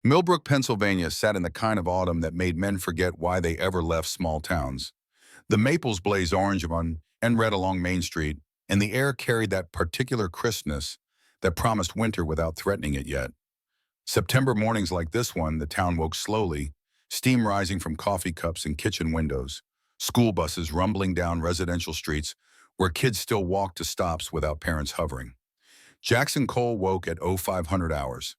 Millbrook, Pennsylvania sat in the kind of autumn that made men forget why they ever left small towns. The maples blazed orange on and red along Main Street, and the air carried that particular crispness that promised winter without threatening it yet. September mornings like this one, the town woke slowly, steam rising from coffee cups and kitchen windows, school buses rumbling down residential streets where kids still walked to stops without parents hovering. Jackson Cole woke at 0500 hours.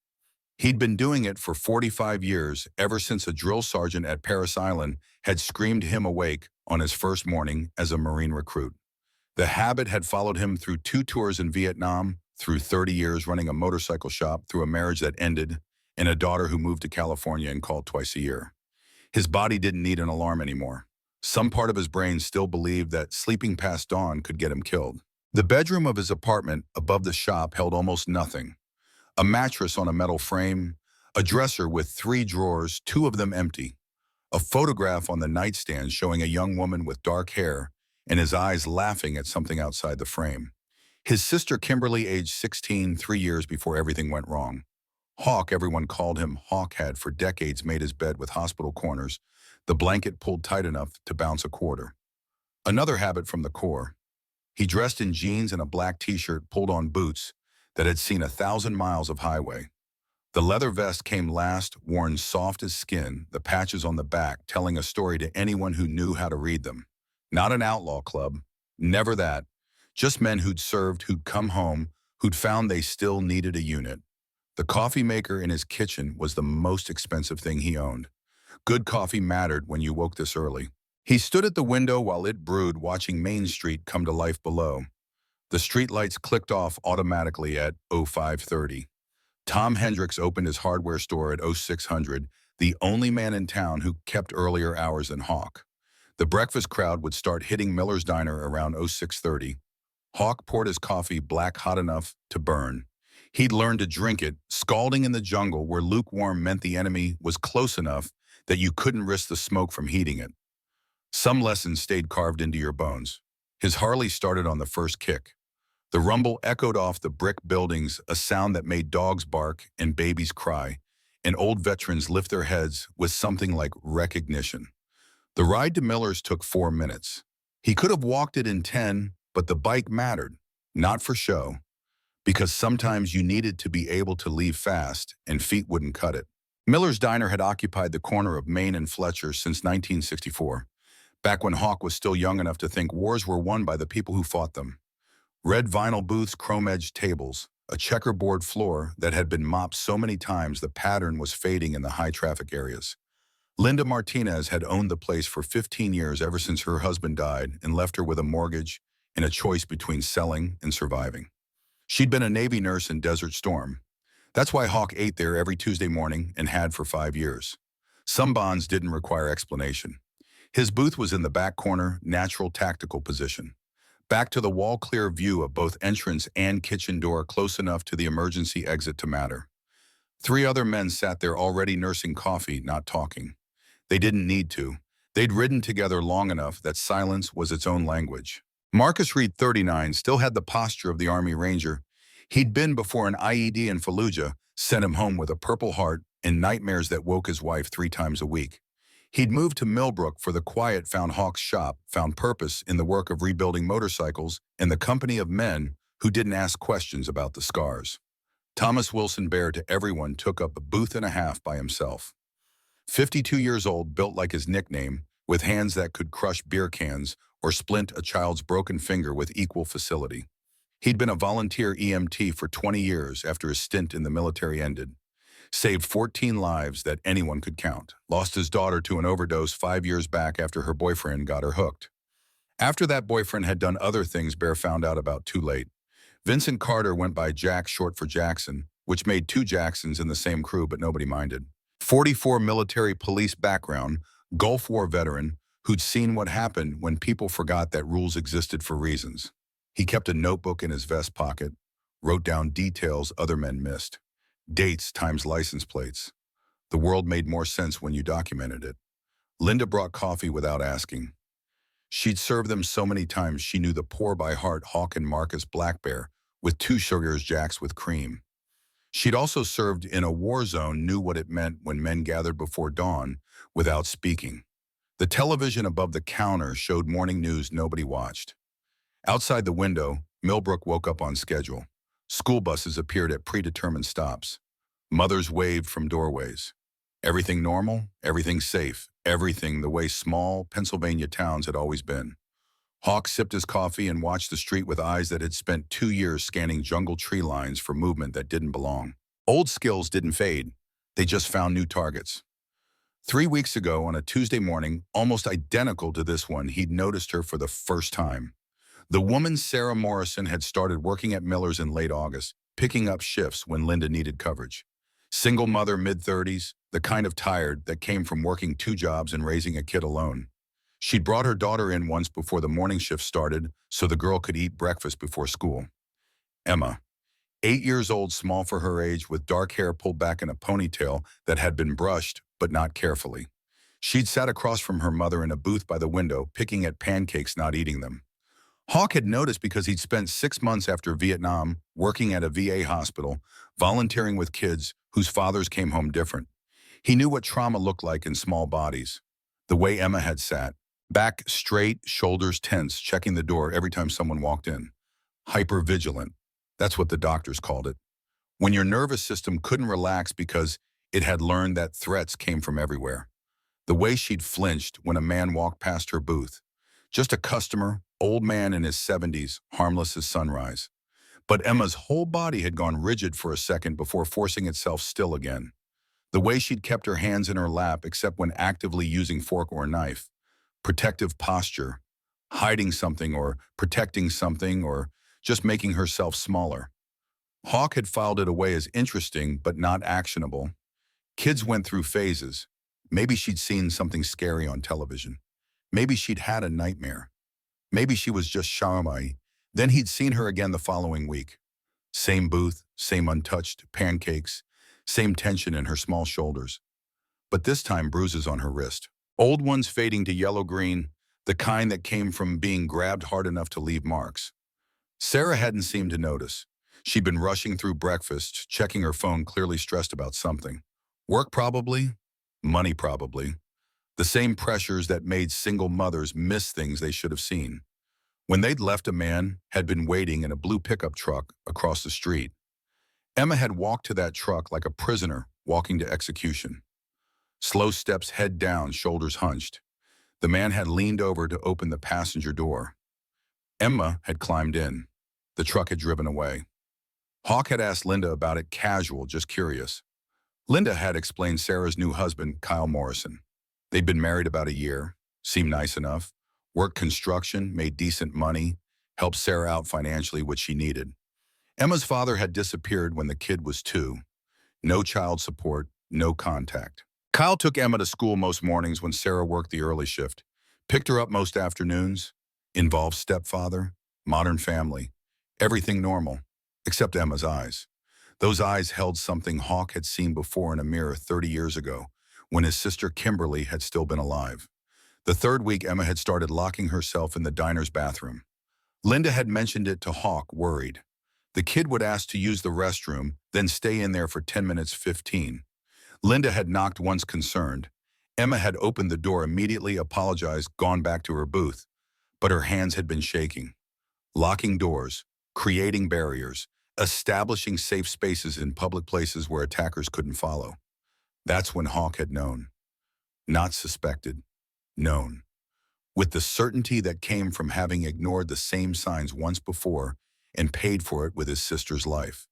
He'd been doing it for 45 years, ever since a drill sergeant at Parris Island had screamed him awake on his first morning as a Marine recruit. The habit had followed him through 2 tours in Vietnam, through 30 years running a motorcycle shop, through a marriage that ended, and a daughter who moved to California and called twice a year. His body didn't need an alarm anymore. Some part of his brain still believed that sleeping past dawn could get him killed. The bedroom of his apartment above the shop held almost nothing. A mattress on a metal frame, a dresser with 3 drawers, 2 of them empty, a photograph on the nightstand showing a young woman with dark hair and his eyes laughing at something outside the frame. His sister Kimberly, aged 16, 3 years before everything went wrong. Hawk, everyone called him Hawk, had for decades made his bed with hospital corners, the blanket pulled tight enough to bounce a quarter. Another habit from the Corps. He dressed in jeans and a black t-shirt, pulled on boots that had seen 1,000 miles of highway. The leather vest came last, worn soft as skin, the patches on the back telling a story to anyone who knew how to read them. Not an outlaw club, never that. Just men who'd served, who'd come home, who'd found they still needed a unit. The coffee maker in his kitchen was the most expensive thing he owned. Good coffee mattered when you woke this early. He stood at the window while it brewed, watching Main Street come to life below. The streetlights clicked off automatically at 0530. Tom Hendricks opened his hardware store at 0600, the only man in town who kept earlier hours than Hawk. The breakfast crowd would start hitting Miller's Diner around 0630. Hawk poured his coffee black hot enough to burn. He'd learned to drink it, scalding in the jungle where lukewarm meant the enemy was close enough that you couldn't risk the smoke from heating it. Some lessons stayed carved into your bones. His Harley started on the first kick. The rumble echoed off the brick buildings, a sound that made dogs bark and babies cry, and old veterans lift their heads with something like recognition. The ride to Miller's took 4 minutes. He could have walked it in 10, but the bike mattered, not for show, because sometimes you needed to be able to leave fast and feet wouldn't cut it. Miller's Diner had occupied the corner of Main and Fletcher since 1964, back when Hawk was still young enough to think wars were won by the people who fought them. Red vinyl booths, chrome-edged tables, a checkerboard floor that had been mopped so many times the pattern was fading in the high-traffic areas. Linda Martinez had owned the place for 15 years, ever since her husband died and left her with a mortgage and a choice between selling and surviving. She'd been a Navy nurse in Desert Storm. That's why Hawk ate there every Tuesday morning and had for 5 years. Some bonds didn't require explanation. His booth was in the back corner, natural tactical position. Back to the wall-clear view of both entrance and kitchen door, close enough to the emergency exit to matter. 3 other men sat there already nursing coffee, not talking. They didn't need to. They'd ridden together long enough that silence was its own language. Marcus Reed, 39, still had the posture of the Army Ranger. He'd been before an IED in Fallujah sent him home with a Purple Heart and nightmares that woke his wife 3 times a week. He'd moved to Millbrook for the quiet, found Hawk's shop, found purpose in the work of rebuilding motorcycles and the company of men who didn't ask questions about the scars. Thomas Wilson Bear, to everyone, took up a booth and a half by himself. 52 years old, built like his nickname, with hands that could crush beer cans or splint a child's broken finger with equal facility. He'd been a volunteer EMT for 20 years after his stint in the military ended. Saved 14 lives that anyone could count. Lost his daughter to an overdose 5 years back after her boyfriend got her hooked. After that boyfriend had done other things Bear found out about too late. Vincent Carter went by Jack, short for Jackson, which made 2 Jacksons in the same crew, but nobody minded. 44 military police background, Gulf War veteran, who'd seen what happened when people forgot that rules existed for reasons. He kept a notebook in his vest pocket, wrote down details other men missed. Dates times license plates. The world made more sense when you documented it. Linda brought coffee without asking. She'd served them so many times she knew the pour by heart. Hawk and Marcus Black Bear with 2 sugars, Jacks with cream. She'd also served in a war zone, knew what it meant when men gathered before dawn without speaking. The television above the counter showed morning news nobody watched. Outside the window, Millbrook woke up on schedule. School buses appeared at predetermined stops. Mothers waved from doorways. Everything normal, everything safe, everything the way small Pennsylvania towns had always been. Hawk sipped his coffee and watched the street with eyes that had spent 2 years scanning jungle tree lines for movement that didn't belong. Old skills didn't fade. They just found new targets. 3 weeks ago, on a Tuesday morning, almost identical to this one, he'd noticed her for the first time. The woman Sarah Morrison had started working at Miller's in late August, picking up shifts when Linda needed coverage. Single mother, mid-30s, the kind of tired that came from working 2 jobs and raising a kid alone. She'd brought her daughter in once before the morning shift started so the girl could eat breakfast before school. Emma, 8 years old, small for her age, with dark hair pulled back in a ponytail that had been brushed, but not carefully. She'd sat across from her mother in a booth by the window, picking at pancakes, not eating them. Hawk had noticed because he'd spent 6 months after Vietnam working at a VA hospital, volunteering with kids whose fathers came home different. He knew what trauma looked like in small bodies. The way Emma had sat, back straight, shoulders tense, checking the door every time someone walked in. Hypervigilant. That's what the doctors called it. When your nervous system couldn't relax because it had learned that threats came from everywhere. The way she'd flinched when a man walked past her booth. Just a customer, old man in his 70s, harmless as sunrise. But Emma's whole body had gone rigid for a second before forcing itself still again. The way she'd kept her hands in her lap except when actively using fork or knife. Protective posture. Hiding something or protecting something or just making herself smaller. Hawk had filed it away as interesting but not actionable. Kids went through phases. Maybe she'd seen something scary on television. Maybe she'd had a nightmare. Maybe she was just shy. Then he'd seen her again the following week. Same booth, same untouched pancakes, same tension in her small shoulders. But this time bruises on her wrist. Old ones fading to yellow-green, the kind that came from being grabbed hard enough to leave marks. Sarah hadn't seemed to notice. She'd been rushing through breakfast, checking her phone, clearly stressed about something. Work probably, money probably. The same pressures that made single mothers miss things they should have seen. When they'd left, a man had been waiting in a blue pickup truck across the street. Emma had walked to that truck like a prisoner walking to execution. Slow steps, head down, shoulders hunched. The man had leaned over to open the passenger door. Emma had climbed in. The truck had driven away. Hawk had asked Linda about it, casual, just curious. Linda had explained Sarah's new husband, Kyle Morrison. They'd been married about a year, seemed nice enough, worked construction, made decent money, helped Sarah out financially, which she needed. Emma's father had disappeared when the kid was 2. No child support, no contact. Kyle took Emma to school most mornings when Sarah worked the early shift, picked her up most afternoons, involved stepfather, modern family, everything normal, except Emma's eyes. Those eyes held something Hawk had seen before in a mirror 30 years ago, when his sister Kimberly had still been alive. The 3rd week, Emma had started locking herself in the diner's bathroom. Linda had mentioned it to Hawk, worried. The kid would ask to use the restroom, then stay in there for 10 minutes, 15. Linda had knocked once, concerned. Emma had opened the door, immediately apologized, gone back to her booth. But her hands had been shaking. Locking doors, creating barriers, establishing safe spaces in public places where attackers couldn't follow. That's when Hawk had known. Not suspected. Known. With the certainty that came from having ignored the same signs once before and paid for it with his sister's life.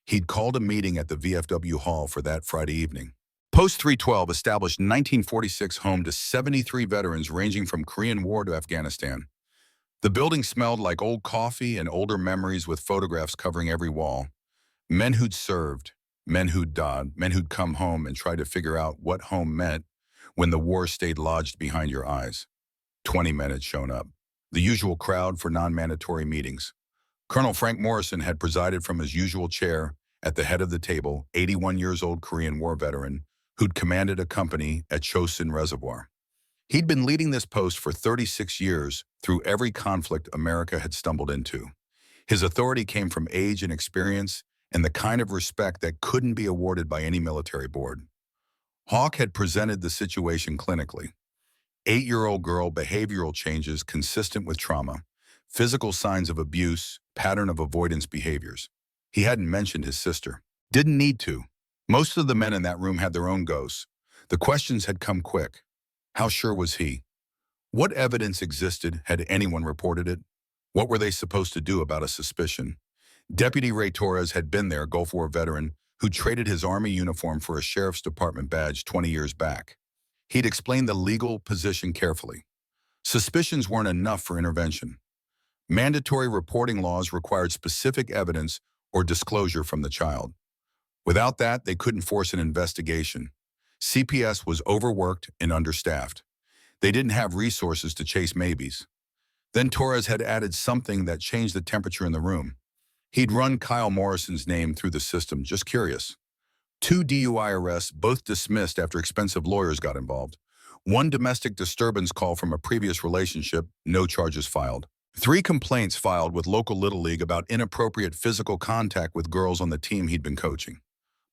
He'd called a meeting at the VFW Hall for that Friday evening. Post 312 established 1946 home to 73 veterans ranging from Korean War to Afghanistan. The building smelled like old coffee and older memories, with photographs covering every wall. Men who'd served, men who'd died, men who'd come home and tried to figure out what home meant when the war stayed lodged behind your eyes. 20 men had shown up, the usual crowd for non-mandatory meetings. Colonel Frank Morrison had presided from his usual chair at the head of the table, 81-years-old Korean War veteran who'd commanded a company at Chosin Reservoir. He'd been leading this post for 36 years through every conflict America had stumbled into. His authority came from age and experience and the kind of respect that couldn't be awarded by any military board. Hawk had presented the situation clinically. 8-year-old girl behavioral changes consistent with trauma, physical signs of abuse, pattern of avoidance behaviors. He hadn't mentioned his sister. Didn't need to. Most of the men in that room had their own ghosts. The questions had come quick. How sure was he? What evidence existed? Had anyone reported it? What were they supposed to do about a suspicion? Deputy Ray Torres had been there, Gulf War veteran, who traded his Army uniform for a Sheriff's Department badge 20 years back. He'd explained the legal position carefully. Suspicions weren't enough for intervention. Mandatory reporting laws required specific evidence or disclosure from the child. Without that, they couldn't force an investigation. CPS was overworked and understaffed. They didn't have resources to chase maybes. Then Torres had added something that changed the temperature in the room. He'd run Kyle Morrison's name through the system, just curious. 2 DUI arrests, both dismissed after expensive lawyers got involved. 1 domestic disturbance call from a previous relationship, no charges filed. 3 complaints filed with local Little League about inappropriate physical contact with girls on the team he'd been coaching.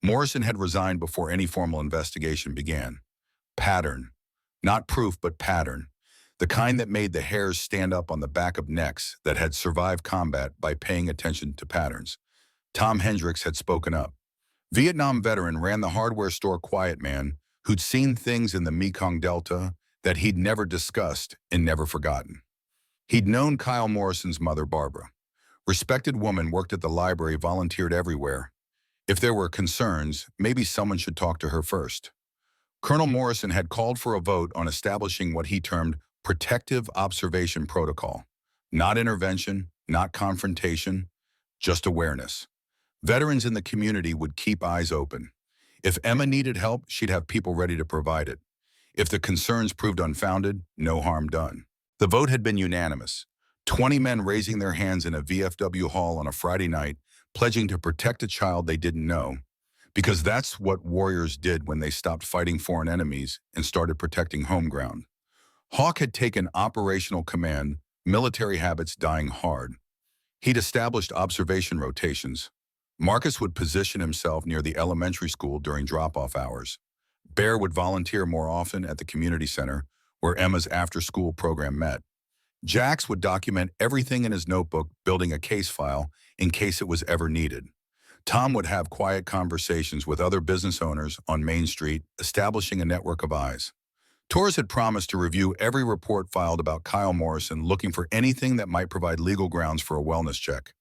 Morrison had resigned before any formal investigation began. Pattern. Not proof, but pattern. The kind that made the hairs stand up on the back of necks that had survived combat by paying attention to patterns. Tom Hendricks had spoken up. Vietnam veteran ran the hardware store Quiet Man, who'd seen things in the Mekong Delta that he'd never discussed and never forgotten. He'd known Kyle Morrison's mother, Barbara. Respected woman, worked at the library, volunteered everywhere. If there were concerns, maybe someone should talk to her first. Colonel Morrison had called for a vote on establishing what he termed protective observation protocol. Not intervention, not confrontation, just awareness. Veterans in the community would keep eyes open. If Emma needed help, she'd have people ready to provide it. If the concerns proved unfounded, no harm done. The vote had been unanimous. 20 men raising their hands in a VFW hall on a Friday night, pledging to protect a child they didn't know, because that's what warriors did when they stopped fighting foreign enemies and started protecting home ground. Hawk had taken operational command, military habits dying hard. He'd established observation rotations. Marcus would position himself near the elementary school during drop-off hours. Bear would volunteer more often at the community center, where Emma's after-school program met. Jax would document everything in his notebook, building a case file in case it was ever needed. Tom would have quiet conversations with other business owners on Main Street, establishing a network of eyes. Torres had promised to review every report filed about Kyle Morrison, looking for anything that might provide legal grounds for a wellness check.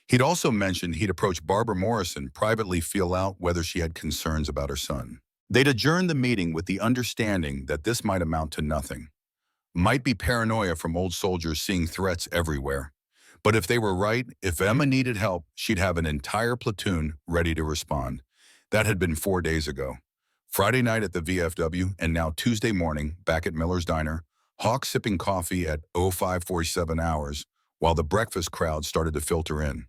He'd also mentioned he'd approach Barbara Morrison, privately feel out whether she had concerns about her son. They'd adjourn the meeting with the understanding that this might amount to nothing. Might be paranoia from old soldiers seeing threats everywhere. But if they were right, if Emma needed help, she'd have an entire platoon ready to respond. That had been 4 days ago. Friday night at the VFW, and now Tuesday morning back at Miller's Diner, Hawk sipping coffee at 0547 hours while the breakfast crowd started to filter in.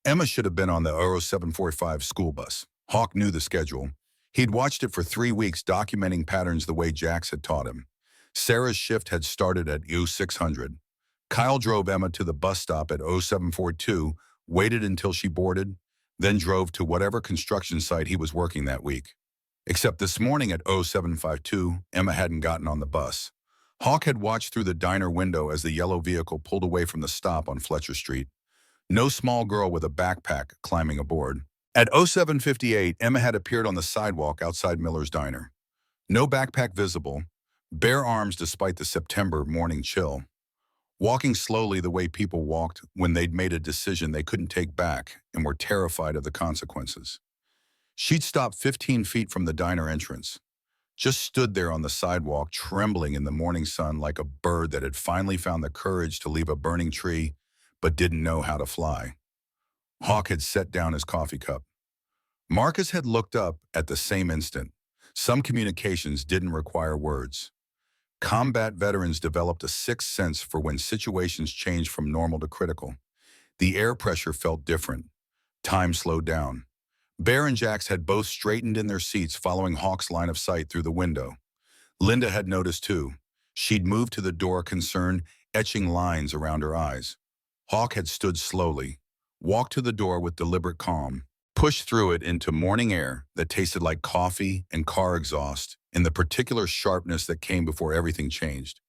Emma should have been on the 0745 school bus. Hawk knew the schedule. He'd watched it for 3 weeks, documenting patterns the way Jax had taught him. Sarah's shift had started at 0600. Kyle drove Emma to the bus stop at 0742, waited until she boarded, then drove to whatever construction site he was working that week. Except this morning at 0752, Emma hadn't gotten on the bus. Hawk had watched through the diner window as the yellow vehicle pulled away from the stop on Fletcher Street. No small girl with a backpack climbing aboard. At 0758, Emma had appeared on the sidewalk outside Miller's Diner. No backpack visible, bare arms despite the September morning chill. Walking slowly the way people walked when they'd made a decision they couldn't take back and were terrified of the consequences. She'd stopped 15 feet from the diner entrance, just stood there on the sidewalk, trembling in the morning sun like a bird that had finally found the courage to leave a burning tree but didn't know how to fly. Hawk had set down his coffee cup. Marcus had looked up at the same instant. Some communications didn't require words. Combat veterans developed a sixth sense for when situations changed from normal to critical. The air pressure felt different. Time slowed down. Bear and Jax had both straightened in their seats, following Hawk's line of sight through the window. Linda had noticed too. She'd moved to the door, concern etching lines around her eyes. Hawk had stood slowly, walked to the door with deliberate calm. pushed through it into morning air that tasted like coffee and car exhaust and the particular sharpness that came before everything changed.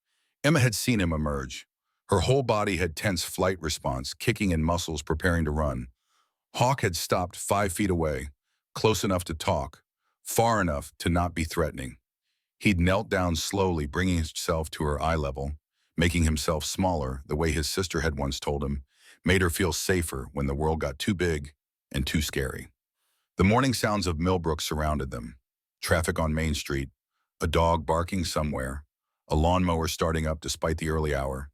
Emma had seen him emerge. Her whole body had tense flight response, kicking in muscles preparing to run. Hawk had stopped 5 feet away, close enough to talk, far enough to not be threatening. He'd knelt down slowly, bringing himself to her eye level, making himself smaller the way his sister had once told him, made her feel safer when the world got too big and too scary. The morning sounds of Millbrook surrounded them. Traffic on Main Street, a dog barking somewhere, a lawnmower starting up despite the early hour.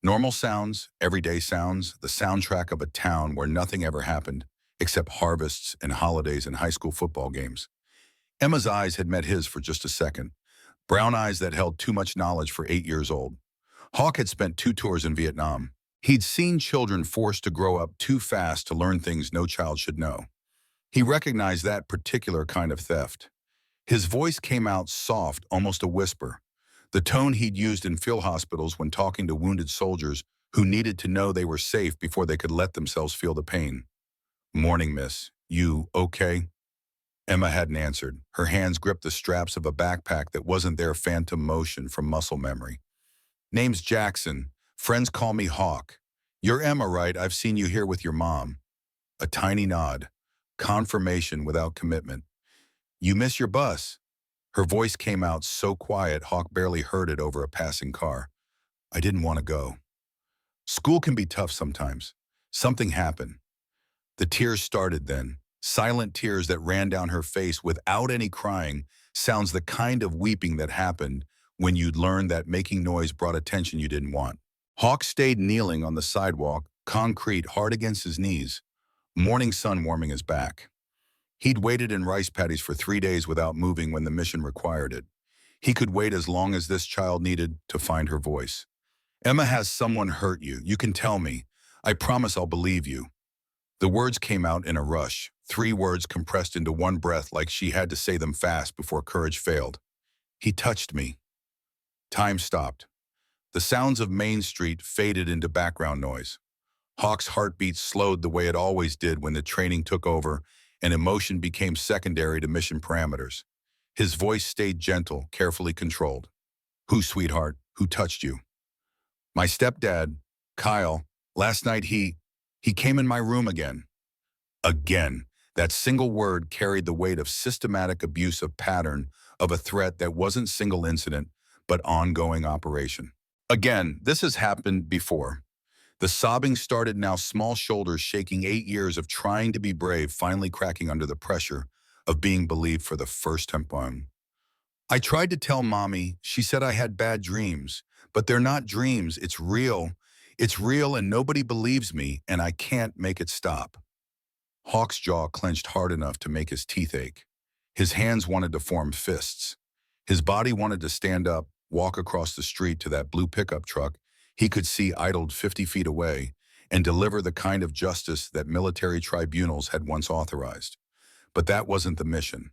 Normal sounds, everyday sounds, the soundtrack of a town where nothing ever happened except harvests and holidays and high school football games. Emma's eyes had met his for just a second, brown eyes that held too much knowledge for 8 years old. Hawk had spent 2 tours in Vietnam. He'd seen children forced to grow up too fast to learn things no child should know. He recognized that particular kind of theft. His voice came out soft, almost a whisper, the tone he'd used in field hospitals when talking to wounded soldiers who needed to know they were safe before they could let themselves feel the pain. "Morning, miss. You okay?" Emma hadn't answered. Her hands gripped the straps of a backpack that wasn't their phantom motion from muscle memory. "Name's Jackson. Friends call me Hawk. You're Emma, right? I've seen you here with your mom." A tiny nod. Confirmation without commitment. "You miss your bus." Her voice came out so quiet Hawk barely heard it over a passing car. "I didn't want to go." School can be tough sometimes. Something happened. The tears started then. Silent tears that ran down her face without any crying. Sounds the kind of weeping that happened when you'd learned that making noise brought attention you didn't want. Hawk stayed kneeling on the sidewalk, concrete hard against his knees, morning sun warming his back. He'd waited in rice paddies for 3 days without moving when the mission required it. He could wait as long as this child needed to find her voice. "Emma, has someone hurt you? You can tell me. I promise I'll believe you." The words came out in a rush, 3 words compressed into one breath like she had to say them fast before courage failed. "He touched me." Time stopped. The sounds of Main Street faded into background noise. Hawk's heartbeat slowed the way it always did when the training took over and emotion became secondary to mission parameters. His voice stayed gentle, carefully controlled. "Who, sweetheart? Who touched you?" "My stepdad, Kyle. Last night he came in my room again." Again. That single word carried the weight of systematic abuse, of pattern, of a threat that wasn't single incident, but ongoing operation. Again, this has happened before. The sobbing started now, small shoulders shaking, 8 years of trying to be brave, finally cracking under the pressure of being believed for the first time. "I tried to tell Mommy. She said I had bad dreams. But they're not dreams. It's real. It's real and nobody believes me, and I can't make it stop." Hawk's jaw clenched hard enough to make his teeth ache. His hands wanted to form fists. His body wanted to stand up, walk across the street to that blue pickup truck he could see idled 50 feet away, and deliver the kind of justice that military tribunals had once authorized. But that wasn't the mission.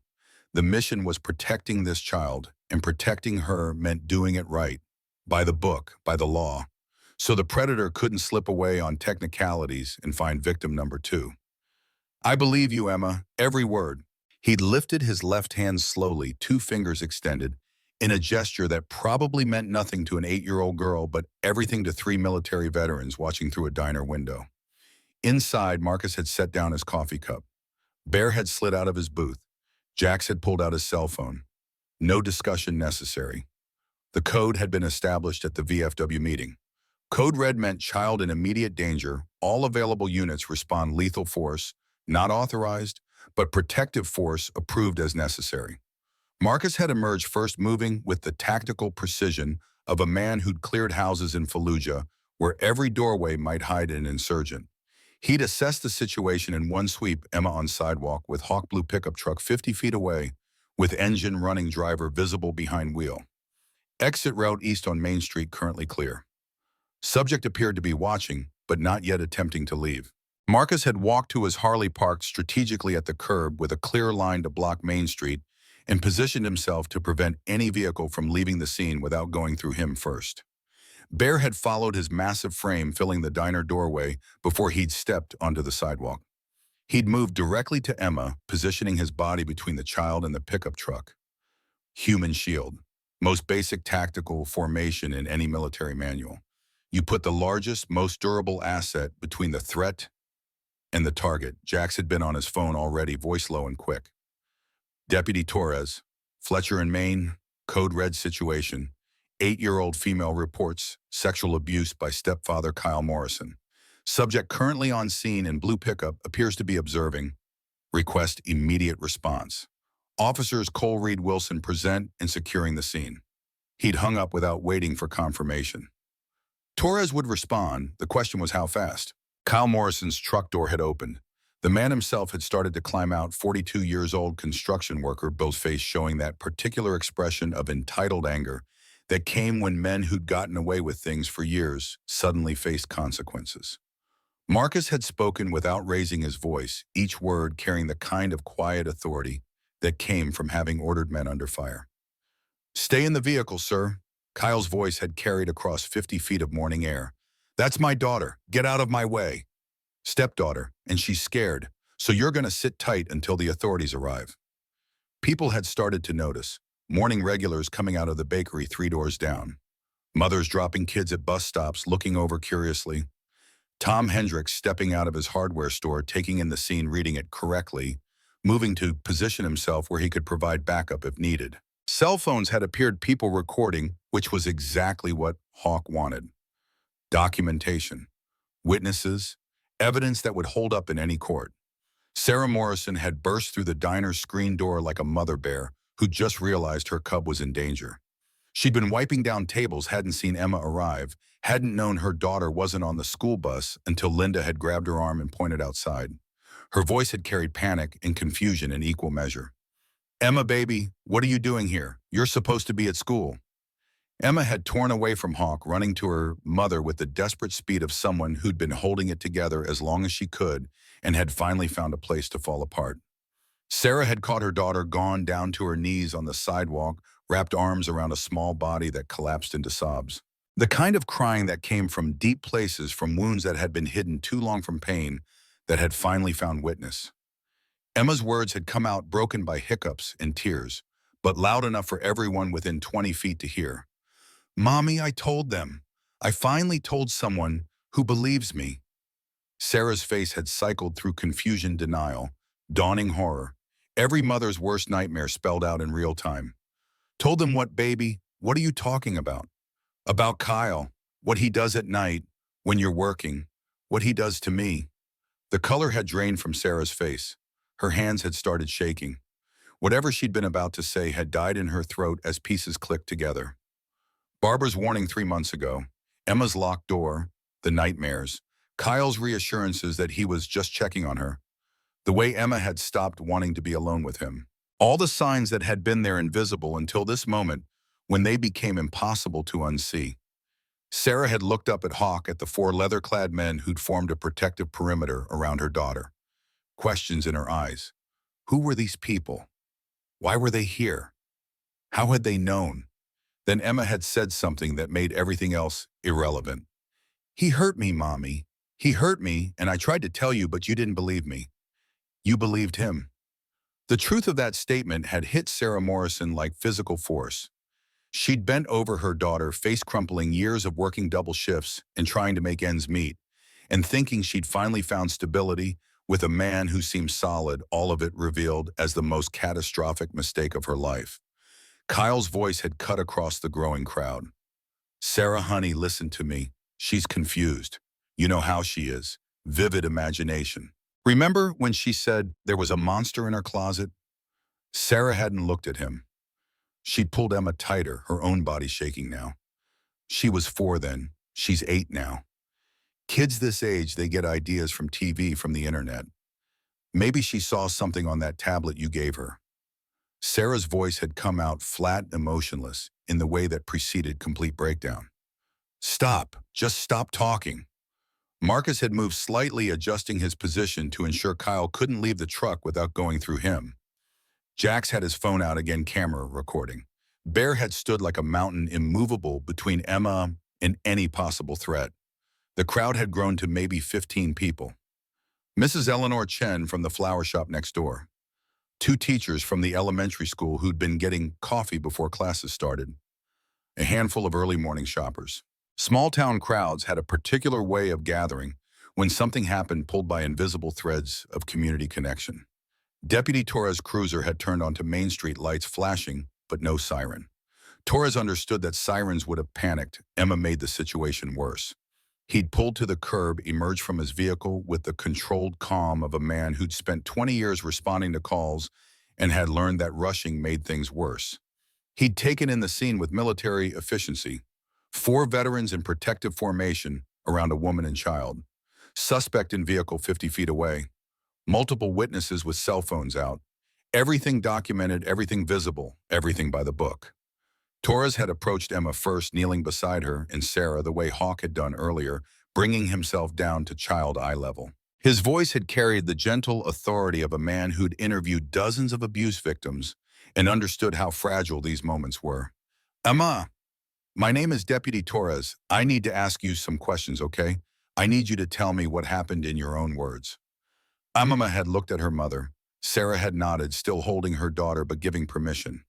The mission was protecting this child, and protecting her meant doing it right, by the book, by the law. So the predator couldn't slip away on technicalities and find victim number 2. "I believe you, Emma, every word." He'd lifted his left hand slowly, 2 fingers extended, in a gesture that probably meant nothing to an 8-year-old girl, but everything to 3 military veterans watching through a diner window. Inside, Marcus had set down his coffee cup. Bear had slid out of his booth. Jax had pulled out his cell phone. No discussion necessary. The code had been established at the VFW meeting. Code Red meant child in immediate danger. All available units respond lethal force, not authorized, but protective force approved as necessary. Marcus had emerged first, moving with the tactical precision of a man who'd cleared houses in Fallujah, where every doorway might hide an insurgent. He'd assessed the situation in one sweep, Emma on sidewalk with Hawk blue pickup truck 50 feet away, with engine running, driver visible behind wheel. Exit route east on Main Street currently clear. Subject appeared to be watching, but not yet attempting to leave. Marcus had walked to his Harley parked strategically at the curb with a clear line to block Main Street and positioned himself to prevent any vehicle from leaving the scene without going through him first. Bear had followed his massive frame filling the diner doorway before he'd stepped onto the sidewalk. He'd moved directly to Emma, positioning his body between the child and the pickup truck. Human shield. Most basic tactical formation in any military manual. You put the largest, most durable asset between the threat and the target. Jax had been on his phone already, voice low and quick. Deputy Torres, Fletcher and Maine, code red situation. 8-year-old female reports sexual abuse by stepfather Kyle Morrison. Subject currently on scene in blue pickup appears to be observing. Request immediate response. Officers Cole Reed Wilson present and securing the scene. He'd hung up without waiting for confirmation. Torres would respond. The question was how fast. Kyle Morrison's truck door had opened. The man himself had started to climb out, 42-years-old construction worker, both face showing that particular expression of entitled anger that came when men who'd gotten away with things for years suddenly faced consequences. Marcus had spoken without raising his voice, each word carrying the kind of quiet authority that came from having ordered men under fire. "Stay in the vehicle, sir." Kyle's voice had carried across 50 feet of morning air. "That's my daughter. Get out of my way." "Stepdaughter, and she's scared, so you're going to sit tight until the authorities arrive." People had started to notice. Morning regulars coming out of the bakery 3 doors down. Mothers dropping kids at bus stops, looking over curiously. Tom Hendricks stepping out of his hardware store, taking in the scene, reading it correctly, moving to position himself where he could provide backup if needed. Cell phones had appeared, people recording, which was exactly what Hawk wanted. Documentation, witnesses, evidence that would hold up in any court. Sarah Morrison had burst through the diner's screen door like a mother bear who just realized her cub was in danger. She'd been wiping down tables, hadn't seen Emma arrive, hadn't known her daughter wasn't on the school bus until Linda had grabbed her arm and pointed outside. Her voice had carried panic and confusion in equal measure. "Emma, baby, what are you doing here? You're supposed to be at school." Emma had torn away from Hawk, running to her mother with the desperate speed of someone who'd been holding it together as long as she could and had finally found a place to fall apart. Sarah had caught her daughter, gone down to her knees on the sidewalk, wrapped arms around a small body that collapsed into sobs. The kind of crying that came from deep places, from wounds that had been hidden too long, from pain that had finally found witness. Emma's words had come out broken by hiccups and tears, but loud enough for everyone within 20 feet to hear. "Mommy, I told them. I finally told someone who believes me." Sarah's face had cycled through confusion, denial, dawning horror, every mother's worst nightmare spelled out in real time. "Told them what, baby? What are you talking about?" "About Kyle, what he does at night, when you're working, what he does to me." The color had drained from Sarah's face. Her hands had started shaking. Whatever she'd been about to say had died in her throat as pieces clicked together. Barbara's warning 3 months ago, Emma's locked door, the nightmares, Kyle's reassurances that he was just checking on her, the way Emma had stopped wanting to be alone with him. All the signs that had been there, invisible until this moment when they became impossible to unsee. Sarah had looked up at Hawk, at the 4 leather-clad men who'd formed a protective perimeter around her daughter. Questions in her eyes. Who were these people? Why were they here? How had they known? Then Emma had said something that made everything else irrelevant. "He hurt me, Mommy. He hurt me, and I tried to tell you, but you didn't believe me." "You believed him." The truth of that statement had hit Sarah Morrison like physical force. She'd bent over her daughter, face crumpling, years of working double shifts and trying to make ends meet, and thinking she'd finally found stability with a man who seemed solid, all of it revealed as the most catastrophic mistake of her life. Kyle's voice had cut across the growing crowd. "Sarah, honey, listen to me. She's confused. You know how she is. Vivid imagination. Remember when she said there was a monster in her closet?" Sarah hadn't looked at him. She'd pulled Emma tighter, her own body shaking now. She was 4 then. She's 8 now. Kids this age, they get ideas from TV, from the internet. Maybe she saw something on that tablet you gave her. Sarah's voice had come out flat, emotionless, in the way that preceded complete breakdown. "Stop. Just stop talking." Marcus had moved slightly, adjusting his position to ensure Kyle couldn't leave the truck without going through him. Jax had his phone out again, camera recording. Bear had stood like a mountain, immovable between Emma and any possible threat. The crowd had grown to maybe 15 people. Mrs. Eleanor Chen from the flower shop next door. Two teachers from the elementary school who'd been getting coffee before classes started. A handful of early morning shoppers. Small-town crowds had a particular way of gathering when something happened pulled by invisible threads of community connection. Deputy Torres' cruiser had turned onto Main Street, lights flashing, but no siren. Torres understood that sirens would have panicked. Emma made the situation worse. He'd pulled to the curb, emerged from his vehicle with the controlled calm of a man who'd spent 20 years responding to calls and had learned that rushing made things worse. He'd taken in the scene with military efficiency. 4 veterans in protective formation around a woman and child. Suspect in vehicle 50 feet away. Multiple witnesses with cell phones out. Everything documented, everything visible, everything by the book. Torres had approached Emma first, kneeling beside her and Sarah the way Hawk had done earlier, bringing himself down to child eye level. His voice had carried the gentle authority of a man who'd interviewed dozens of abuse victims and understood how fragile these moments were. Emma, my name is Deputy Torres. I need to ask you some questions, okay? I need you to tell me what happened in your own words. Emma had looked at her mother. Sarah had nodded, still holding her daughter but giving permission.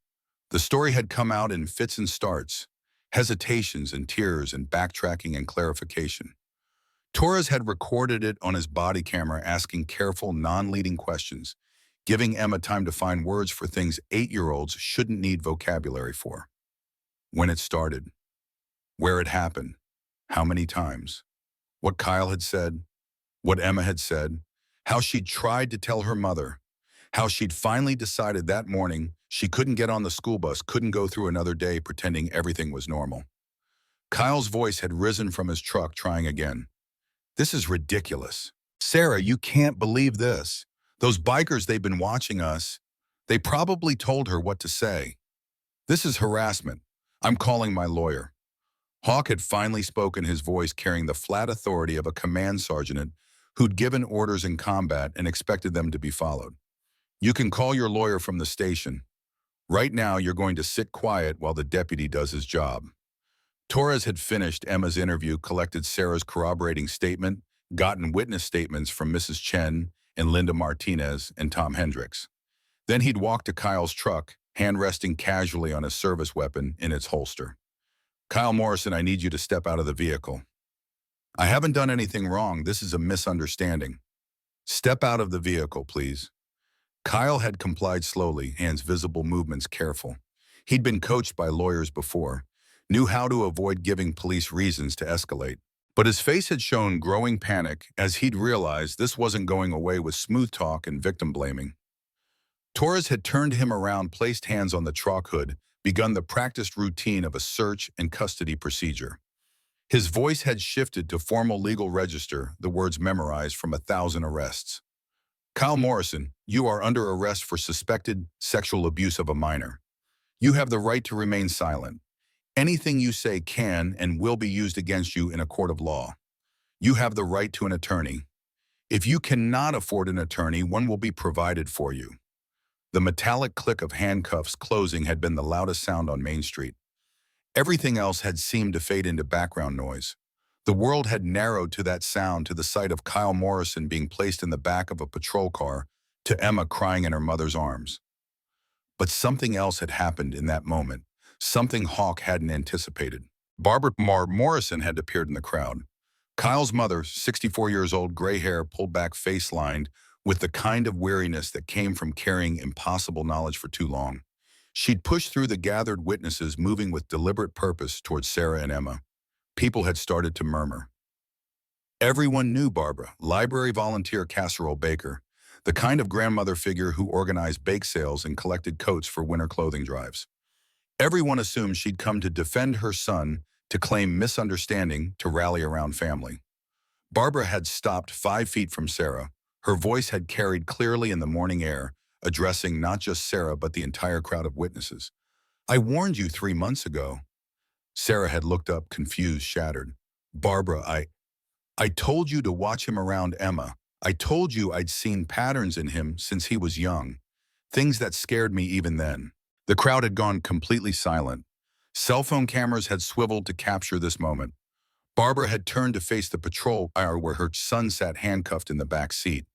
The story had come out in fits and starts, hesitations and tears and backtracking and clarification. Torres had recorded it on his body camera, asking careful, non-leading questions, giving Emma time to find words for things 8-year-olds shouldn't need vocabulary for. When it started, where it happened, how many times, what Kyle had said, what Emma had said, how she'd tried to tell her mother, how she'd finally decided that morning she couldn't get on the school bus, couldn't go through another day pretending everything was normal. Kyle's voice had risen from his truck, trying again. This is ridiculous. Sarah, you can't believe this. Those bikers, they've been watching us. They probably told her what to say. This is harassment. I'm calling my lawyer. Hawk had finally spoken, his voice carrying the flat authority of a command sergeant who'd given orders in combat and expected them to be followed. You can call your lawyer from the station. Right now, you're going to sit quiet while the deputy does his job. Torres had finished Emma's interview, collected Sarah's corroborating statement, gotten witness statements from Mrs. Chen and Linda Martinez and Tom Hendricks. Then he'd walked to Kyle's truck, hand resting casually on his service weapon in its holster. Kyle Morrison, I need you to step out of the vehicle. I haven't done anything wrong. This is a misunderstanding. Step out of the vehicle, please. Kyle had complied slowly, hands visible, movements careful. He'd been coached by lawyers before, knew how to avoid giving police reasons to escalate. But his face had shown growing panic as he'd realized this wasn't going away with smooth talk and victim blaming. Torres had turned him around, placed hands on the truck hood, begun the practiced routine of a search and custody procedure. His voice had shifted to formal legal register, the words memorized from 1,000 arrests. Kyle Morrison, you are under arrest for suspected sexual abuse of a minor. You have the right to remain silent. Anything you say can and will be used against you in a court of law. You have the right to an attorney. If you cannot afford an attorney, one will be provided for you. The metallic click of handcuffs closing had been the loudest sound on Main Street. Everything else had seemed to fade into background noise. The world had narrowed to that sound, to the sight of Kyle Morrison being placed in the back of a patrol car, to Emma crying in her mother's arms. But something else had happened in that moment, something Hawk hadn't anticipated. Barbara Morrison had appeared in the crowd. Kyle's mother, 64 years old, gray hair, pulled back, face lined, with the kind of weariness that came from carrying impossible knowledge for too long. She'd pushed through the gathered witnesses, moving with deliberate purpose towards Sarah and Emma. People had started to murmur. Everyone knew Barbara, library volunteer casserole baker, the kind of grandmother figure who organized bake sales and collected coats for winter clothing drives. Everyone assumed she'd come to defend her son, to claim misunderstanding, to rally around family. Barbara had stopped 5 feet from Sarah. Her voice had carried clearly in the morning air, addressing not just Sarah but the entire crowd of witnesses. I warned you 3 months ago. Sarah had looked up, confused, shattered. Barbara, I told you to watch him around Emma. I told you I'd seen patterns in him since he was young. Things that scared me even then. The crowd had gone completely silent. Cell phone cameras had swiveled to capture this moment. Barbara had turned to face the patrol car where her son sat handcuffed in the back seat.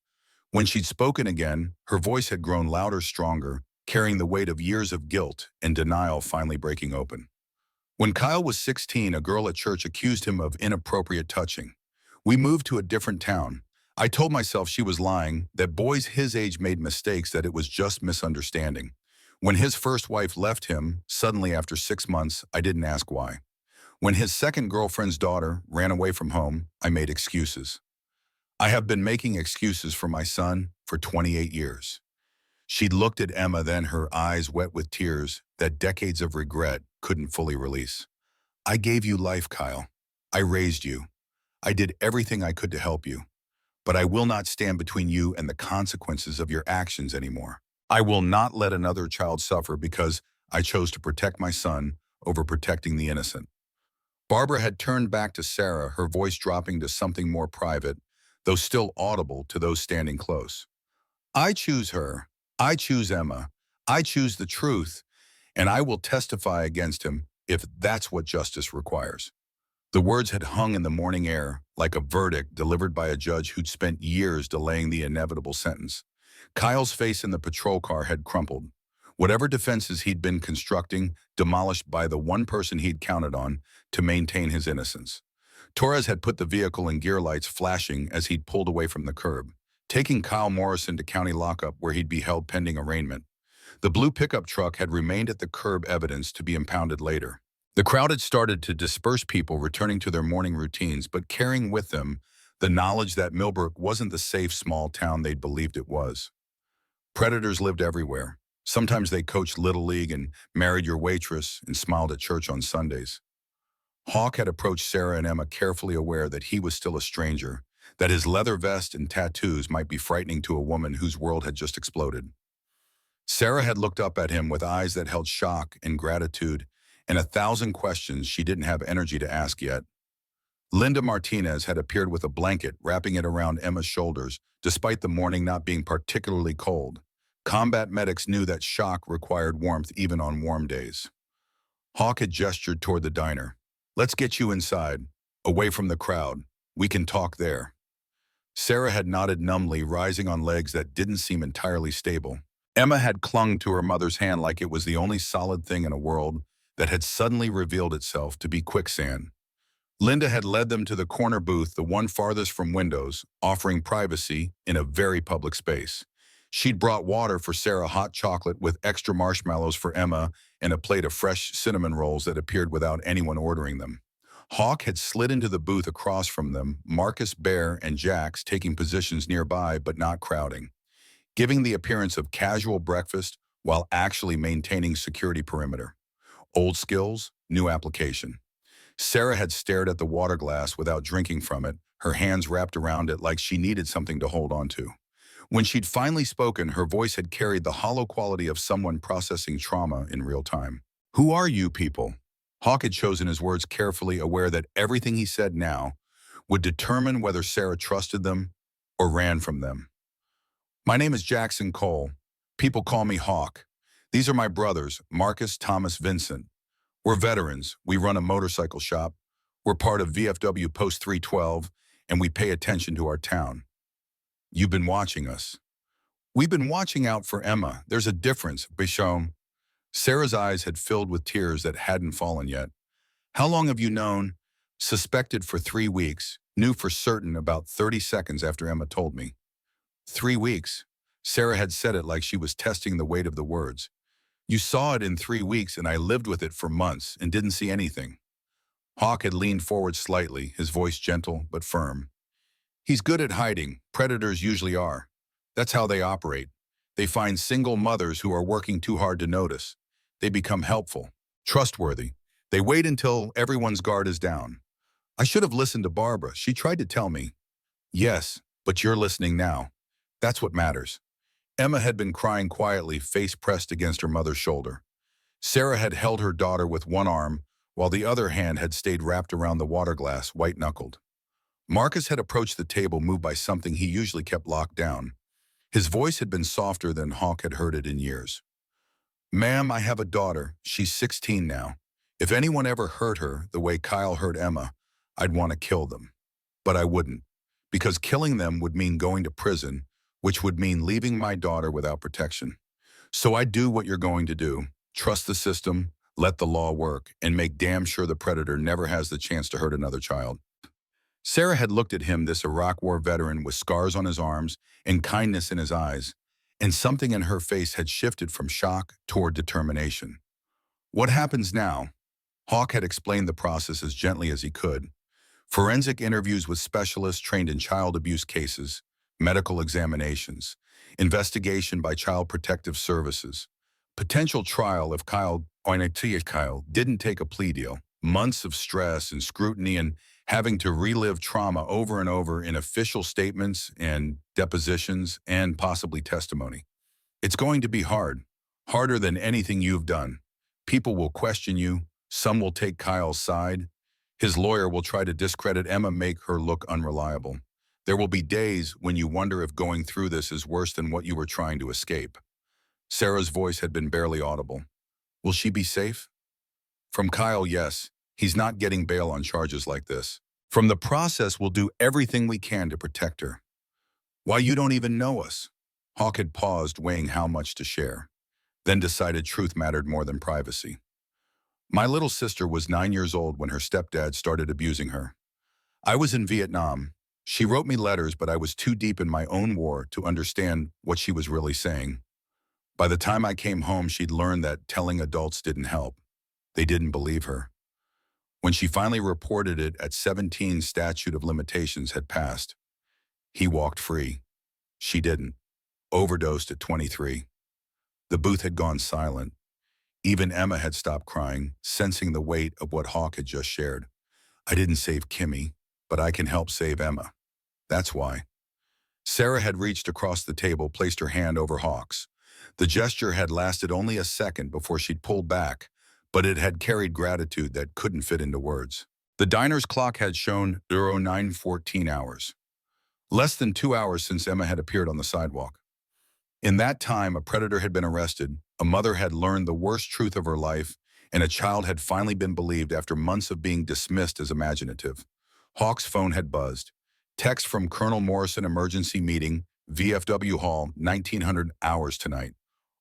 When she'd spoken again, her voice had grown louder, stronger, carrying the weight of years of guilt and denial finally breaking open. When Kyle was 16, a girl at church accused him of inappropriate touching. We moved to a different town. I told myself she was lying, that boys his age made mistakes, that it was just misunderstanding. When his first wife left him, suddenly after 6 months, I didn't ask why. When his second girlfriend's daughter ran away from home, I made excuses. I have been making excuses for my son for 28 years. She looked at Emma, then her eyes wet with tears that decades of regret couldn't fully release. I gave you life, Kyle. I raised you. I did everything I could to help you. But I will not stand between you and the consequences of your actions anymore. I will not let another child suffer because I chose to protect my son over protecting the innocent. Barbara had turned back to Sarah, her voice dropping to something more private, though still audible to those standing close. I choose her. I choose Emma. I choose the truth, and I will testify against him if that's what justice requires. The words had hung in the morning air like a verdict delivered by a judge who'd spent years delaying the inevitable sentence. Kyle's face in the patrol car had crumpled. Whatever defenses he'd been constructing, demolished by the one person he'd counted on to maintain his innocence. Torres had put the vehicle in gear lights flashing as he'd pulled away from the curb, taking Kyle Morrison to county lockup where he'd be held pending arraignment. The blue pickup truck had remained at the curb, evidence to be impounded later. The crowd had started to disperse, people returning to their morning routines, but carrying with them the knowledge that Millbrook wasn't the safe small town they'd believed it was. Predators lived everywhere. Sometimes they coached Little League and married your waitress and smiled at church on Sundays. Hawk had approached Sarah and Emma, carefully aware that he was still a stranger, that his leather vest and tattoos might be frightening to a woman whose world had just exploded. Sarah had looked up at him with eyes that held shock and gratitude and 1,000 questions she didn't have energy to ask yet. Linda Martinez had appeared with a blanket, wrapping it around Emma's shoulders, despite the morning not being particularly cold. Combat medics knew that shock required warmth even on warm days. Hawk had gestured toward the diner. Let's get you inside, away from the crowd. We can talk there. Sarah had nodded numbly, rising on legs that didn't seem entirely stable. Emma had clung to her mother's hand like it was the only solid thing in a world that had suddenly revealed itself to be quicksand. Linda had led them to the corner booth, the one farthest from windows, offering privacy in a very public space. She'd brought water for Sarah, hot chocolate with extra marshmallows for Emma, and a plate of fresh cinnamon rolls that appeared without anyone ordering them. Hawk had slid into the booth across from them, Marcus, Bear, and Jax taking positions nearby but not crowding, giving the appearance of casual breakfast while actually maintaining security perimeter. Old skills, new application. Sarah had stared at the water glass without drinking from it, her hands wrapped around it like she needed something to hold on to. When she'd finally spoken, her voice had carried the hollow quality of someone processing trauma in real time. Who are you people? Hawk had chosen his words carefully, aware that everything he said now would determine whether Sarah trusted them or ran from them. My name is Jackson Cole. People call me Hawk. These are my brothers, Marcus, Thomas, Vincent. We're veterans. We run a motorcycle shop. We're part of VFW Post 312, and we pay attention to our town. You've been watching us. We've been watching out for Emma. There's a difference, Bichon. Sarah's eyes had filled with tears that hadn't fallen yet. How long have you known? Suspected for 3 weeks. Knew for certain about 30 seconds after Emma told me. 3 weeks. Sarah had said it like she was testing the weight of the words. You saw it in 3 weeks, and I lived with it for months and didn't see anything. Hawk had leaned forward slightly, his voice gentle but firm. He's good at hiding. Predators usually are. That's how they operate. They find single mothers who are working too hard to notice. They become helpful, trustworthy. They wait until everyone's guard is down. I should have listened to Barbara. She tried to tell me. Yes, but you're listening now. That's what matters. Emma had been crying quietly, face pressed against her mother's shoulder. Sarah had held her daughter with one arm, while the other hand had stayed wrapped around the water glass, white-knuckled. Marcus had approached the table, moved by something he usually kept locked down. His voice had been softer than Hawk had heard it in years. Ma'am, I have a daughter. She's 16 now. If anyone ever hurt her the way Kyle hurt Emma, I'd want to kill them. But I wouldn't, because killing them would mean going to prison, which would mean leaving my daughter without protection. So I do what you're going to do. Trust the system, let the law work, and make damn sure the predator never has the chance to hurt another child. Sarah had looked at him, this Iraq War veteran with scars on his arms and kindness in his eyes, and something in her face had shifted from shock toward determination. What happens now? Hawk had explained the process as gently as he could. Forensic interviews with specialists trained in child abuse cases, medical examinations, investigation by Child Protective Services, potential trial if Kyle didn't take a plea deal, months of stress and scrutiny and having to relive trauma over and over in official statements and depositions and possibly testimony. It's going to be hard, harder than anything you've done. People will question you. Some will take Kyle's side. His lawyer will try to discredit Emma, make her look unreliable. There will be days when you wonder if going through this is worse than what you were trying to escape. Sarah's voice had been barely audible. Will she be safe? From Kyle, yes. He's not getting bail on charges like this. From the process, we'll do everything we can to protect her. Why, you don't even know us. Hawk had paused, weighing how much to share, then decided truth mattered more than privacy. My little sister was 9 years old when her stepdad started abusing her. I was in Vietnam. She wrote me letters, but I was too deep in my own war to understand what she was really saying. By the time I came home, she'd learned that telling adults didn't help. They didn't believe her. When she finally reported it at 17, statute of limitations had passed. He walked free. She didn't. Overdosed at 23. The booth had gone silent. Even Emma had stopped crying, sensing the weight of what Hawk had just shared. I didn't save Kimmy, but I can help save Emma. That's why. Sarah had reached across the table, placed her hand over Hawk's. The gesture had lasted only a second before she'd pulled back, but it had carried gratitude that couldn't fit into words. The diner's clock had shown 09:14 hours. Less than 2 hours since Emma had appeared on the sidewalk. In that time, a predator had been arrested, a mother had learned the worst truth of her life, and a child had finally been believed after months of being dismissed as imaginative. Hawk's phone had buzzed. Text from Colonel Morrison, emergency meeting, VFW Hall, 1900 hours tonight.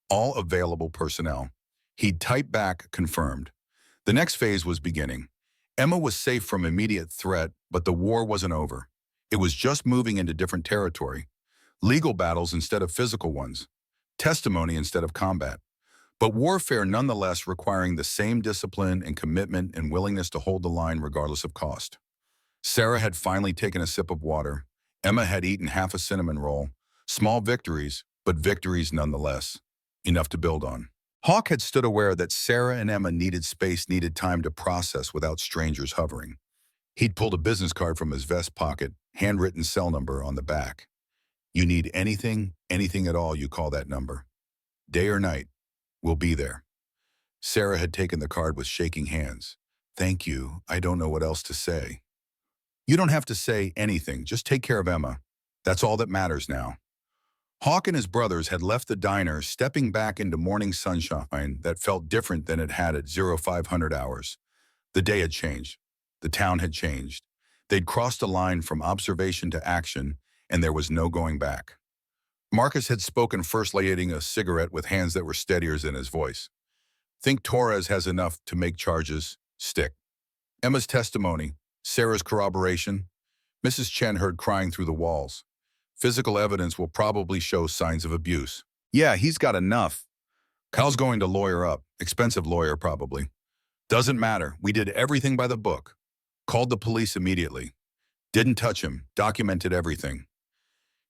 All available personnel. He'd typed back, confirmed. The next phase was beginning. Emma was safe from immediate threat, but the war wasn't over. It was just moving into different territory. Legal battles instead of physical ones. Testimony instead of combat. But warfare nonetheless requiring the same discipline and commitment and willingness to hold the line regardless of cost. Sarah had finally taken a sip of water. Emma had eaten half a cinnamon roll. Small victories, but victories nonetheless. Enough to build on. Hawk had stood aware that Sarah and Emma needed space, needed time to process without strangers hovering. He'd pulled a business card from his vest pocket, handwritten cell number on the back. You need anything, anything at all, you call that number. Day or night, we'll be there. Sarah had taken the card with shaking hands. Thank you, I don't know what else to say. You don't have to say anything, just take care of Emma. That's all that matters now. Hawk and his brothers had left the diner, stepping back into morning sunshine that felt different than it had at 0500 hours. The day had changed. The town had changed. They'd crossed a line from observation to action, and there was no going back. Marcus had spoken, first lighting a cigarette with hands that were steadier than his voice. Think Torres has enough to make charges stick. Emma's testimony, Sarah's corroboration. Mrs. Chen heard crying through the walls. Physical evidence will probably show signs of abuse. Yeah, he's got enough. Kyle's going to lawyer up. Expensive lawyer, probably. Doesn't matter. We did everything by the book. Called the police immediately. Didn't touch him. Documented everything.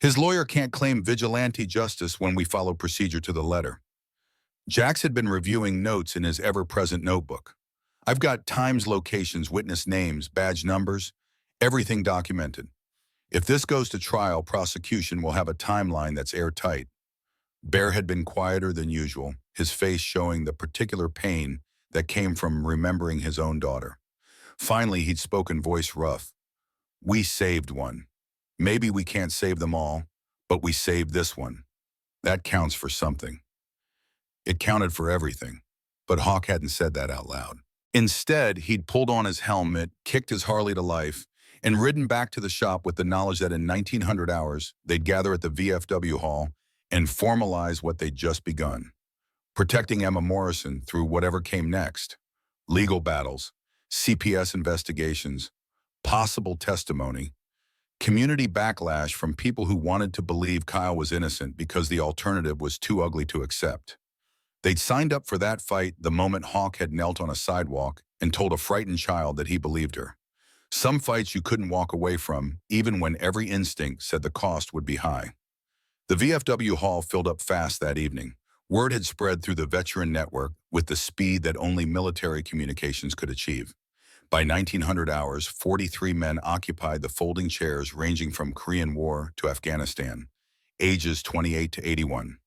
His lawyer can't claim vigilante justice when we follow procedure to the letter. Jax had been reviewing notes in his ever-present notebook. I've got times, locations, witness names, badge numbers, everything documented. If this goes to trial, prosecution will have a timeline that's airtight. Bear had been quieter than usual, his face showing the particular pain that came from remembering his own daughter. Finally, he'd spoken, voice rough. We saved one. Maybe we can't save them all, but we saved this one. That counts for something. It counted for everything, but Hawk hadn't said that out loud. Instead, he'd pulled on his helmet, kicked his Harley to life, and ridden back to the shop with the knowledge that in 1900 hours, they'd gather at the VFW hall and formalize what they'd just begun. Protecting Emma Morrison through whatever came next. Legal battles, CPS investigations, possible testimony, community backlash from people who wanted to believe Kyle was innocent because the alternative was too ugly to accept. They'd signed up for that fight the moment Hawk had knelt on a sidewalk and told a frightened child that he believed her. Some fights you couldn't walk away from, even when every instinct said the cost would be high. The VFW hall filled up fast that evening. Word had spread through the veteran network with the speed that only military communications could achieve. By 1900 hours, 43 men occupied the folding chairs ranging from Korean War to Afghanistan, ages 28 to 81.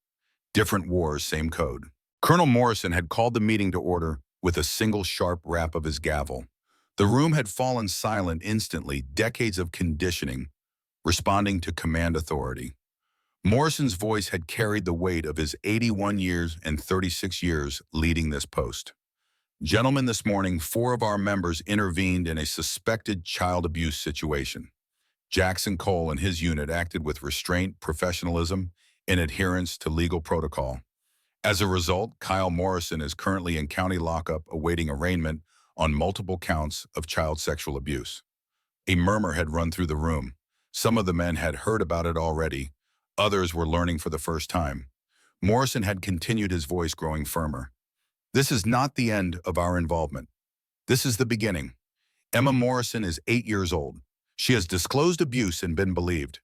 Different wars, same code. Colonel Morrison had called the meeting to order with a single sharp rap of his gavel. The room had fallen silent instantly, decades of conditioning, responding to command authority. Morrison's voice had carried the weight of his 81 years and 36 years leading this post. Gentlemen, this morning, 4 of our members intervened in a suspected child abuse situation. Jackson Cole and his unit acted with restraint, professionalism, and adherence to legal protocol. As a result, Kyle Morrison is currently in county lockup awaiting arraignment on multiple counts of child sexual abuse. A murmur had run through the room. Some of the men had heard about it already. Others were learning for the first time. Morrison had continued, his voice growing firmer. This is not the end of our involvement. This is the beginning. Emma Morrison is 8 years old. She has disclosed abuse and been believed.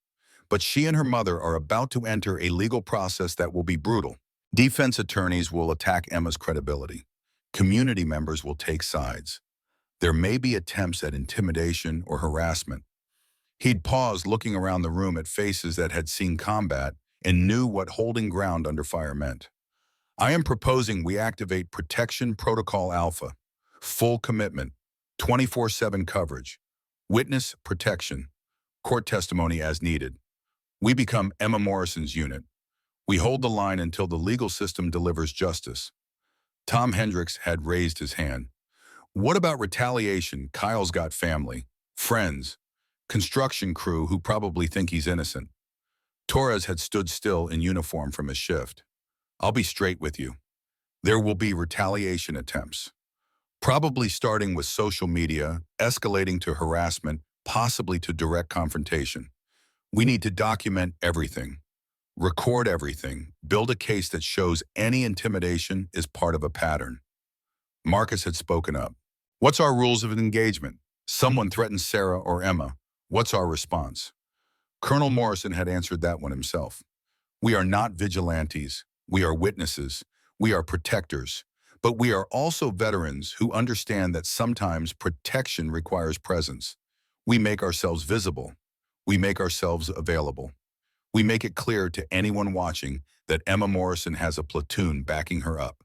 But she and her mother are about to enter a legal process that will be brutal. Defense attorneys will attack Emma's credibility. Community members will take sides. There may be attempts at intimidation or harassment. He'd paused, looking around the room at faces that had seen combat and knew what holding ground under fire meant. I am proposing we activate Protection Protocol Alpha. Full commitment, 24/7 coverage, witness protection, court testimony as needed. We become Emma Morrison's unit. We hold the line until the legal system delivers justice. Tom Hendricks had raised his hand. What about retaliation? Kyle's got family, friends, construction crew who probably think he's innocent. Torres had stood still in uniform from his shift. I'll be straight with you. There will be retaliation attempts. Probably starting with social media, escalating to harassment, possibly to direct confrontation. We need to document everything. Record everything. Build a case that shows any intimidation is part of a pattern. Marcus had spoken up. What's our rules of engagement? Someone threatens Sarah or Emma. What's our response? Colonel Morrison had answered that one himself. We are not vigilantes. We are witnesses. We are protectors. But we are also veterans who understand that sometimes protection requires presence. We make ourselves visible. We make ourselves available. We make it clear to anyone watching that Emma Morrison has a platoon backing her up.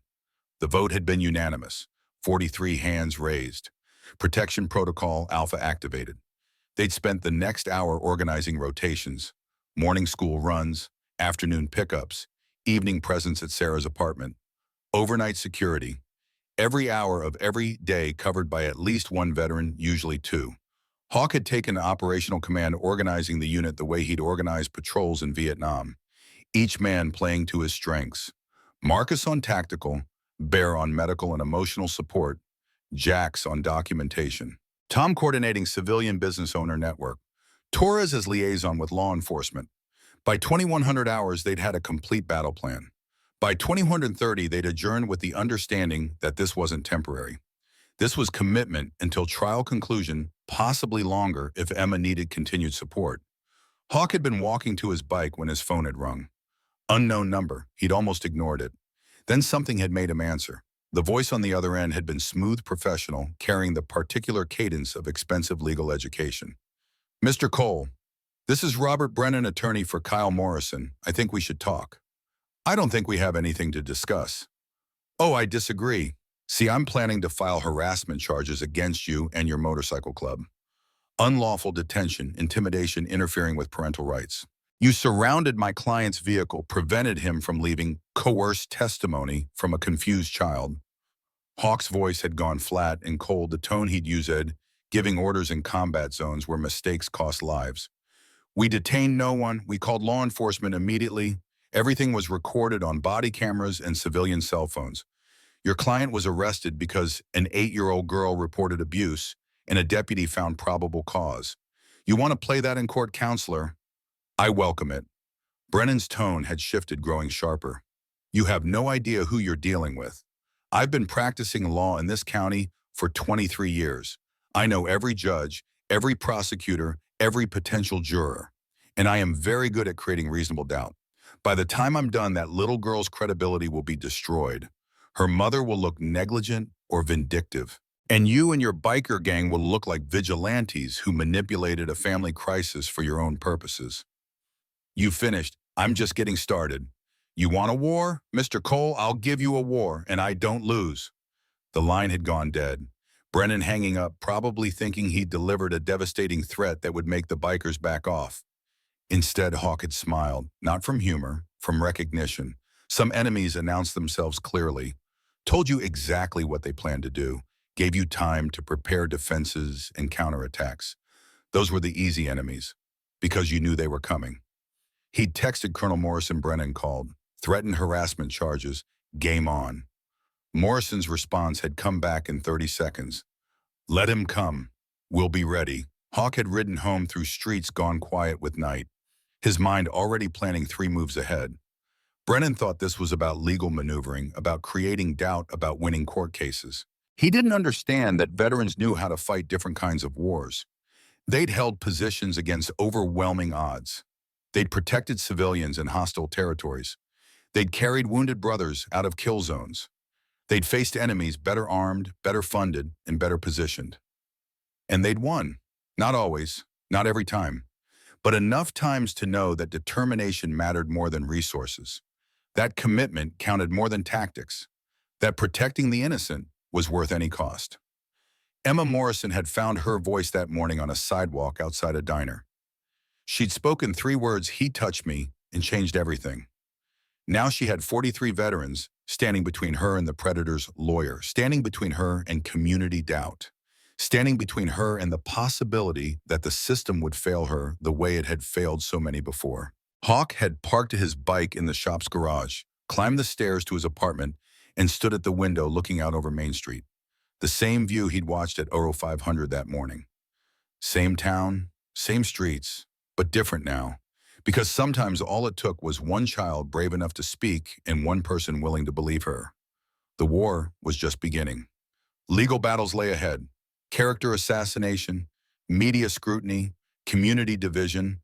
The vote had been unanimous, 43 hands raised. Protection Protocol Alpha activated. They'd spent the next hour organizing rotations, morning school runs, afternoon pickups, evening presence at Sarah's apartment, overnight security, every hour of every day covered by at least one veteran, usually 2. Hawk had taken operational command, organizing the unit the way he'd organized patrols in Vietnam, each man playing to his strengths. Marcus on tactical, Bear on medical and emotional support, Jax on documentation, Tom coordinating civilian business owner network, Torres as liaison with law enforcement. By 2100 hours, they'd had a complete battle plan. By 2130, they'd adjourned with the understanding that this wasn't temporary. This was commitment until trial conclusion, possibly longer if Emma needed continued support. Hawk had been walking to his bike when his phone had rung. Unknown number. He'd almost ignored it. Then something had made him answer. The voice on the other end had been smooth, professional, carrying the particular cadence of expensive legal education. Mr. Cole, this is Robert Brennan, attorney for Kyle Morrison. I think we should talk. I don't think we have anything to discuss. Oh, I disagree. See, I'm planning to file harassment charges against you and your motorcycle club. Unlawful detention, intimidation, interfering with parental rights. You surrounded my client's vehicle, prevented him from leaving, coerced testimony from a confused child. Hawk's voice had gone flat and cold. The tone he'd used had giving orders in combat zones where mistakes cost lives. We detained no one. We called law enforcement immediately. Everything was recorded on body cameras and civilian cell phones. Your client was arrested because an 8-year-old girl reported abuse and a deputy found probable cause. You want to play that in court, counselor? I welcome it. Brennan's tone had shifted, growing sharper. You have no idea who you're dealing with. I've been practicing law in this county for 23 years. I know every judge, every prosecutor, every potential juror, and I am very good at creating reasonable doubt. By the time I'm done, that little girl's credibility will be destroyed. Her mother will look negligent or vindictive. And you and your biker gang will look like vigilantes who manipulated a family crisis for your own purposes. You finished. I'm just getting started. You want a war? Mr. Cole, I'll give you a war, and I don't lose. The line had gone dead. Brennan hanging up, probably thinking he'd delivered a devastating threat that would make the bikers back off. Instead, Hawk had smiled, not from humor, from recognition. Some enemies announced themselves clearly, told you exactly what they planned to do, gave you time to prepare defenses and counterattacks. Those were the easy enemies, because you knew they were coming. He'd texted Colonel Morrison. Brennan called, threatened harassment charges, game on. Morrison's response had come back in 30 seconds. Let him come. We'll be ready. Hawk had ridden home through streets gone quiet with night, his mind already planning 3 moves ahead. Brennan thought this was about legal maneuvering, about creating doubt, about winning court cases. He didn't understand that veterans knew how to fight different kinds of wars. They'd held positions against overwhelming odds. They'd protected civilians in hostile territories. They'd carried wounded brothers out of kill zones. They'd faced enemies better armed, better funded, and better positioned. And they'd won. Not always, not every time, but enough times to know that determination mattered more than resources. That commitment counted more than tactics. That protecting the innocent was worth any cost. Emma Morrison had found her voice that morning on a sidewalk outside a diner. She'd spoken 3 words, "He touched me," and changed everything. Now she had 43 veterans standing between her and the predator's lawyer, standing between her and community doubt, standing between her and the possibility that the system would fail her the way it had failed so many before. Hawk had parked his bike in the shop's garage, climbed the stairs to his apartment, and stood at the window looking out over Main Street. The same view he'd watched at 0500 that morning. Same town, same streets, but different now. Because sometimes all it took was one child brave enough to speak and one person willing to believe her. The war was just beginning. Legal battles lay ahead. Character assassination, media scrutiny, community division,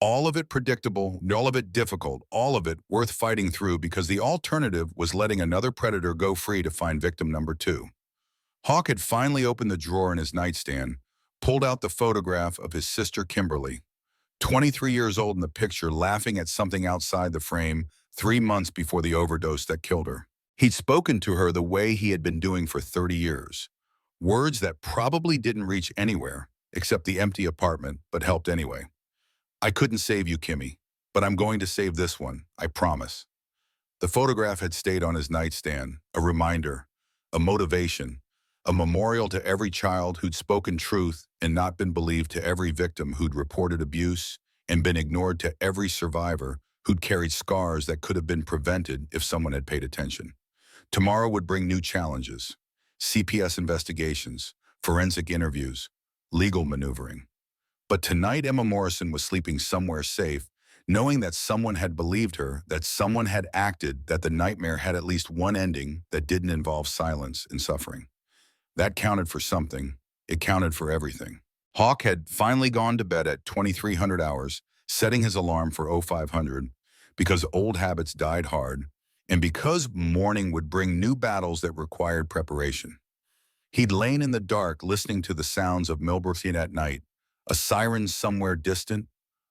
all of it predictable, all of it difficult, all of it worth fighting through because the alternative was letting another predator go free to find victim number 2. Hawk had finally opened the drawer in his nightstand, pulled out the photograph of his sister Kimberly, 23 years old in the picture, laughing at something outside the frame 3 months before the overdose that killed her. He'd spoken to her the way he had been doing for 30 years. Words that probably didn't reach anywhere, except the empty apartment, but helped anyway. I couldn't save you, Kimmy, but I'm going to save this one, I promise. The photograph had stayed on his nightstand, a reminder, a motivation, a memorial to every child who'd spoken truth and not been believed, to every victim who'd reported abuse and been ignored, to every survivor who'd carried scars that could have been prevented if someone had paid attention. Tomorrow would bring new challenges: CPS investigations, forensic interviews, legal maneuvering. But tonight Emma Morrison was sleeping somewhere safe, knowing that someone had believed her, that someone had acted, that the nightmare had at least one ending that didn't involve silence and suffering. That counted for something. It counted for everything. Hawk had finally gone to bed at 2300 hours, setting his alarm for 0500, because old habits died hard, and because morning would bring new battles that required preparation. He'd lain in the dark listening to the sounds of Milberthian at night, a siren somewhere distant,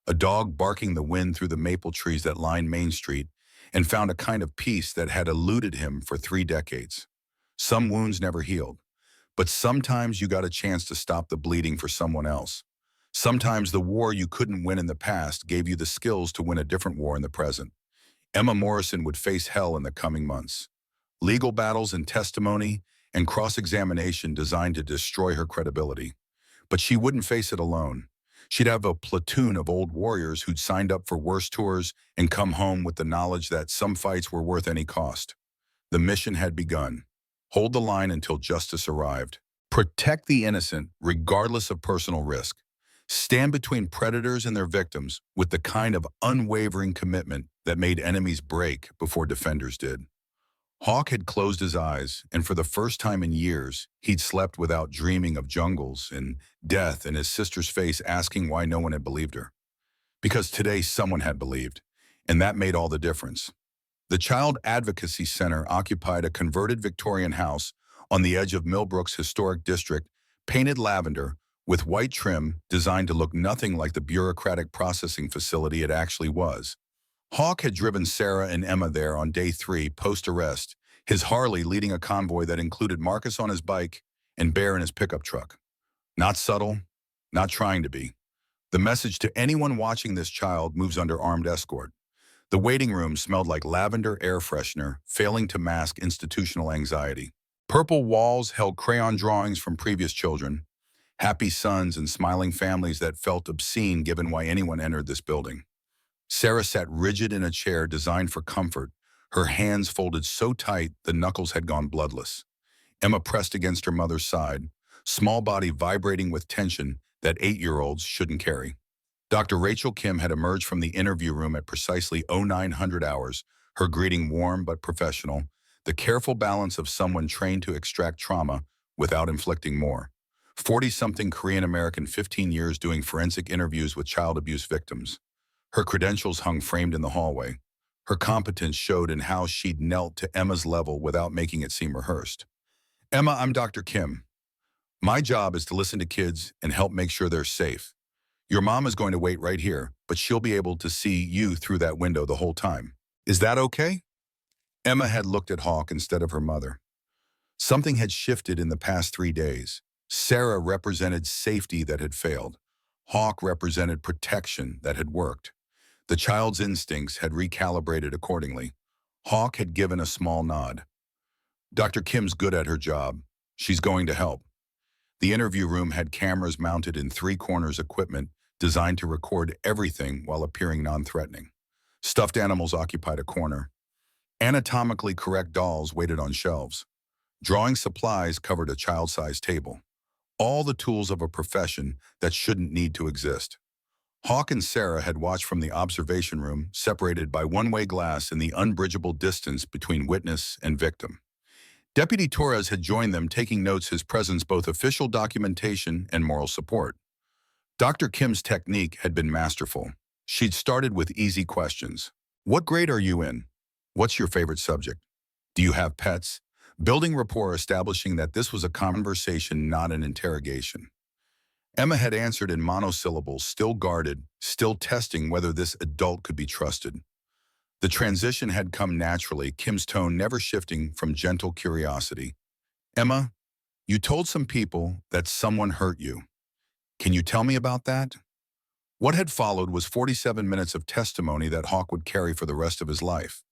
a dog barking the wind through the maple trees that lined Main Street, and found a kind of peace that had eluded him for 3 decades. Some wounds never healed, but sometimes you got a chance to stop the bleeding for someone else. Sometimes the war you couldn't win in the past gave you the skills to win a different war in the present. Emma Morrison would face hell in the coming months. Legal battles and testimony and cross-examination designed to destroy her credibility. But she wouldn't face it alone. She'd have a platoon of old warriors who'd signed up for worse tours and come home with the knowledge that some fights were worth any cost. The mission had begun. Hold the line until justice arrived. Protect the innocent, regardless of personal risk. Stand between predators and their victims with the kind of unwavering commitment that made enemies break before defenders did. Hawk had closed his eyes, and for the first time in years, he'd slept without dreaming of jungles and death and his sister's face asking why no one had believed her. Because today someone had believed, and that made all the difference. The Child Advocacy Center occupied a converted Victorian house on the edge of Millbrook's historic district, painted lavender, with white trim designed to look nothing like the bureaucratic processing facility it actually was. Hawk had driven Sarah and Emma there on day 3 post-arrest, his Harley leading a convoy that included Marcus on his bike and Bear in his pickup truck. Not subtle, not trying to be. The message to anyone watching this child moves under armed escort. The waiting room smelled like lavender air freshener, failing to mask institutional anxiety. Purple walls held crayon drawings from previous children, happy sons and smiling families that felt obscene given why anyone entered this building. Sarah sat rigid in a chair designed for comfort, her hands folded so tight the knuckles had gone bloodless. Emma pressed against her mother's side, small body vibrating with tension that 8-year-olds shouldn't carry. Dr. Rachel Kim had emerged from the interview room at precisely 0900 hours, her greeting warm but professional, the careful balance of someone trained to extract trauma without inflicting more. 40-something Korean-American, 15 years doing forensic interviews with child abuse victims. Her credentials hung framed in the hallway. Her competence showed in how she'd knelt to Emma's level without making it seem rehearsed. Emma, I'm Dr. Kim. My job is to listen to kids and help make sure they're safe. Your mom is going to wait right here, but she'll be able to see you through that window the whole time. Is that okay? Emma had looked at Hawk instead of her mother. Something had shifted in the past 3 days. Sarah represented safety that had failed. Hawk represented protection that had worked. The child's instincts had recalibrated accordingly. Hawk had given a small nod. Dr. Kim's good at her job. She's going to help. The interview room had cameras mounted in 3 corners, equipment designed to record everything while appearing non-threatening. Stuffed animals occupied a corner. Anatomically correct dolls waited on shelves. Drawing supplies covered a child-sized table. All the tools of a profession that shouldn't need to exist. Hawk and Sarah had watched from the observation room, separated by one-way glass in the unbridgeable distance between witness and victim. Deputy Torres had joined them, taking notes, his presence both official documentation and moral support. Dr. Kim's technique had been masterful. She'd started with easy questions. What grade are you in? What's your favorite subject? Do you have pets? Building rapport, establishing that this was a conversation, not an interrogation. Emma had answered in monosyllables, still guarded, still testing whether this adult could be trusted. The transition had come naturally, Kim's tone never shifting from gentle curiosity. Emma, you told some people that someone hurt you. Can you tell me about that? What had followed was 47 minutes of testimony that Hawk would carry for the rest of his life.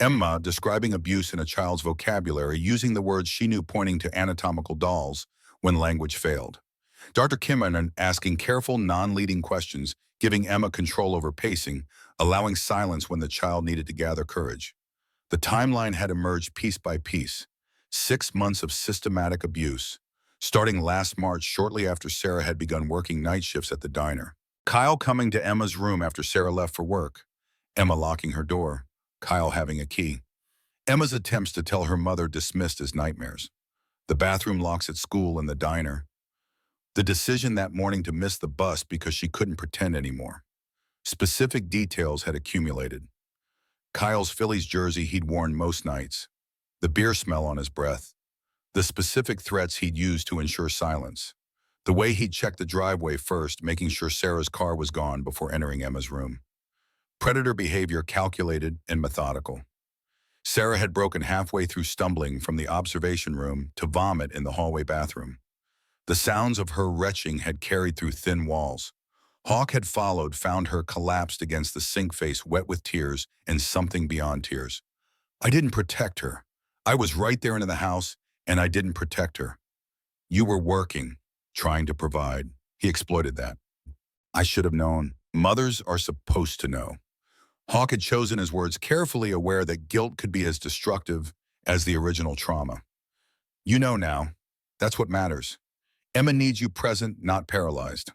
Emma describing abuse in a child's vocabulary, using the words she knew, pointing to anatomical dolls when language failed. Dr. Kim asking careful, non-leading questions, giving Emma control over pacing, allowing silence when the child needed to gather courage. The timeline had emerged piece by piece. 6 months of systematic abuse, starting last March shortly after Sarah had begun working night shifts at the diner. Kyle coming to Emma's room after Sarah left for work. Emma locking her door, Kyle having a key. Emma's attempts to tell her mother dismissed as nightmares. The bathroom locks at school and the diner. The decision that morning to miss the bus because she couldn't pretend anymore. Specific details had accumulated. Kyle's Phillies jersey he'd worn most nights. The beer smell on his breath. The specific threats he'd used to ensure silence. The way he'd checked the driveway first, making sure Sarah's car was gone before entering Emma's room. Predator behavior, calculated and methodical. Sarah had broken halfway through, stumbling from the observation room to vomit in the hallway bathroom. The sounds of her retching had carried through thin walls. Hawk had followed, found her collapsed against the sink face, wet with tears and something beyond tears. I didn't protect her. I was right there in the house, and I didn't protect her. You were working, trying to provide. He exploited that. I should have known. Mothers are supposed to know. Hawk had chosen his words carefully, aware that guilt could be as destructive as the original trauma. You know now. That's what matters. Emma needs you present, not paralyzed.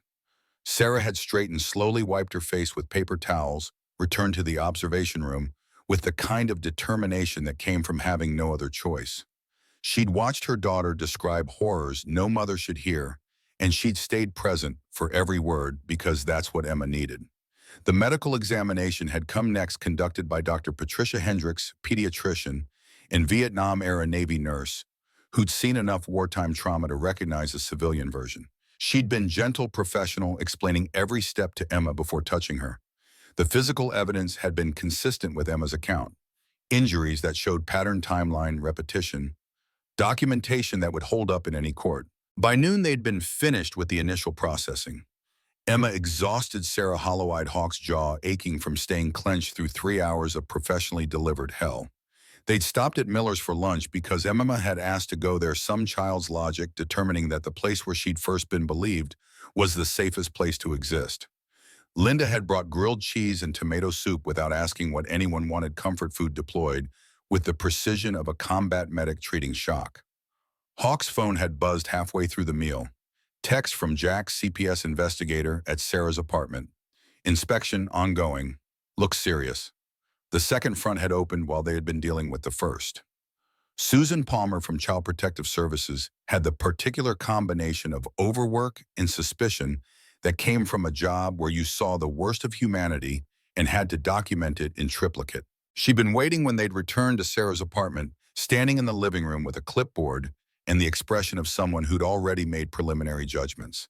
Sarah had straightened, slowly wiped her face with paper towels, returned to the observation room with the kind of determination that came from having no other choice. She'd watched her daughter describe horrors no mother should hear, and she'd stayed present for every word because that's what Emma needed. The medical examination had come next, conducted by Dr. Patricia Hendricks, pediatrician and Vietnam-era Navy nurse, who'd seen enough wartime trauma to recognize a civilian version. She'd been gentle, professional, explaining every step to Emma before touching her. The physical evidence had been consistent with Emma's account. Injuries that showed pattern, timeline, repetition, documentation that would hold up in any court. By noon, they'd been finished with the initial processing. Emma exhausted Sarah, hollow-eyed, Hawk's jaw aching from staying clenched through 3 hours of professionally delivered hell. They'd stopped at Miller's for lunch because Emma had asked to go there, some child's logic determining that the place where she'd first been believed was the safest place to exist. Linda had brought grilled cheese and tomato soup without asking what anyone wanted, comfort food deployed with the precision of a combat medic treating shock. Hawk's phone had buzzed halfway through the meal. Text from Jack, CPS investigator at Sarah's apartment. Inspection ongoing. Looks serious. The second front had opened while they had been dealing with the first. Susan Palmer from Child Protective Services had the particular combination of overwork and suspicion that came from a job where you saw the worst of humanity and had to document it in triplicate. She'd been waiting when they'd returned to Sarah's apartment, standing in the living room with a clipboard and the expression of someone who'd already made preliminary judgments.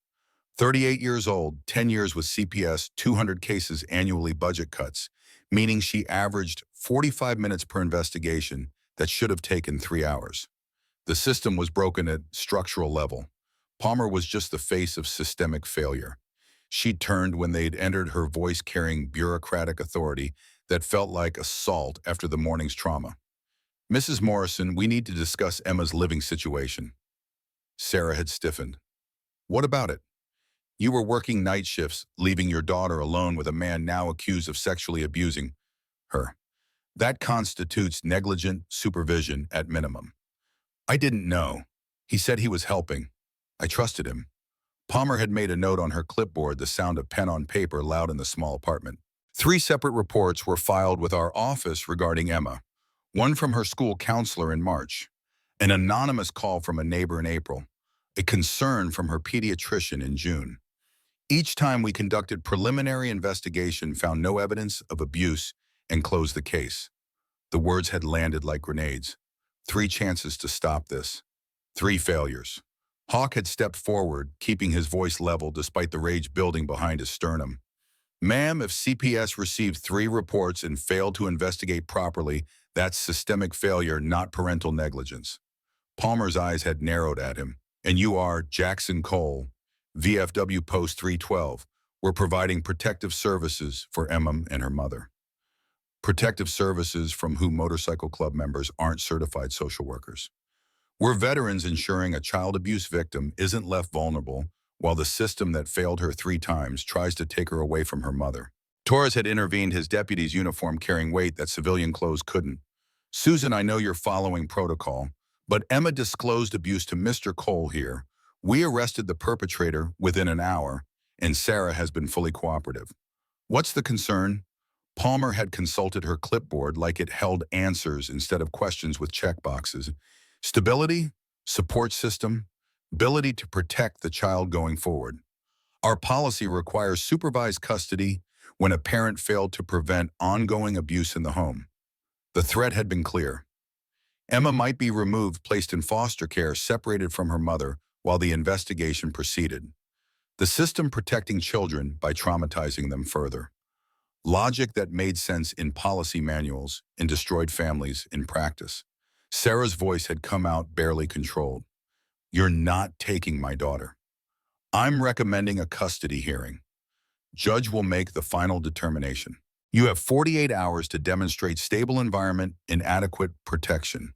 38 years old, 10 years with CPS, 200 cases annually, budget cuts, meaning she averaged 45 minutes per investigation that should have taken 3 hours. The system was broken at structural level. Palmer was just the face of systemic failure. She turned when they'd entered, her voice carrying bureaucratic authority that felt like assault after the morning's trauma. Mrs. Morrison, we need to discuss Emma's living situation. Sarah had stiffened. What about it? You were working night shifts, leaving your daughter alone with a man now accused of sexually abusing her. That constitutes negligent supervision at minimum. I didn't know. He said he was helping. I trusted him. Palmer had made a note on her clipboard, the sound of pen on paper loud in the small apartment. 3 separate reports were filed with our office regarding Emma. One from her school counselor in March, an anonymous call from a neighbor in April, a concern from her pediatrician in June. Each time we conducted preliminary investigation, found no evidence of abuse, and closed the case. The words had landed like grenades. 3 chances to stop this. 3 failures. Hawk had stepped forward, keeping his voice level despite the rage building behind his sternum. Ma'am, if CPS received 3 reports and failed to investigate properly, that's systemic failure, not parental negligence. Palmer's eyes had narrowed at him. And you are Jackson Cole, VFW Post 312. We're providing protective services for Emma and her mother. Protective services from whom motorcycle club members aren't certified social workers. We're veterans ensuring a child abuse victim isn't left vulnerable while the system that failed her 3 times tries to take her away from her mother. Torres had intervened, his deputy's uniform carrying weight that civilian clothes couldn't. Susan, I know you're following protocol, but Emma disclosed abuse to Mr. Cole here. We arrested the perpetrator within an hour, and Sarah has been fully cooperative. What's the concern? Palmer had consulted her clipboard like it held answers instead of questions with checkboxes. Stability, support system, ability to protect the child going forward. Our policy requires supervised custody when a parent failed to prevent ongoing abuse in the home. The threat had been clear. Emma might be removed, placed in foster care, separated from her mother while the investigation proceeded. The system protecting children by traumatizing them further. Logic that made sense in policy manuals and destroyed families in practice. Sarah's voice had come out barely controlled. You're not taking my daughter. I'm recommending a custody hearing. Judge will make the final determination. You have 48 hours to demonstrate stable environment and adequate protection.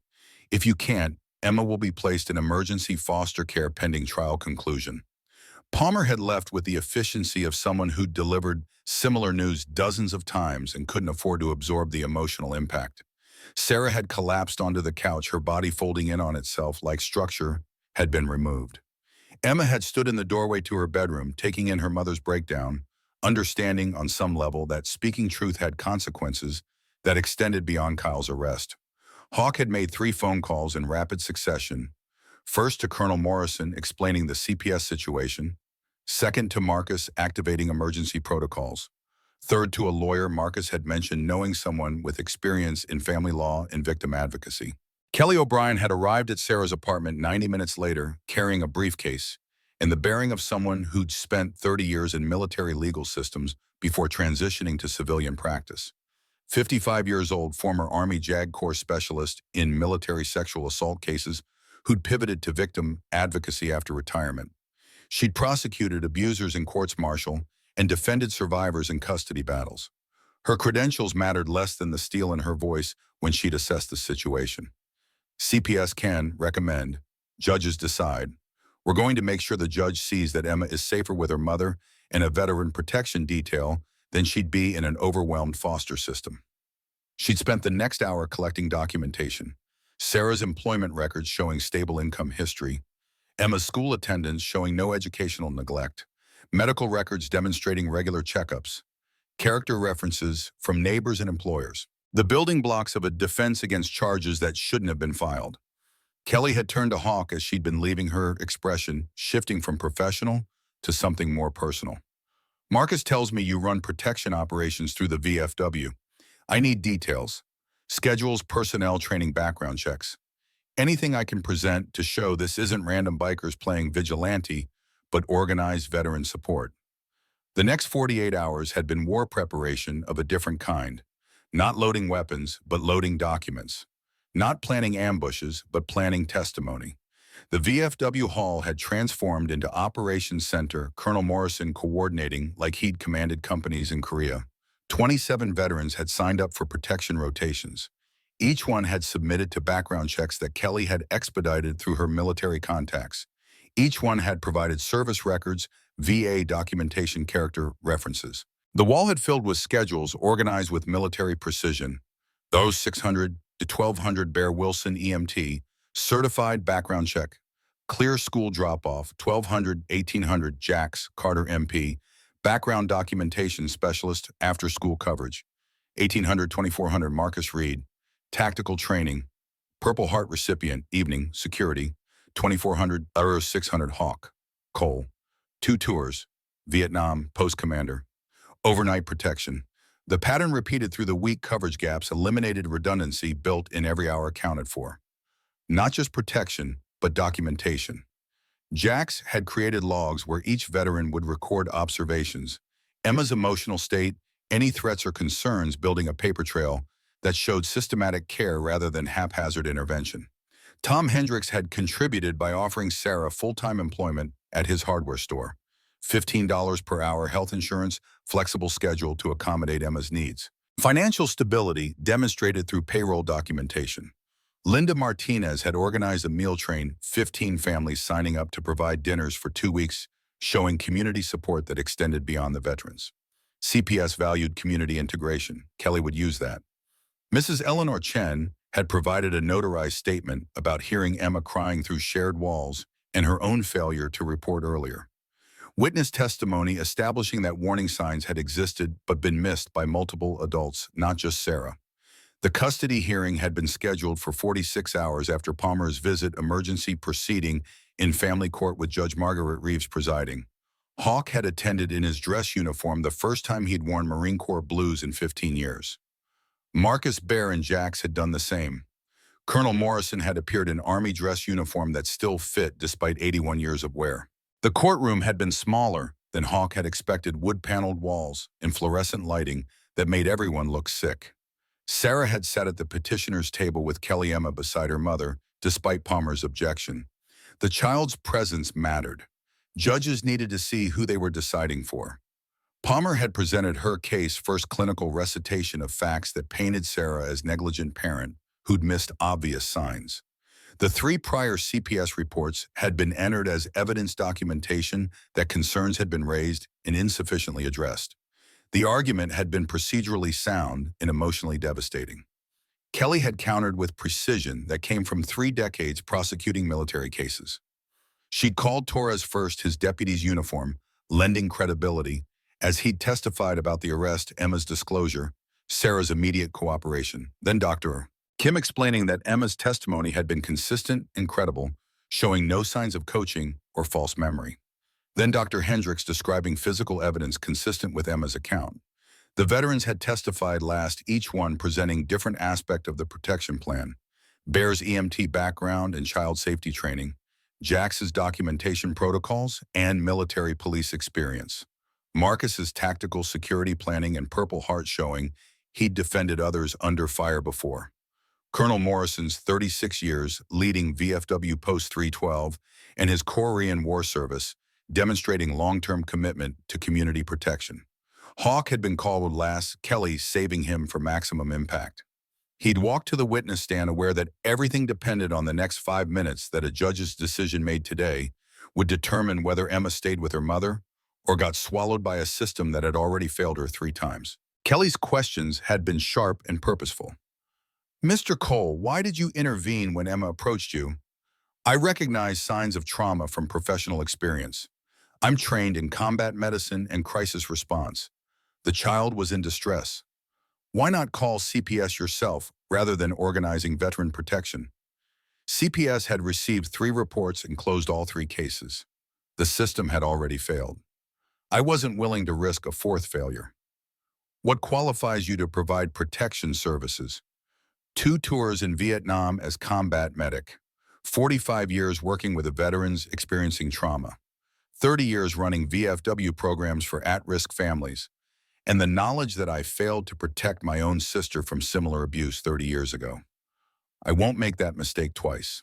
If you can't, Emma will be placed in emergency foster care pending trial conclusion. Palmer had left with the efficiency of someone who'd delivered similar news dozens of times and couldn't afford to absorb the emotional impact. Sarah had collapsed onto the couch, her body folding in on itself like structure had been removed. Emma had stood in the doorway to her bedroom, taking in her mother's breakdown, understanding on some level that speaking truth had consequences that extended beyond Kyle's arrest. Hawk had made 3 phone calls in rapid succession. First to Colonel Morrison explaining the CPS situation. Second to Marcus activating emergency protocols. Third to a lawyer Marcus had mentioned knowing someone with experience in family law and victim advocacy. Kelly O'Brien had arrived at Sarah's apartment 90 minutes later, carrying a briefcase, and the bearing of someone who'd spent 30 years in military legal systems before transitioning to civilian practice. 55 years old, former Army JAG Corps specialist in military sexual assault cases who'd pivoted to victim advocacy after retirement. She'd prosecuted abusers in courts-martial and defended survivors in custody battles. Her credentials mattered less than the steel in her voice when she'd assessed the situation. CPS can recommend, judges decide. We're going to make sure the judge sees that Emma is safer with her mother and a veteran protection detail than she'd be in an overwhelmed foster system. She'd spent the next hour collecting documentation. Sarah's employment records showing stable income history, Emma's school attendance showing no educational neglect, medical records demonstrating regular checkups, character references from neighbors and employers. The building blocks of a defense against charges that shouldn't have been filed. Kelly had turned to Hawk as she'd been leaving, her expression shifting from professional to something more personal. Marcus tells me you run protection operations through the VFW. I need details. Schedules, personnel, training, background checks. Anything I can present to show this isn't random bikers playing vigilante, but organized veteran support. The next 48 hours had been war preparation of a different kind. Not loading weapons, but loading documents. Not planning ambushes, but planning testimony. The VFW hall had transformed into Operations Center, Colonel Morrison coordinating like he'd commanded companies in Korea. 27 veterans had signed up for protection rotations. Each one had submitted to background checks that Kelly had expedited through her military contacts. Each one had provided service records, VA documentation, character references. The wall had filled with schedules organized with military precision. Those 600 to 1200 Bear Wilson EMT, certified background check. Clear school drop-off, 1200, 1800 Jax Carter MP, background documentation specialist, after-school coverage. 1800, 2400 Marcus Reed, tactical training. Purple Heart recipient, evening, security. 2400, 600 Hawk, Cole. 2 tours, Vietnam, post commander. Overnight protection. The pattern repeated through the week, coverage gaps eliminated, redundancy built in, every hour accounted for. Not just protection, but documentation. Jax had created logs where each veteran would record observations, Emma's emotional state, any threats or concerns, building a paper trail that showed systematic care rather than haphazard intervention. Tom Hendricks had contributed by offering Sarah full-time employment at his hardware store. $15 per hour, health insurance, flexible schedule to accommodate Emma's needs. Financial stability demonstrated through payroll documentation. Linda Martinez had organized a meal train, 15 families signing up to provide dinners for 2 weeks, showing community support that extended beyond the veterans. CPS valued community integration. Kelly would use that. Mrs. Eleanor Chen had provided a notarized statement about hearing Emma crying through shared walls and her own failure to report earlier. Witness testimony establishing that warning signs had existed but been missed by multiple adults, not just Sarah. The custody hearing had been scheduled for 46 hours after Palmer's visit, emergency proceeding in family court with Judge Margaret Reeves presiding. Hawk had attended in his dress uniform, the first time he'd worn Marine Corps blues in 15 years. Marcus, Bear, and Jax had done the same. Colonel Morrison had appeared in Army dress uniform that still fit despite 81 years of wear. The courtroom had been smaller than Hawk had expected, wood-paneled walls and fluorescent lighting that made everyone look sick. Sarah had sat at the petitioner's table with Kelly Emma beside her mother, despite Palmer's objection. The child's presence mattered. Judges needed to see who they were deciding for. Palmer had presented her case, first clinical recitation of facts that painted Sarah as negligent parent who'd missed obvious signs. The three prior CPS reports had been entered as evidence documentation that concerns had been raised and insufficiently addressed. The argument had been procedurally sound and emotionally devastating. Kelly had countered with precision that came from 3 decades prosecuting military cases. She'd called Torres first his deputy's uniform, lending credibility, as he'd testified about the arrest, Emma's disclosure, Sarah's immediate cooperation. Then Dr. Kim explaining that Emma's testimony had been consistent and credible, showing no signs of coaching or false memory. Then Dr. Hendricks describing physical evidence consistent with Emma's account. The veterans had testified last, each one presenting different aspect of the protection plan. Bear's EMT background and child safety training, Jax's documentation protocols, and military police experience. Marcus's tactical security planning and Purple Heart showing he'd defended others under fire before. Colonel Morrison's 36 years leading VFW Post 312 and his Korean War Service, demonstrating long-term commitment to community protection. Hawk had been called last, Kelly saving him for maximum impact. He'd walked to the witness stand aware that everything depended on the next 5 minutes that a judge's decision made today would determine whether Emma stayed with her mother or got swallowed by a system that had already failed her 3 times. Kelly's questions had been sharp and purposeful. "Mr. Cole, why did you intervene when Emma approached you?" "I recognize signs of trauma from professional experience. I'm trained in combat medicine and crisis response. The child was in distress. Why not call CPS yourself rather than organizing veteran protection?" CPS had received 3 reports and closed all 3 cases. The system had already failed. I wasn't willing to risk a 4th failure. "What qualifies you to provide protection services?" 2 tours in Vietnam as combat medic, 45 years working with the veterans experiencing trauma, 30 years running VFW programs for at-risk families, and the knowledge that I failed to protect my own sister from similar abuse 30 years ago. I won't make that mistake twice.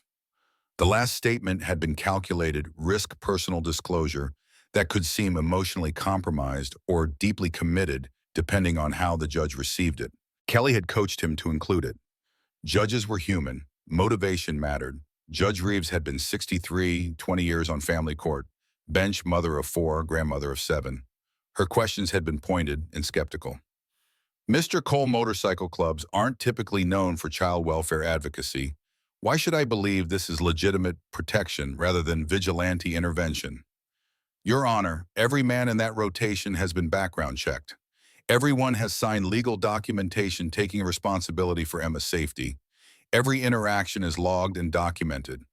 The last statement had been calculated risk personal disclosure that could seem emotionally compromised or deeply committed depending on how the judge received it. Kelly had coached him to include it. Judges were human. Motivation mattered. Judge Reeves had been 63, 20 years on family court. Bench, mother of 4, grandmother of 7. Her questions had been pointed and skeptical. "Mr. Cole, motorcycle clubs aren't typically known for child welfare advocacy. Why should I believe this is legitimate protection rather than vigilante intervention?" "Your Honor, every man in that rotation has been background checked. Everyone has signed legal documentation taking responsibility for Emma's safety. Every interaction is logged and documented.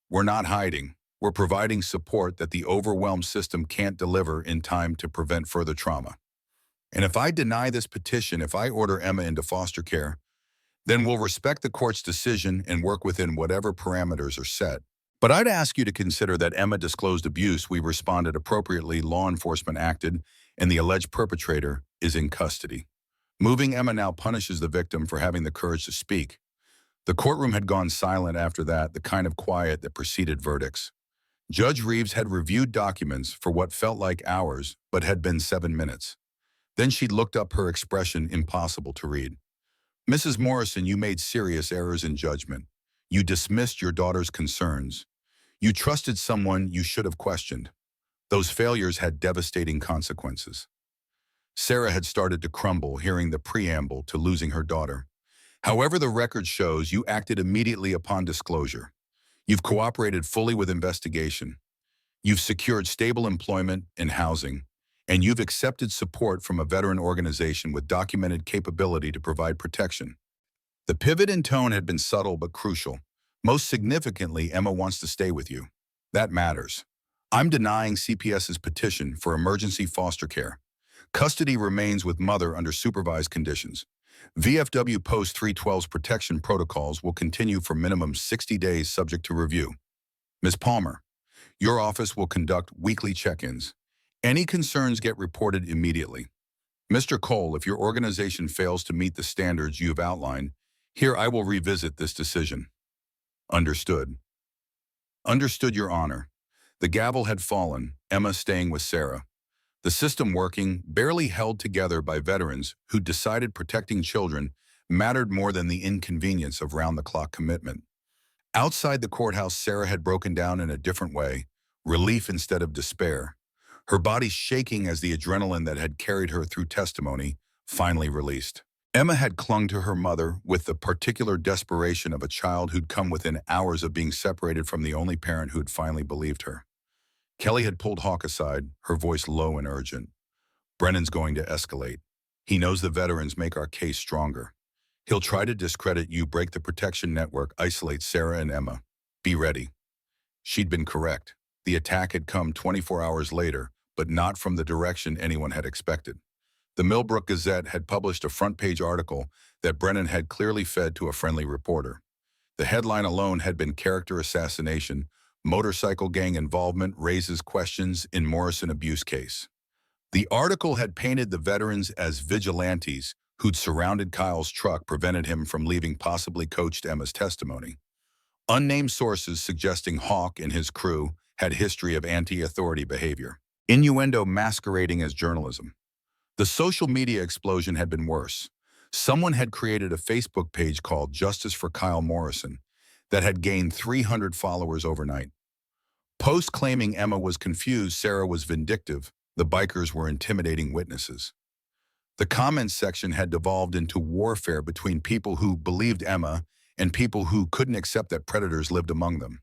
We're not hiding. We're providing support that the overwhelmed system can't deliver in time to prevent further trauma. And if I deny this petition, if I order Emma into foster care, then we'll respect the court's decision and work within whatever parameters are set. But I'd ask you to consider that Emma disclosed abuse, we responded appropriately, law enforcement acted, and the alleged perpetrator is in custody. Moving Emma now punishes the victim for having the courage to speak. The courtroom had gone silent after that, the kind of quiet that preceded verdicts. Judge Reeves had reviewed documents for what felt like hours, but had been 7 minutes. Then she looked up, her expression impossible to read. "Mrs. Morrison, you made serious errors in judgment. You dismissed your daughter's concerns. You trusted someone you should have questioned. Those failures had devastating consequences." Sarah had started to crumble, hearing the preamble to losing her daughter. "However, the record shows you acted immediately upon disclosure. You've cooperated fully with investigation. You've secured stable employment and housing, and you've accepted support from a veteran organization with documented capability to provide protection." The pivot in tone had been subtle but crucial. "Most significantly, Emma wants to stay with you. That matters. I'm denying CPS's petition for emergency foster care. Custody remains with mother under supervised conditions. VFW Post 312's protection protocols will continue for minimum 60 days subject to review. Ms. Palmer, your office will conduct weekly check-ins. Any concerns get reported immediately. Mr. Cole, if your organization fails to meet the standards you have outlined, here I will revisit this decision." "Understood." "Understood, Your Honor." The gavel had fallen, Emma staying with Sarah. The system working, barely held together by veterans who decided protecting children mattered more than the inconvenience of round-the-clock commitment. Outside the courthouse, Sarah had broken down in a different way, relief instead of despair, her body shaking as the adrenaline that had carried her through testimony finally released. Emma had clung to her mother with the particular desperation of a child who'd come within hours of being separated from the only parent who'd finally believed her. Kelly had pulled Hawk aside, her voice low and urgent. Brennan's going to escalate. He knows the veterans make our case stronger. He'll try to discredit you, break the protection network, isolate Sarah and Emma. Be ready. She'd been correct. The attack had come 24 hours later, but not from the direction anyone had expected. The Millbrook Gazette had published a front-page article that Brennan had clearly fed to a friendly reporter. The headline alone had been "Character Assassination, Motorcycle Gang Involvement Raises Questions in Morrison Abuse Case." The article had painted the veterans as vigilantes who'd surrounded Kyle's truck, prevented him from leaving, possibly coached Emma's testimony. Unnamed sources suggesting Hawk and his crew had history of anti-authority behavior. Innuendo masquerading as journalism. The social media explosion had been worse. Someone had created a Facebook page called Justice for Kyle Morrison that had gained 300 followers overnight. Posts claiming Emma was confused, Sarah was vindictive, the bikers were intimidating witnesses. The comments section had devolved into warfare between people who believed Emma and people who couldn't accept that predators lived among them.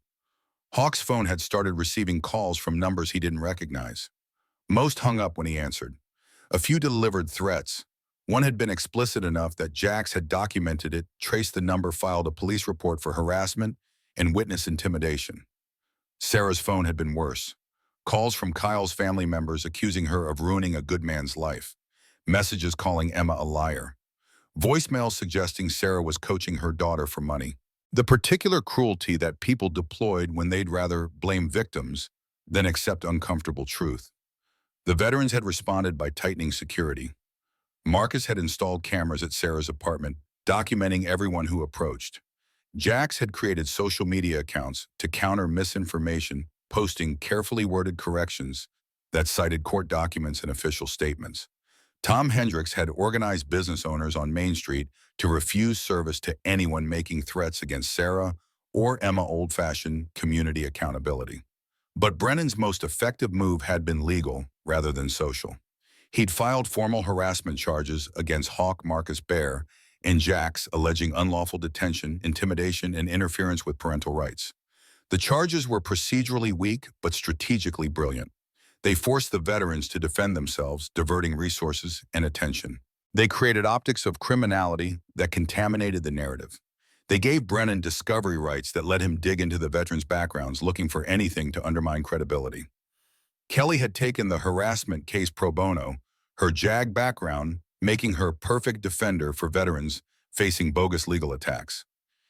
Hawk's phone had started receiving calls from numbers he didn't recognize. Most hung up when he answered. A few delivered threats. One had been explicit enough that Jax had documented it, traced the number, filed a police report for harassment and witness intimidation. Sarah's phone had been worse. Calls from Kyle's family members accusing her of ruining a good man's life. Messages calling Emma a liar. Voicemails suggesting Sarah was coaching her daughter for money. The particular cruelty that people deployed when they'd rather blame victims than accept uncomfortable truth. The veterans had responded by tightening security. Marcus had installed cameras at Sarah's apartment, documenting everyone who approached. Jax had created social media accounts to counter misinformation, posting carefully worded corrections that cited court documents and official statements. Tom Hendricks had organized business owners on Main Street to refuse service to anyone making threats against Sarah or Emma. Old-fashioned community accountability. But Brennan's most effective move had been legal rather than social. He'd filed formal harassment charges against Hawk, Marcus, Bear, and Jax, alleging unlawful detention, intimidation, and interference with parental rights. The charges were procedurally weak but strategically brilliant. They forced the veterans to defend themselves, diverting resources and attention. They created optics of criminality that contaminated the narrative. They gave Brennan discovery rights that let him dig into the veterans' backgrounds, looking for anything to undermine credibility. Kelly had taken the harassment case pro bono, her JAG background making her perfect defender for veterans facing bogus legal attacks.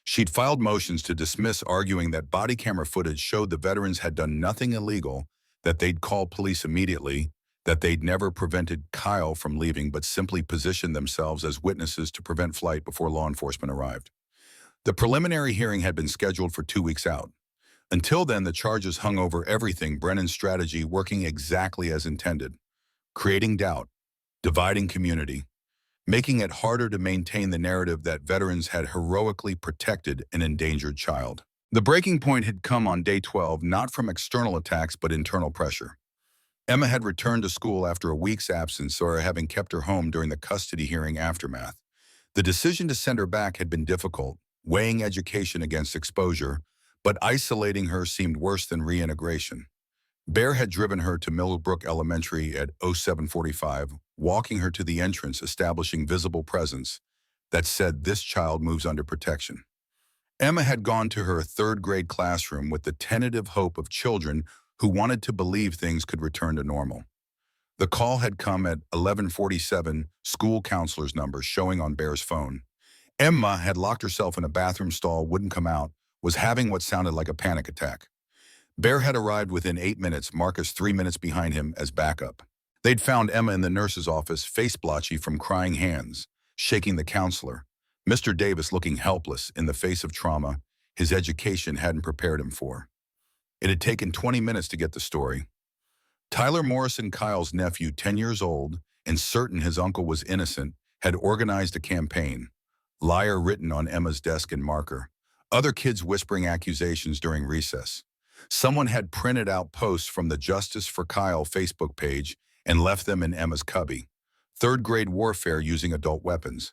She'd filed motions to dismiss, arguing that body camera footage showed the veterans had done nothing illegal, that they'd called police immediately, that they'd never prevented Kyle from leaving but simply positioned themselves as witnesses to prevent flight before law enforcement arrived. The preliminary hearing had been scheduled for 2 weeks out. Until then, the charges hung over everything, Brennan's strategy working exactly as intended, creating doubt, dividing community, making it harder to maintain the narrative that veterans had heroically protected an endangered child. The breaking point had come on day 12, not from external attacks but internal pressure. Emma had returned to school after a week's absence, Sarah having kept her home during the custody hearing aftermath. The decision to send her back had been difficult, weighing education against exposure, but isolating her seemed worse than reintegration. Bear had driven her to Millbrook Elementary at 07:45, walking her to the entrance, establishing visible presence that said, "This child moves under protection." Emma had gone to her third-grade classroom with the tentative hope of children who wanted to believe things could return to normal. The call had come at 11:47, school counselor's number showing on Bear's phone. Emma had locked herself in a bathroom stall, wouldn't come out, was having what sounded like a panic attack. Bear had arrived within 8 minutes, Marcus 3 minutes behind him as backup. They'd found Emma in the nurse's office, face blotchy from crying hands, shaking the counselor. Mr. Davis looking helpless in the face of trauma his education hadn't prepared him for. It had taken 20 minutes to get the story. Tyler Morrison, Kyle's nephew, 10 years old, and certain his uncle was innocent, had organized a campaign. Liar written on Emma's desk in marker. Other kids whispering accusations during recess. Someone had printed out posts from the Justice for Kyle Facebook page and left them in Emma's cubby. Third-grade warfare using adult weapons.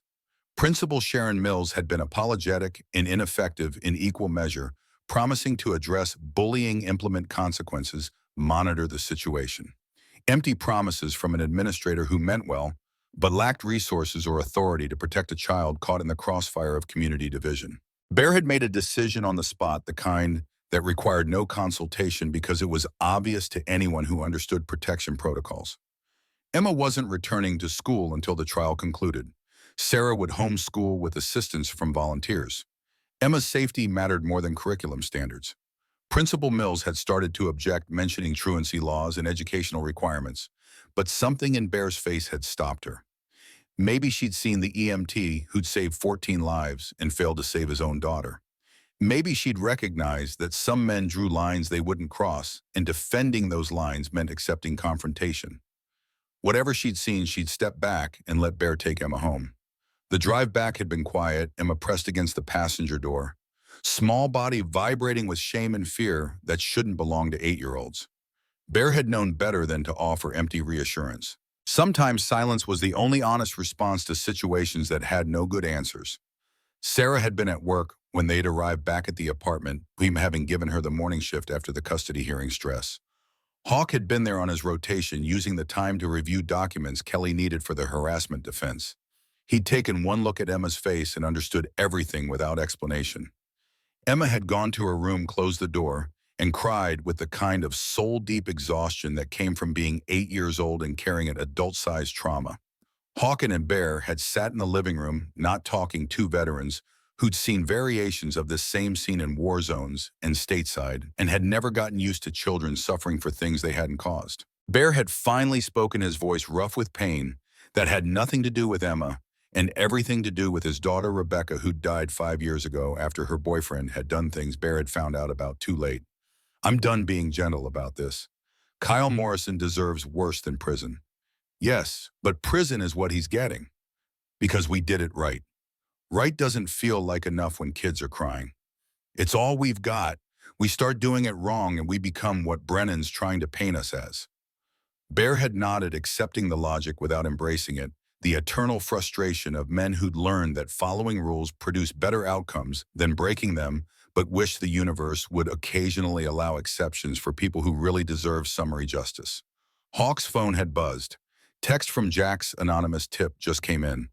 Principal Sharon Mills had been apologetic and ineffective in equal measure, promising to address bullying, implement consequences, monitor the situation. Empty promises from an administrator who meant well, but lacked resources or authority to protect a child caught in the crossfire of community division. Bear had made a decision on the spot, the kind that required no consultation because it was obvious to anyone who understood protection protocols. Emma wasn't returning to school until the trial concluded. Sarah would homeschool with assistance from volunteers. Emma's safety mattered more than curriculum standards. Principal Mills had started to object, mentioning truancy laws and educational requirements, but something in Bear's face had stopped her. Maybe she'd seen the EMT who'd saved 14 lives and failed to save his own daughter. Maybe she'd recognized that some men drew lines they wouldn't cross, and defending those lines meant accepting confrontation. Whatever she'd seen, she'd step back and let Bear take Emma home. The drive back had been quiet. Emma pressed against the passenger door, small body vibrating with shame and fear that shouldn't belong to 8-year-olds. Bear had known better than to offer empty reassurance. Sometimes silence was the only honest response to situations that had no good answers. Sarah had been at work when they'd arrived back at the apartment, Weem having given her the morning shift after the custody hearing stress. Hawk had been there on his rotation, using the time to review documents Kelly needed for the harassment defense. He'd taken one look at Emma's face and understood everything without explanation. Emma had gone to her room, closed the door, and cried with the kind of soul-deep exhaustion that came from being 8 years old and carrying an adult-sized trauma. Hawken and Bear had sat in the living room, not talking, two veterans who'd seen variations of this same scene in war zones and stateside and had never gotten used to children suffering for things they hadn't caused. Bear had finally spoken, his voice rough with pain that had nothing to do with Emma and everything to do with his daughter Rebecca, who'd died 5 years ago after her boyfriend had done things Bear had found out about too late. "I'm done being gentle about this. Kyle Morrison deserves worse than prison." "Yes, but prison is what he's getting. Because we did it right. Right doesn't feel like enough when kids are crying. It's all we've got. We start doing it wrong and we become what Brennan's trying to paint us as." Bear had nodded, accepting the logic without embracing it, the eternal frustration of men who'd learned that following rules produce better outcomes than breaking them, but wish the universe would occasionally allow exceptions for people who really deserve summary justice. Hawk's phone had buzzed. Text from Jack's anonymous tip just came in.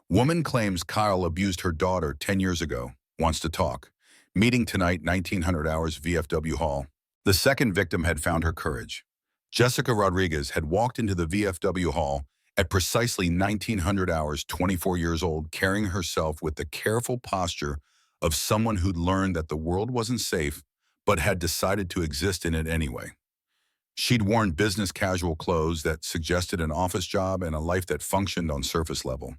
Woman claims Kyle abused her daughter 10 years ago. Wants to talk. Meeting tonight, 1900 hours, VFW Hall. The second victim had found her courage. Jessica Rodriguez had walked into the VFW Hall at precisely 1900 hours, 24 years old, carrying herself with the careful posture of someone who'd learned that the world wasn't safe, but had decided to exist in it anyway. She'd worn business casual clothes that suggested an office job and a life that functioned on surface level.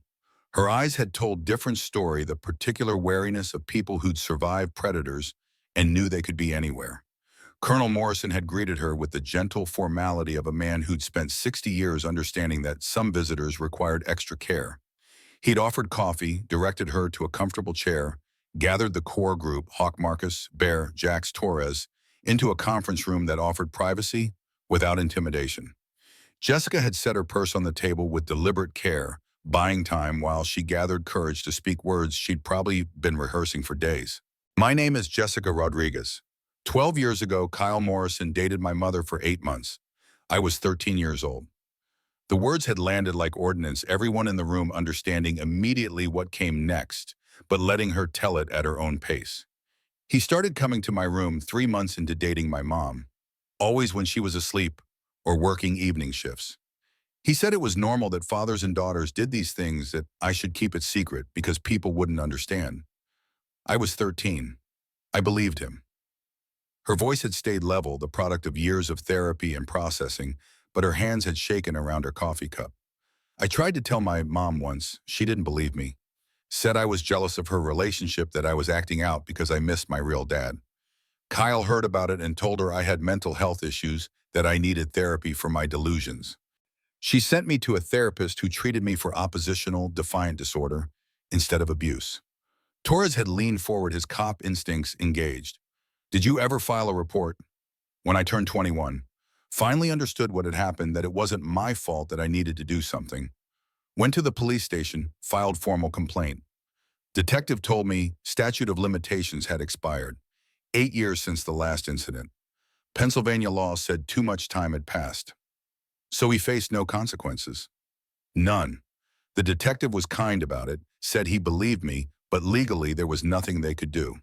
Her eyes had told different story, the particular wariness of people who'd survived predators and knew they could be anywhere. Colonel Morrison had greeted her with the gentle formality of a man who'd spent 60 years understanding that some visitors required extra care. He'd offered coffee, directed her to a comfortable chair, gathered the core group, Hawk, Marcus, Bear, Jax, Torres, into a conference room that offered privacy without intimidation. Jessica had set her purse on the table with deliberate care, buying time while she gathered courage to speak words she'd probably been rehearsing for days. "My name is Jessica Rodriguez. 12 years ago, Kyle Morrison dated my mother for 8 months. I was 13 years old." The words had landed like ordnance, everyone in the room understanding immediately what came next, but letting her tell it at her own pace. "He started coming to my room 3 months into dating my mom, always when she was asleep or working evening shifts. He said it was normal that fathers and daughters did these things, that I should keep it secret because people wouldn't understand. I was 13. I believed him." Her voice had stayed level, the product of years of therapy and processing, but her hands had shaken around her coffee cup. "I tried to tell my mom once. She didn't believe me. Said I was jealous of her relationship, that I was acting out because I missed my real dad. Kyle heard about it and told her I had mental health issues, that I needed therapy for my delusions. She sent me to a therapist who treated me for oppositional defiant disorder instead of abuse. Torres had leaned forward, his cop instincts engaged. Did you ever file a report? When I turned 21. Finally understood what had happened, that it wasn't my fault, that I needed to do something. Went to the police station, filed formal complaint. Detective told me statute of limitations had expired. 8 years since the last incident. Pennsylvania law said too much time had passed. So he faced no consequences. None. The detective was kind about it, said he believed me, but legally there was nothing they could do.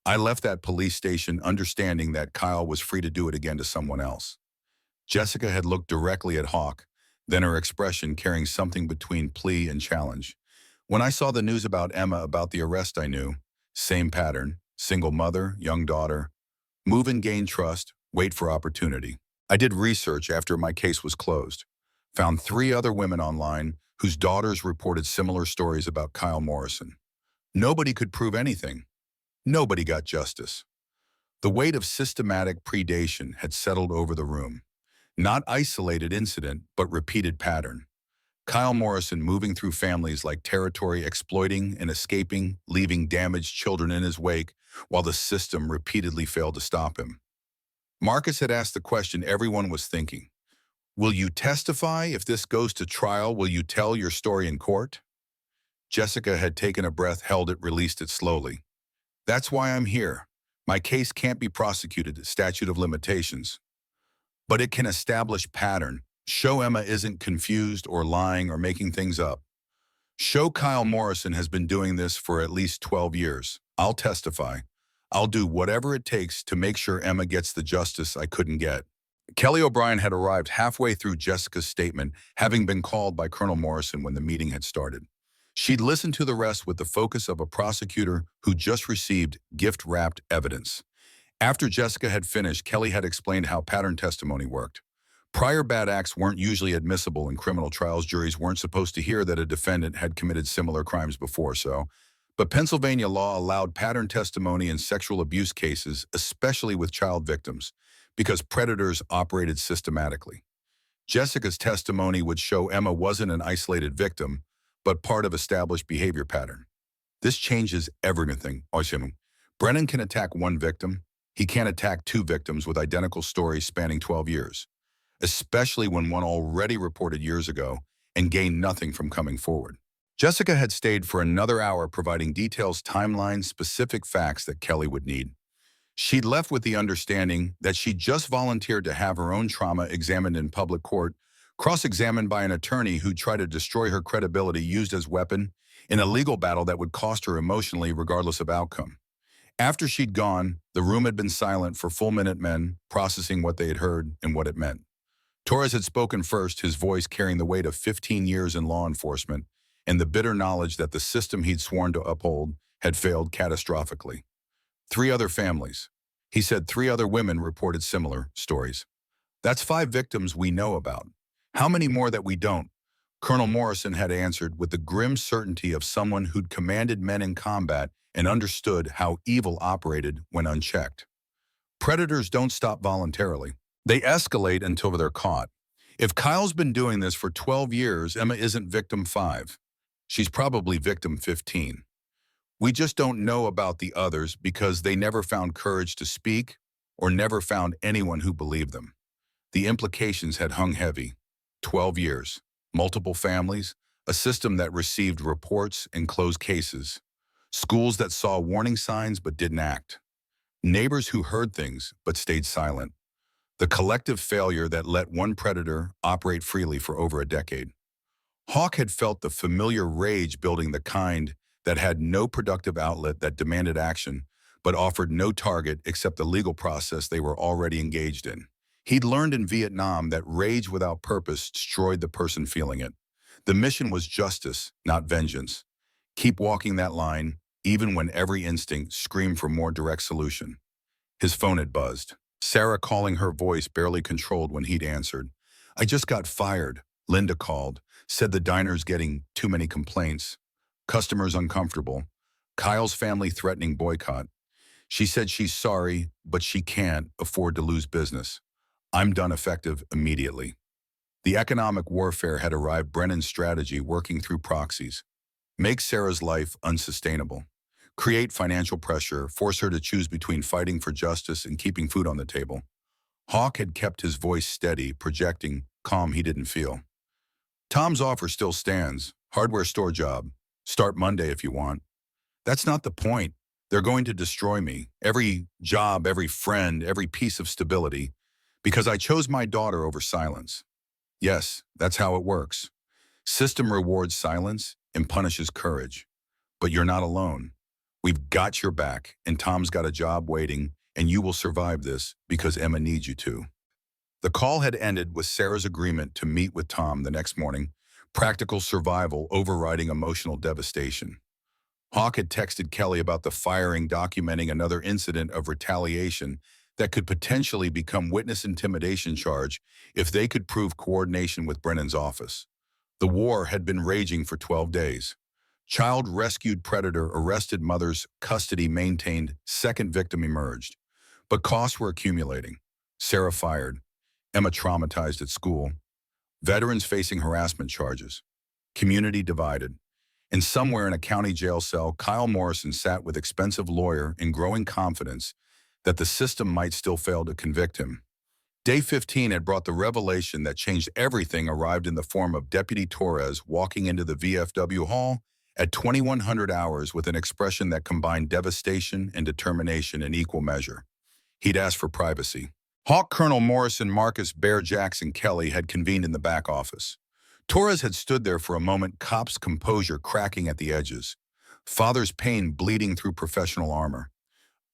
I left that police station understanding that Kyle was free to do it again to someone else. Jessica had looked directly at Hawk, then her expression carrying something between plea and challenge. When I saw the news about Emma, about the arrest, I knew. Same pattern, single mother, young daughter. Move and gain trust, wait for opportunity. I did research after my case was closed. Found 3 other women online whose daughters reported similar stories about Kyle Morrison. Nobody could prove anything. Nobody got justice. The weight of systematic predation had settled over the room. Not isolated incident, but repeated pattern. Kyle Morrison moving through families like territory, exploiting and escaping, leaving damaged children in his wake, while the system repeatedly failed to stop him. Marcus had asked the question everyone was thinking. Will you testify? If this goes to trial, will you tell your story in court? Jessica had taken a breath, held it, released it slowly. That's why I'm here. My case can't be prosecuted, statute of limitations. But it can establish pattern. Show Emma isn't confused or lying or making things up. Show Kyle Morrison has been doing this for at least 12 years. I'll testify. I'll do whatever it takes to make sure Emma gets the justice I couldn't get. Kelly O'Brien had arrived halfway through Jessica's statement, having been called by Colonel Morrison when the meeting had started. She'd listened to the rest with the focus of a prosecutor who just received gift-wrapped evidence. After Jessica had finished, Kelly had explained how pattern testimony worked. Prior bad acts weren't usually admissible in criminal trials. Juries weren't supposed to hear that a defendant had committed similar crimes before, but Pennsylvania law allowed pattern testimony in sexual abuse cases, especially with child victims, because predators operated systematically. Jessica's testimony would show Emma wasn't an isolated victim, but part of established behavior pattern. This changes everything. Brennan can attack one victim. He can't attack 2 victims with identical stories spanning 12 years, especially when one already reported years ago and gained nothing from coming forward. Jessica had stayed for another hour, providing details, timelines, specific facts that Kelly would need. She'd left with the understanding that she'd just volunteered to have her own trauma examined in public court, cross-examined by an attorney who tried to destroy her credibility, used as weapon in a legal battle that would cost her emotionally regardless of outcome. After she'd gone, the room had been silent for full Minutemen, processing what they had heard and what it meant. Torres had spoken first, his voice carrying the weight of 15 years in law enforcement and the bitter knowledge that the system he'd sworn to uphold had failed catastrophically. 3 other families. He said 3 other women reported similar stories. That's 5 victims we know about. How many more that we don't? Colonel Morrison had answered with the grim certainty of someone who'd commanded men in combat and understood how evil operated when unchecked. Predators don't stop voluntarily. They escalate until they're caught. If Kyle's been doing this for 12 years, Emma isn't victim 5. She's probably victim 15. We just don't know about the others because they never found courage to speak or never found anyone who believed them. The implications had hung heavy. 12 years, multiple families, a system that received reports and closed cases, schools that saw warning signs but didn't act, neighbors who heard things but stayed silent, the collective failure that let one predator operate freely for over a decade. Hawk had felt the familiar rage building, the kind that had no productive outlet, that demanded action, but offered no target except the legal process they were already engaged in. He'd learned in Vietnam that rage without purpose destroyed the person feeling it. The mission was justice, not vengeance. Keep walking that line, even when every instinct screamed for more direct solution. His phone had buzzed. Sarah calling, her voice barely controlled when he'd answered. I just got fired. Linda called, said the diner's getting too many complaints. Customers uncomfortable. Kyle's family threatening boycott. She said she's sorry, but she can't afford to lose business. I'm done, effective immediately. The economic warfare had arrived. Brennan's strategy, working through proxies, make Sarah's life unsustainable. create financial pressure, force her to choose between fighting for justice and keeping food on the table. Hawk had kept his voice steady, projecting calm he didn't feel. Tom's offer still stands. Hardware store job. Start Monday if you want. That's not the point. They're going to destroy me. Every job, every friend, every piece of stability. Because I chose my daughter over silence. Yes, that's how it works. System rewards silence and punishes courage. But you're not alone. We've got your back, and Tom's got a job waiting, and you will survive this because Emma needs you to. The call had ended with Sarah's agreement to meet with Tom the next morning, practical survival overriding emotional devastation. Hawk had texted Kelly about the firing, documenting another incident of retaliation that could potentially become witness intimidation charge if they could prove coordination with Brennan's office. The war had been raging for 12 days. Child rescued predator arrested mother's custody maintained, second victim emerged. But costs were accumulating. Sarah fired. Emma traumatized at school. Veterans facing harassment charges. Community divided. And somewhere in a county jail cell, Kyle Morrison sat with expensive lawyer in growing confidence that the system might still fail to convict him. Day 15 had brought the revelation that changed everything arrived in the form of Deputy Torres walking into the VFW hall at 2100 hours with an expression that combined devastation and determination in equal measure. He'd asked for privacy. Hawk Colonel Morrison Marcus Bear Jackson Kelly had convened in the back office. Torres had stood there for a moment, cop's composure cracking at the edges, father's pain bleeding through professional armor.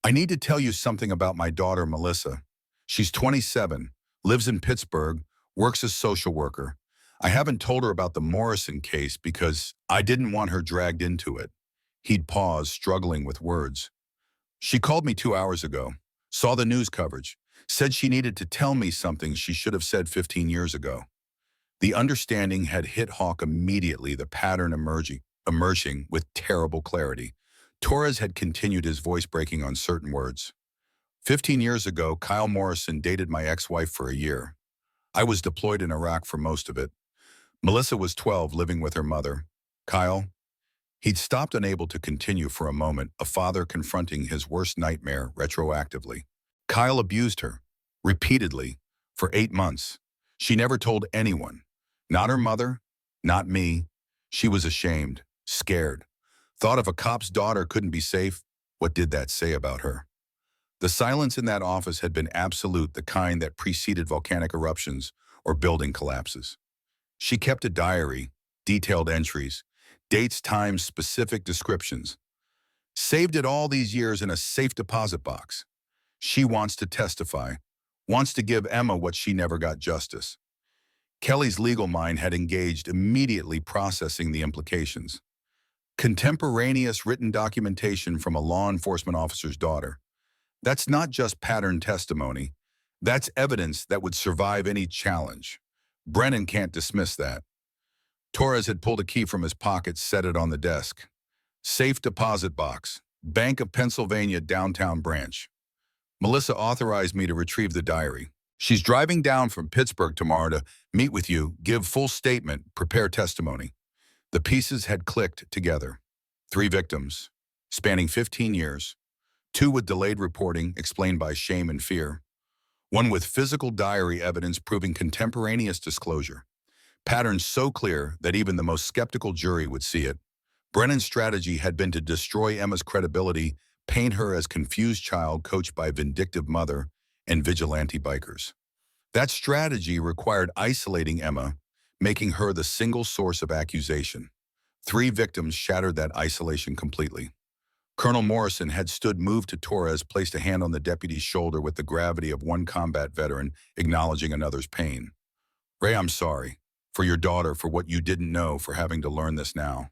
I need to tell you something about my daughter, Melissa. She's 27, lives in Pittsburgh, works as social worker. I haven't told her about the Morrison case because I didn't want her dragged into it. He'd paused, struggling with words. She called me 2 hours ago, saw the news coverage, said she needed to tell me something she should have said 15 years ago. The understanding had hit Hawk immediately, the pattern emerging with terrible clarity. Torres had continued, his voice breaking on certain words. 15 years ago, Kyle Morrison dated my ex-wife for a year. I was deployed in Iraq for most of it. Melissa was 12, living with her mother. Kyle, he'd stopped, unable to continue for a moment, a father confronting his worst nightmare retroactively. Kyle abused her, repeatedly, for 8 months. She never told anyone. Not her mother, not me. She was ashamed, scared. Thought if a cop's daughter couldn't be safe, what did that say about her? The silence in that office had been absolute, the kind that preceded volcanic eruptions or building collapses. She kept a diary, detailed entries, dates, times, specific descriptions. Saved it all these years in a safe deposit box. She wants to testify, wants to give Emma what she never got, justice. Kelly's legal mind had engaged, immediately processing the implications. Contemporaneous written documentation from a law enforcement officer's daughter. That's not just pattern testimony. That's evidence that would survive any challenge. Brennan can't dismiss that. Torres had pulled a key from his pocket, set it on the desk. Safe deposit box, Bank of Pennsylvania downtown branch. Melissa authorized me to retrieve the diary. She's driving down from Pittsburgh tomorrow to meet with you, give full statement, prepare testimony. The pieces had clicked together. 3 victims, spanning 15 years. 2 with delayed reporting, explained by shame and fear. 1 with physical diary evidence proving contemporaneous disclosure. Patterns so clear that even the most skeptical jury would see it. Brennan's strategy had been to destroy Emma's credibility, paint her as confused child coached by vindictive mother and vigilante bikers. That strategy required isolating Emma, making her the single source of accusation. 3 victims shattered that isolation completely. Colonel Morrison had stood moved to Torres, placed a hand on the deputy's shoulder with the gravity of one combat veteran acknowledging another's pain. Ray, I'm sorry. For your daughter, for what you didn't know, for having to learn this now.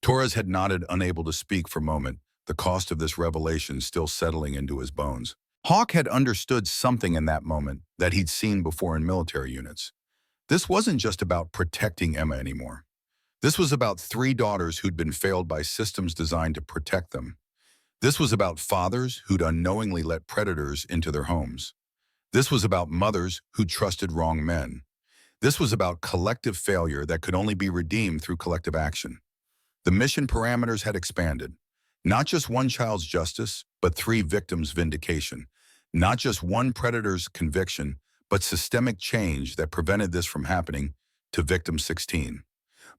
Torres had nodded, unable to speak for a moment, the cost of this revelation still settling into his bones. Hawk had understood something in that moment that he'd seen before in military units. This wasn't just about protecting Emma anymore. This was about 3 daughters who'd been failed by systems designed to protect them. This was about fathers who'd unknowingly let predators into their homes. This was about mothers who trusted wrong men. This was about collective failure that could only be redeemed through collective action. The mission parameters had expanded. Not just one child's justice, but three victims' vindication. Not just one predator's conviction, but systemic change that prevented this from happening to victim 16.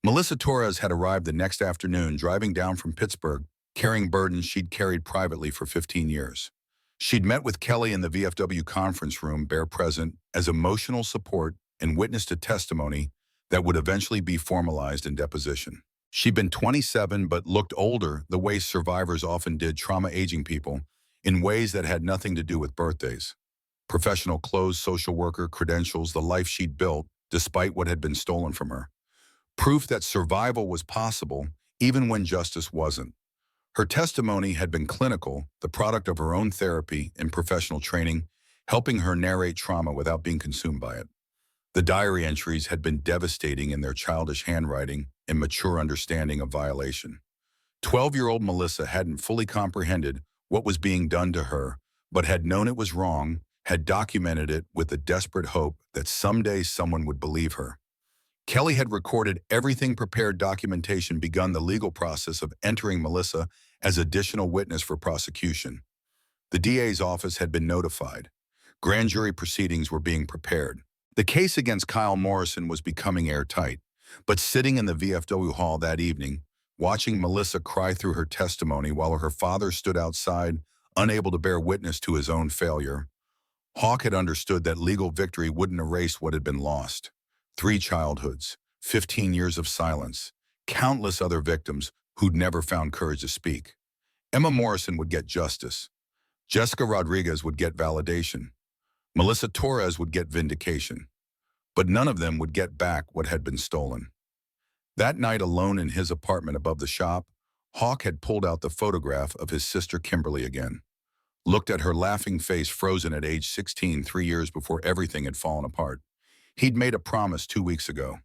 Melissa Torres had arrived the next afternoon driving down from Pittsburgh, carrying burdens she'd carried privately for 15 years. She'd met with Kelly in the VFW conference room, bare present, as emotional support and witnessed a testimony that would eventually be formalized in deposition. She'd been 27 but looked older the way survivors often did trauma-aging people, in ways that had nothing to do with birthdays. Professional clothes, social worker, credentials, the life she'd built, despite what had been stolen from her. Proof that survival was possible, even when justice wasn't. Her testimony had been clinical, the product of her own therapy and professional training, helping her narrate trauma without being consumed by it. The diary entries had been devastating in their childish handwriting and mature understanding of violation. 12-year-old Melissa hadn't fully comprehended what was being done to her, but had known it was wrong, had documented it with a desperate hope that someday someone would believe her. Kelly had recorded everything, prepared documentation, begun the legal process of entering Melissa as additional witness for prosecution. The DA's office had been notified. Grand jury proceedings were being prepared. The case against Kyle Morrison was becoming airtight, but sitting in the VFW hall that evening, watching Melissa cry through her testimony while her father stood outside, unable to bear witness to his own failure, Hawk had understood that legal victory wouldn't erase what had been lost. 3 childhoods, 15 years of silence, countless other victims who'd never found courage to speak. Emma Morrison would get justice. Jessica Rodriguez would get validation. Melissa Torres would get vindication. But none of them would get back what had been stolen. That night, alone in his apartment above the shop, Hawk had pulled out the photograph of his sister Kimberly again. Looked at her laughing face, frozen at age 16, 3 years before everything had fallen apart. He'd made a promise 2 weeks ago.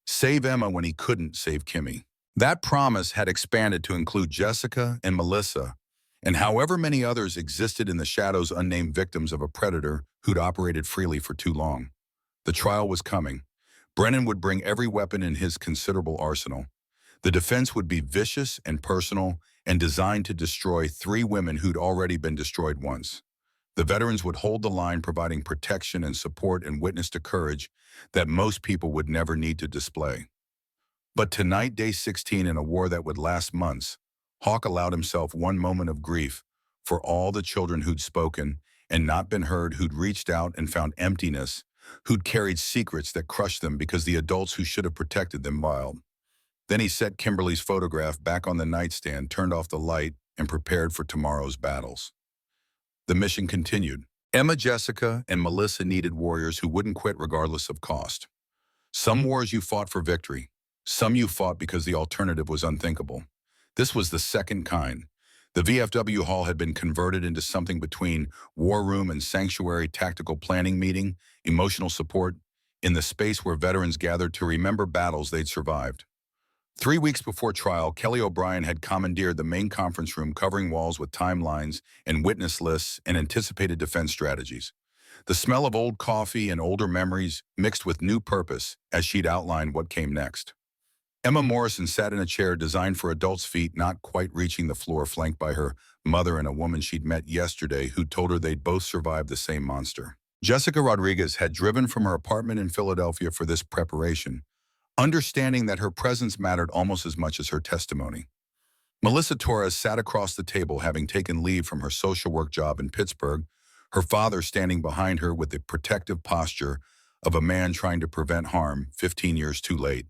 Save Emma when he couldn't save Kimmy. That promise had expanded to include Jessica and Melissa, and however many others existed in the shadows, unnamed victims of a predator who'd operated freely for too long. The trial was coming. Brennan would bring every weapon in his considerable arsenal. The defense would be vicious and personal and designed to destroy 3 women who'd already been destroyed once. The veterans would hold the line, providing protection and support and witness to courage that most people would never need to display. But tonight, day 16 in a war that would last months, Hawk allowed himself one moment of grief for all the children who'd spoken and not been heard, who'd reached out and found emptiness, who'd carried secrets that crushed them because the adults who should have protected them filed. Then he set Kimberly's photograph back on the nightstand, turned off the light, and prepared for tomorrow's battles. The mission continued. Emma, Jessica, and Melissa needed warriors who wouldn't quit regardless of cost. Some wars you fought for victory. Some you fought because the alternative was unthinkable. This was the second kind. The VFW hall had been converted into something between war room and sanctuary, tactical planning meeting, emotional support, in the space where veterans gathered to remember battles they'd survived. 3 weeks before trial, Kelly O'Brien had commandeered the main conference room, covering walls with timelines and witness lists and anticipated defense strategies. The smell of old coffee and older memories mixed with new purpose as she'd outlined what came next. Emma Morrison sat in a chair designed for adults' feet, not quite reaching the floor, flanked by her mother and a woman she'd met yesterday who told her they'd both survived the same monster. Jessica Rodriguez had driven from her apartment in Philadelphia for this preparation, understanding that her presence mattered almost as much as her testimony. Melissa Torres sat across the table, having taken leave from her social work job in Pittsburgh, her father standing behind her with the protective posture of a man trying to prevent harm 15 years too late.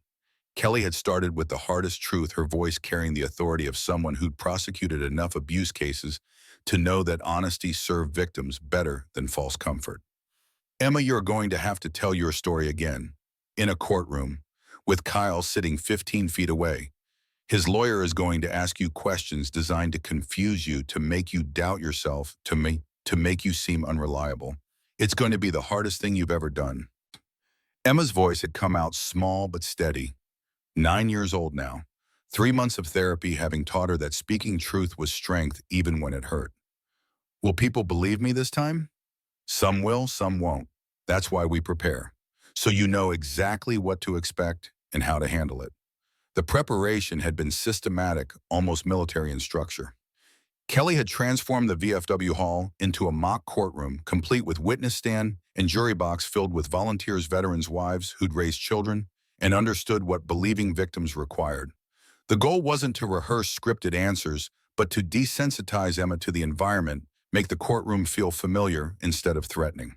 Kelly had started with the hardest truth, her voice carrying the authority of someone who'd prosecuted enough abuse cases to know that honesty served victims better than false comfort. Emma, you're going to have to tell your story again, in a courtroom, with Kyle sitting 15 feet away. His lawyer is going to ask you questions designed to confuse you, to make you doubt yourself, to make you seem unreliable. It's going to be the hardest thing you've ever done. Emma's voice had come out small but steady. 9 years old now, 3 months of therapy having taught her that speaking truth was strength even when it hurt. Will people believe me this time? Some will, some won't. That's why we prepare. So you know exactly what to expect and how to handle it. The preparation had been systematic, almost military in structure. Kelly had transformed the VFW hall into a mock courtroom, complete with witness stand and jury box filled with volunteers, veterans' wives who'd raised children and understood what believing victims required. The goal wasn't to rehearse scripted answers, but to desensitize Emma to the environment, make the courtroom feel familiar instead of threatening.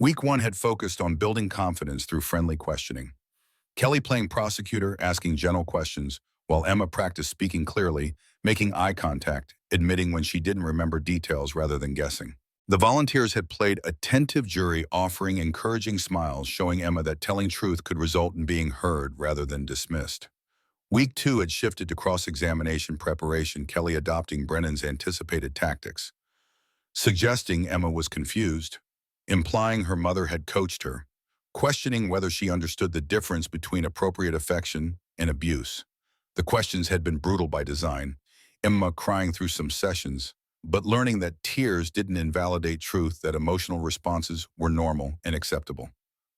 Week 1 had focused on building confidence through friendly questioning. Kelly playing prosecutor, asking general questions, while Emma practiced speaking clearly, making eye contact, admitting when she didn't remember details rather than guessing. The volunteers had played attentive jury, offering encouraging smiles, showing Emma that telling truth could result in being heard rather than dismissed. Week 2 had shifted to cross-examination preparation, Kelly adopting Brennan's anticipated tactics, suggesting Emma was confused, implying her mother had coached her, questioning whether she understood the difference between appropriate affection and abuse. The questions had been brutal by design, Emma crying through some sessions, but learning that tears didn't invalidate truth, that emotional responses were normal and acceptable.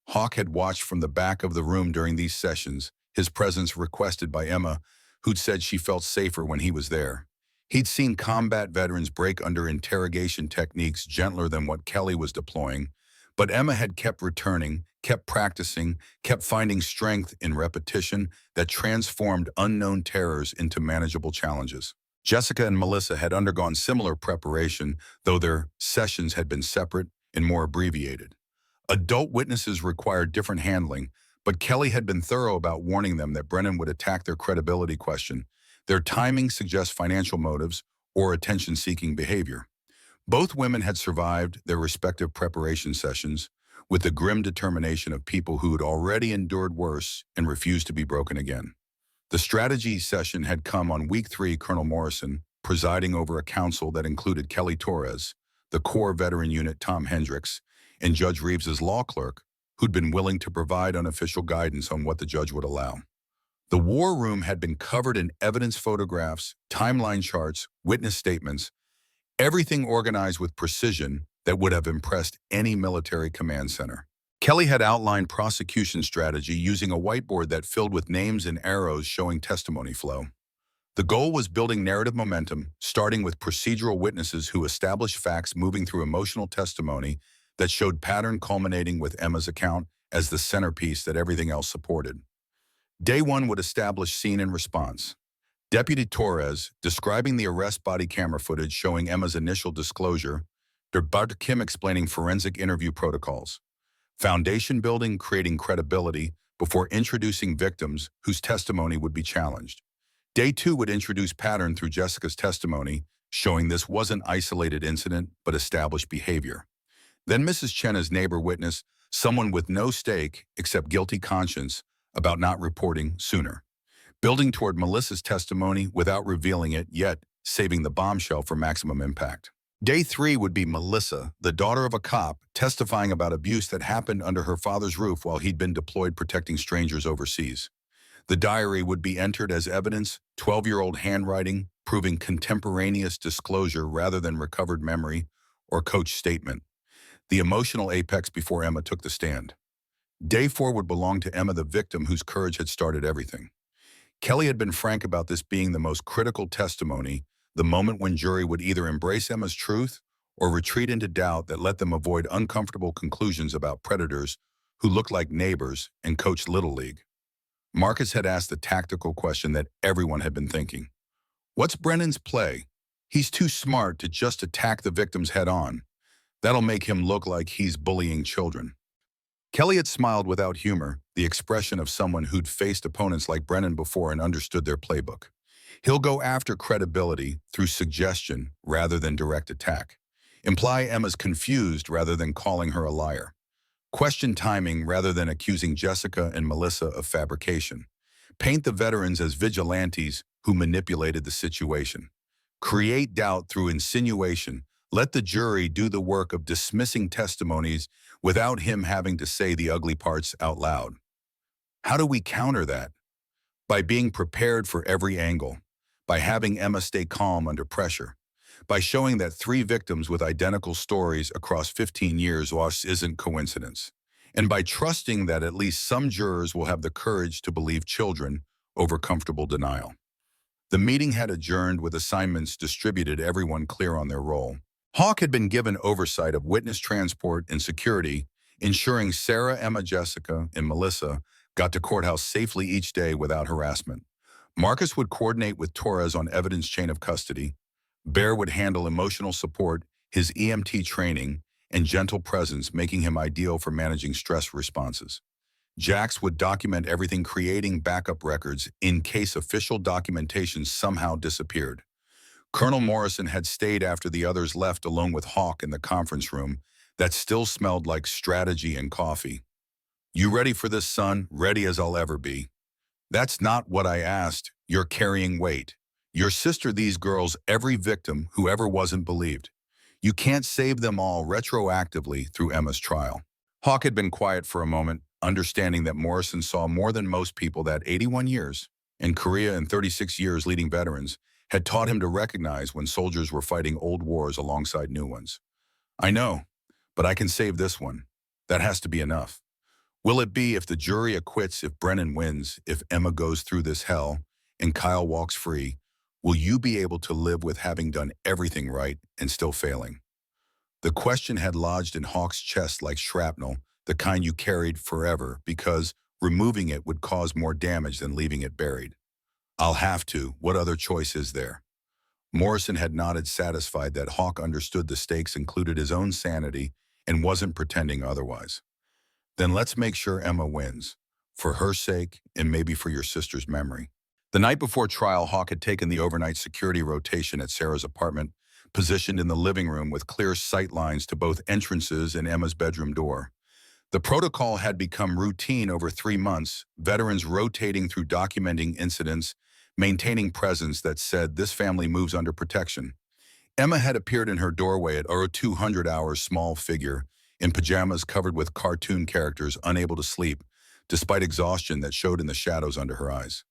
Hawk had watched from the back of the room during these sessions, his presence requested by Emma, who'd said she felt safer when he was there. He'd seen combat veterans break under interrogation techniques gentler than what Kelly was deploying, but Emma had kept returning, kept practicing, kept finding strength in repetition that transformed unknown terrors into manageable challenges. Jessica and Melissa had undergone similar preparation, though their sessions had been separate and more abbreviated. Adult witnesses required different handling, but Kelly had been thorough about warning them that Brennan would attack their credibility question. Their timing suggests financial motives or attention-seeking behavior. Both women had survived their respective preparation sessions with the grim determination of people who had already endured worse and refused to be broken again. The strategy session had come on week 3, Colonel Morrison, presiding over a council that included Kelly Torres, the Corps Veteran Unit Tom Hendricks, and Judge Reeves's law clerk, who'd been willing to provide unofficial guidance on what the judge would allow. The war room had been covered in evidence photographs, timeline charts, witness statements, everything organized with precision that would have impressed any military command center. Kelly had outlined prosecution strategy using a whiteboard that filled with names and arrows showing testimony flow. The goal was building narrative momentum, starting with procedural witnesses who established facts, moving through emotional testimony that showed pattern, culminating with Emma's account as the centerpiece that everything else supported. Day 1 would establish scene and response. Deputy Torres, describing the arrest body camera footage showing Emma's initial disclosure, Dr. Kim explaining forensic interview protocols. Foundation building, creating credibility before introducing victims whose testimony would be challenged. Day 2 would introduce pattern through Jessica's testimony, showing this wasn't isolated incident but established behavior. Then Mrs. Chenna's neighbor witness, someone with no stake except guilty conscience about not reporting sooner. Building toward Melissa's testimony without revealing it, yet saving the bombshell for maximum impact. Day 3 would be Melissa, the daughter of a cop, testifying about abuse that happened under her father's roof while he'd been deployed protecting strangers overseas. The diary would be entered as evidence, 12-year-old handwriting, proving contemporaneous disclosure rather than recovered memory or coach statement. The emotional apex before Emma took the stand. Day 4 would belong to Emma, the victim whose courage had started everything. Kelly had been frank about this being the most critical testimony, the moment when jury would either embrace Emma's truth or retreat into doubt that let them avoid uncomfortable conclusions about predators who looked like neighbors and coached Little League. Marcus had asked the tactical question that everyone had been thinking. What's Brennan's play? He's too smart to just attack the victims head-on. That'll make him look like he's bullying children. Kelly had smiled without humor, the expression of someone who'd faced opponents like Brennan before and understood their playbook. He'll go after credibility through suggestion rather than direct attack. Imply Emma's confused rather than calling her a liar. Question timing rather than accusing Jessica and Melissa of fabrication. Paint the veterans as vigilantes who manipulated the situation. Create doubt through insinuation. Let the jury do the work of dismissing testimonies without him having to say the ugly parts out loud. How do we counter that? By being prepared for every angle, by having Emma stay calm under pressure, by showing that 3 victims with identical stories across 15 years isn't coincidence, and by trusting that at least some jurors will have the courage to believe children over comfortable denial. The meeting had adjourned with assignments distributed, everyone clear on their role. Hawk had been given oversight of witness transport and security, ensuring Sarah, Emma, Jessica, and Melissa got to courthouse safely each day without harassment. Marcus would coordinate with Torres on evidence chain of custody. Bear would handle emotional support, his EMT training, and gentle presence, making him ideal for managing stress responses. Jax would document everything, creating backup records in case official documentation somehow disappeared. Colonel Morrison had stayed after the others left, alone with Hawk in the conference room that still smelled like strategy and coffee. "You ready for this, son?" "Ready as I'll ever be." "That's not what I asked. You're carrying weight. Your sister, these girls, every victim, whoever wasn't believed. You can't save them all retroactively through Emma's trial." Hawk had been quiet for a moment, understanding that Morrison saw more than most people. That 81 years in Korea and 36 years leading veterans had taught him to recognize when soldiers were fighting old wars alongside new ones. "I know, but I can save this one. That has to be enough." "Will it be if the jury acquits, if Brennan wins, if Emma goes through this hell, and Kyle walks free? Will you be able to live with having done everything right and still failing?" The question had lodged in Hawk's chest like shrapnel, the kind you carried forever, because removing it would cause more damage than leaving it buried. "I'll have to. What other choice is there?" Morrison had nodded, satisfied that Hawk understood the stakes included his own sanity and wasn't pretending otherwise. "Then let's make sure Emma wins, for her sake and maybe for your sister's memory." The night before trial, Hawk had taken the overnight security rotation at Sarah's apartment, positioned in the living room with clear sight lines to both entrances and Emma's bedroom door. The protocol had become routine over 3 months, veterans rotating through documenting incidents, maintaining presence that said this family moves under protection. Emma had appeared in her doorway at 0200 hours, small figure, in pajamas covered with cartoon characters, unable to sleep, despite exhaustion that showed in the shadows under her eyes.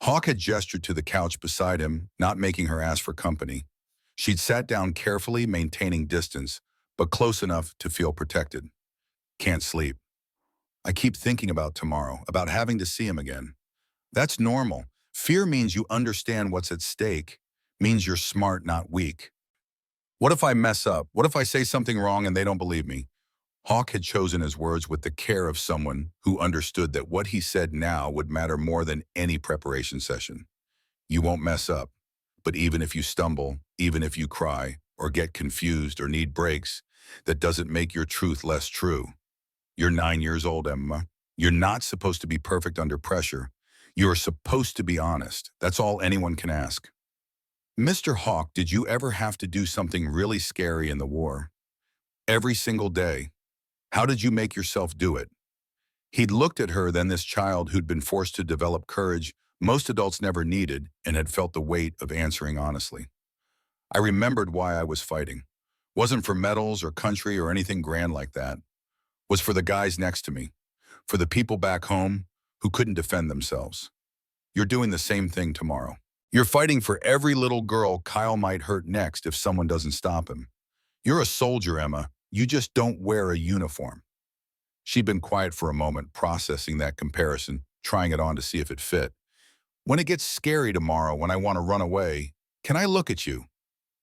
Hawk had gestured to the couch beside him, not making her ask for company. She'd sat down carefully, maintaining distance, but close enough to feel protected. "Can't sleep. I keep thinking about tomorrow, about having to see him again." "That's normal. Fear means you understand what's at stake, means you're smart, not weak." "What if I mess up? What if I say something wrong and they don't believe me?" Hawk had chosen his words with the care of someone who understood that what he said now would matter more than any preparation session. "You won't mess up. But even if you stumble, even if you cry, or get confused or need breaks, that doesn't make your truth less true. You're 9 years old, Emma. You're not supposed to be perfect under pressure. You're supposed to be honest. That's all anyone can ask." "Mr. Hawk, did you ever have to do something really scary in the war?" "Every single day." "How did you make yourself do it?" He'd looked at her, then this child who'd been forced to develop courage most adults never needed, and had felt the weight of answering honestly. "I remembered why I was fighting. Wasn't for medals or country or anything grand like that. Was for the guys next to me, for the people back home who couldn't defend themselves. You're doing the same thing tomorrow. You're fighting for every little girl Kyle might hurt next if someone doesn't stop him. You're a soldier, Emma. You just don't wear a uniform." She'd been quiet for a moment, processing that comparison, trying it on to see if it fit. "When it gets scary tomorrow, when I want to run away, can I look at you?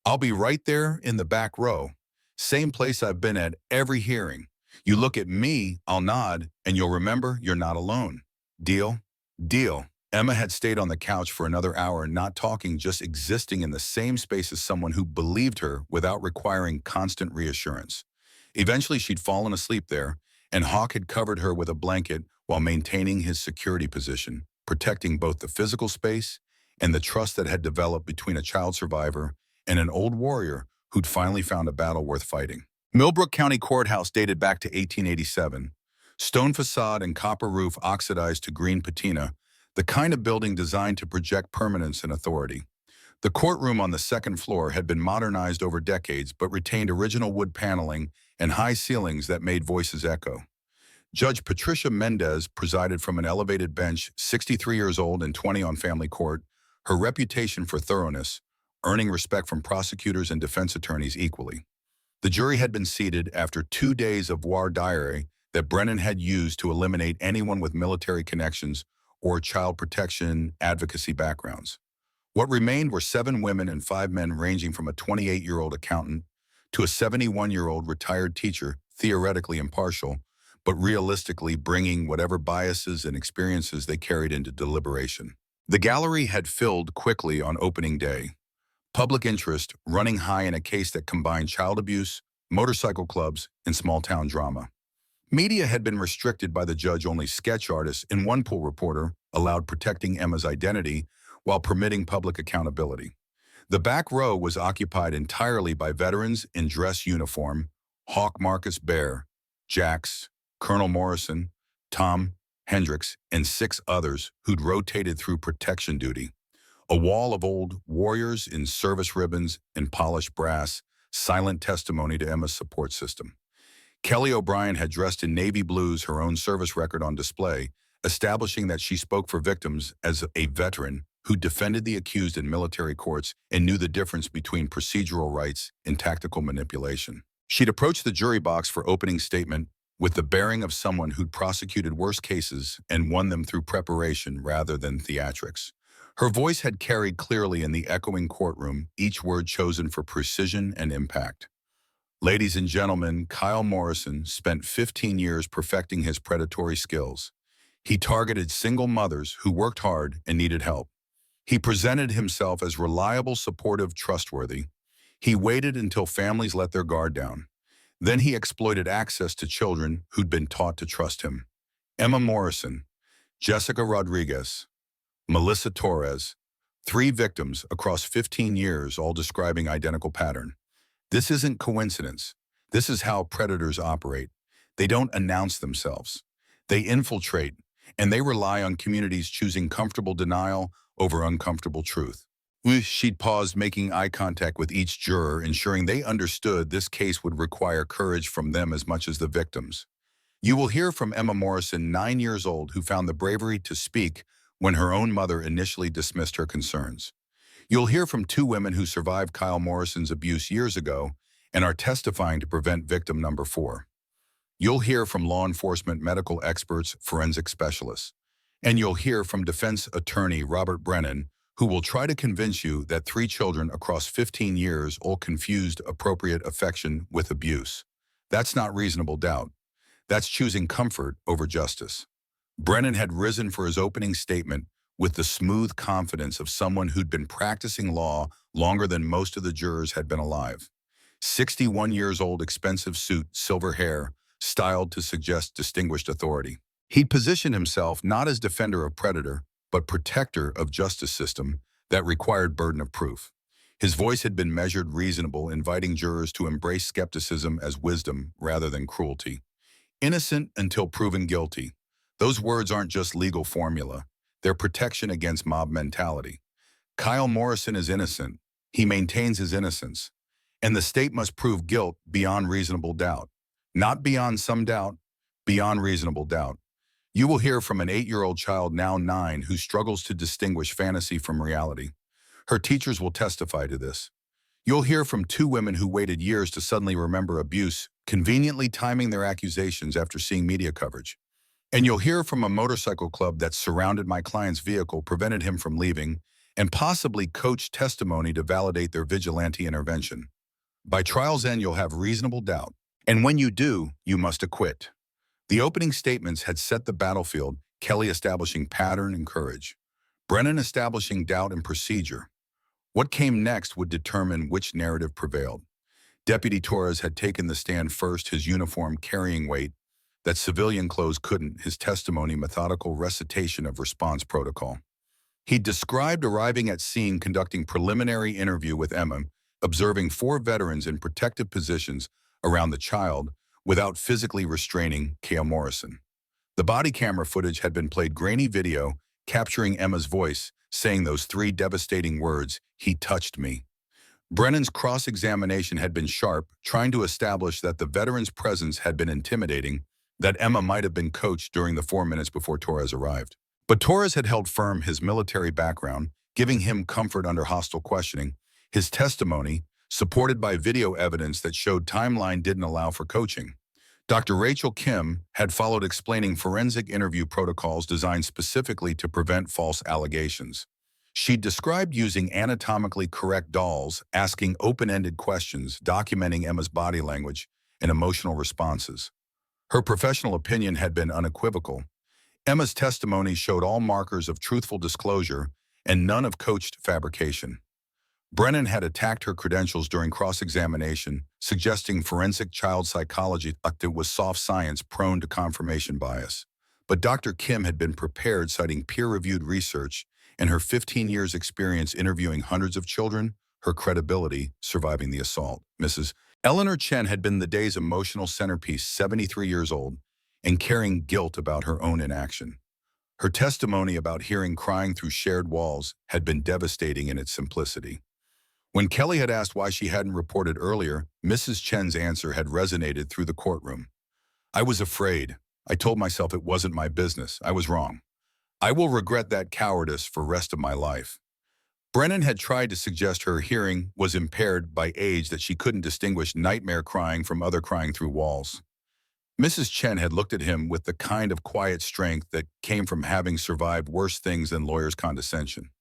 I'll be right there in the back row. Same place I've been at every hearing. You look at me, I'll nod, and you'll remember you're not alone. Deal?" "Deal." Emma had stayed on the couch for another hour, not talking, just existing in the same space as someone who believed her without requiring constant reassurance. Eventually, she'd fallen asleep there, and Hawk had covered her with a blanket while maintaining his security position, protecting both the physical space and the trust that had developed between a child survivor and an old warrior who'd finally found a battle worth fighting. Millbrook County Courthouse dated back to 1887. Stone facade and copper roof oxidized to green patina, the kind of building designed to project permanence and authority. The courtroom on the second floor had been modernized over decades but retained original wood paneling and high ceilings that made voices echo. Judge Patricia Mendez presided from an elevated bench, 63 years old and 20 on family court, her reputation for thoroughness, earning respect from prosecutors and defense attorneys equally. The jury had been seated after 2 days of voir dire that Brennan had used to eliminate anyone with military connections or child protection advocacy backgrounds. What remained were 7 women and 5 men ranging from a 28-year-old accountant to a 71-year-old retired teacher, theoretically impartial, but realistically bringing whatever biases and experiences they carried into deliberation. The gallery had filled quickly on opening day, public interest running high in a case that combined child abuse, motorcycle clubs, and small-town drama. Media had been restricted by the judge. Only sketch artists and one pool reporter allowed, protecting Emma's identity while permitting public accountability. The back row was occupied entirely by veterans in dress uniform: Hawk Marcus Bear, Jax, Colonel Morrison, Tom Hendricks, and 6 others who'd rotated through protection duty. A wall of old warriors in service ribbons and polished brass, silent testimony to Emma's support system. Kelly O'Brien had dressed in navy blues, her own service record on display, establishing that she spoke for victims as a veteran who defended the accused in military courts and knew the difference between procedural rights and tactical manipulation. She'd approached the jury box for opening statement with the bearing of someone who'd prosecuted worse cases and won them through preparation rather than theatrics. Her voice had carried clearly in the echoing courtroom, each word chosen for precision and impact. Ladies and gentlemen, Kyle Morrison spent 15 years perfecting his predatory skills. He targeted single mothers who worked hard and needed help. He presented himself as reliable, supportive, trustworthy. He waited until families let their guard down. Then he exploited access to children who'd been taught to trust him. Emma Morrison, Jessica Rodriguez, Melissa Torres, 3 victims across 15 years, all describing identical pattern. This isn't coincidence. This is how predators operate. They don't announce themselves. They infiltrate, and they rely on communities choosing comfortable denial over uncomfortable truth. She'd paused, making eye contact with each juror, ensuring they understood this case would require courage from them as much as the victims. You will hear from Emma Morrison, 9 years old, who found the bravery to speak when her own mother initially dismissed her concerns. You'll hear from 2 women who survived Kyle Morrison's abuse years ago and are testifying to prevent victim number 4. You'll hear from law enforcement medical experts, forensic specialists. And you'll hear from defense attorney Robert Brennan, who will try to convince you that 3 children across 15 years all confused appropriate affection with abuse. That's not reasonable doubt. That's choosing comfort over justice. Brennan had risen for his opening statement with the smooth confidence of someone who'd been practicing law longer than most of the jurors had been alive. 61 years old, expensive suit, silver hair, styled to suggest distinguished authority. He'd positioned himself not as defender of predator, but protector of justice system that required burden of proof. His voice had been measured, reasonable, inviting jurors to embrace skepticism as wisdom rather than cruelty. Innocent until proven guilty. Those words aren't just legal formula. They're protection against mob mentality. Kyle Morrison is innocent. He maintains his innocence. And the state must prove guilt beyond reasonable doubt. Not beyond some doubt, beyond reasonable doubt. You will hear from an 8-year-old child, now 9, who struggles to distinguish fantasy from reality. Her teachers will testify to this. You'll hear from 2 women who waited years to suddenly remember abuse, conveniently timing their accusations after seeing media coverage. And you'll hear from a motorcycle club that surrounded my client's vehicle, prevented him from leaving, and possibly coached testimony to validate their vigilante intervention. By trial's end, you'll have reasonable doubt. And when you do, you must acquit. The opening statements had set the battlefield, Kelly establishing pattern and courage, Brennan establishing doubt and procedure. What came next would determine which narrative prevailed. Deputy Torres had taken the stand first, his uniform carrying weight that civilian clothes couldn't, his testimony methodical recitation of response protocol. He described arriving at scene, conducting preliminary interview with Emma, observing 4 veterans in protective positions around the child without physically restraining Kyle Morrison. The body camera footage had been played, grainy video capturing Emma's voice, saying those 3 devastating words, "He touched me." Brennan's cross-examination had been sharp, trying to establish that the veteran's presence had been intimidating, that Emma might have been coached during the 4 minutes before Torres arrived. But Torres had held firm, his military background, giving him comfort under hostile questioning. His testimony, supported by video evidence that showed timeline, didn't allow for coaching. Dr. Rachel Kim had followed explaining forensic interview protocols designed specifically to prevent false allegations. She described using anatomically correct dolls, asking open-ended questions, documenting Emma's body language and emotional responses. Her professional opinion had been unequivocal. Emma's testimony showed all markers of truthful disclosure and none of coached fabrication. Brennan had attacked her credentials during cross-examination, suggesting forensic child psychology was soft science prone to confirmation bias. But Dr. Kim had been prepared, citing peer-reviewed research and her 15 years experience interviewing hundreds of children, her credibility surviving the assault. Mrs. Eleanor Chen had been the day's emotional centerpiece, 73 years old, and carrying guilt about her own inaction. Her testimony about hearing crying through shared walls had been devastating in its simplicity. When Kelly had asked why she hadn't reported earlier, Mrs. Chen's answer had resonated through the courtroom. "I was afraid. I told myself it wasn't my business. I was wrong. I will regret that cowardice for the rest of my life." Brennan had tried to suggest her hearing was impaired by age, that she couldn't distinguish nightmare crying from other crying through walls. Mrs. Chen had looked at him with the kind of quiet strength that came from having survived worse things than lawyers' condescension.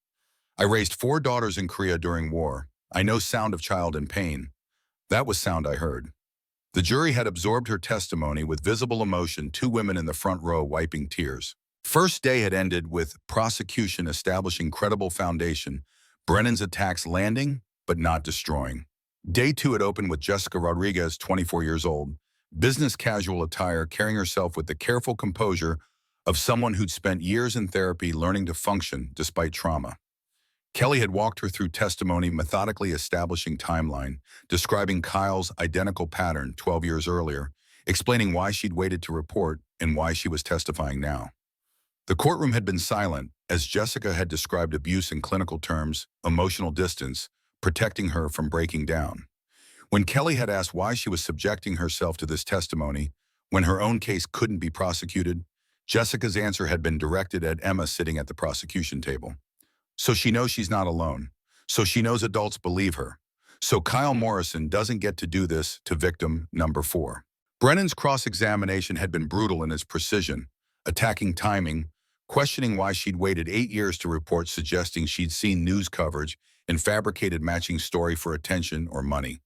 "I raised 4 daughters in Korea during war. I know sound of child in pain. That was sound I heard." The jury had absorbed her testimony with visible emotion, 2 women in the front row wiping tears. First day had ended with prosecution establishing credible foundation, Brennan's attacks landing but not destroying. Day 2 had opened with Jessica Rodriguez, 24 years old, business casual attire, carrying herself with the careful composure of someone who'd spent years in therapy learning to function despite trauma. Kelly had walked her through testimony, methodically establishing timeline, describing Kyle's identical pattern 12 years earlier, explaining why she'd waited to report and why she was testifying now. The courtroom had been silent, as Jessica had described abuse in clinical terms, emotional distance, protecting her from breaking down. When Kelly had asked why she was subjecting herself to this testimony, when her own case couldn't be prosecuted, Jessica's answer had been directed at Emma sitting at the prosecution table. "So she knows she's not alone. So she knows adults believe her. So Kyle Morrison doesn't get to do this to victim number 4. Brennan's cross-examination had been brutal in its precision, attacking timing, questioning why she'd waited 8 years to report, suggesting she'd seen news coverage and fabricated matching story for attention or money.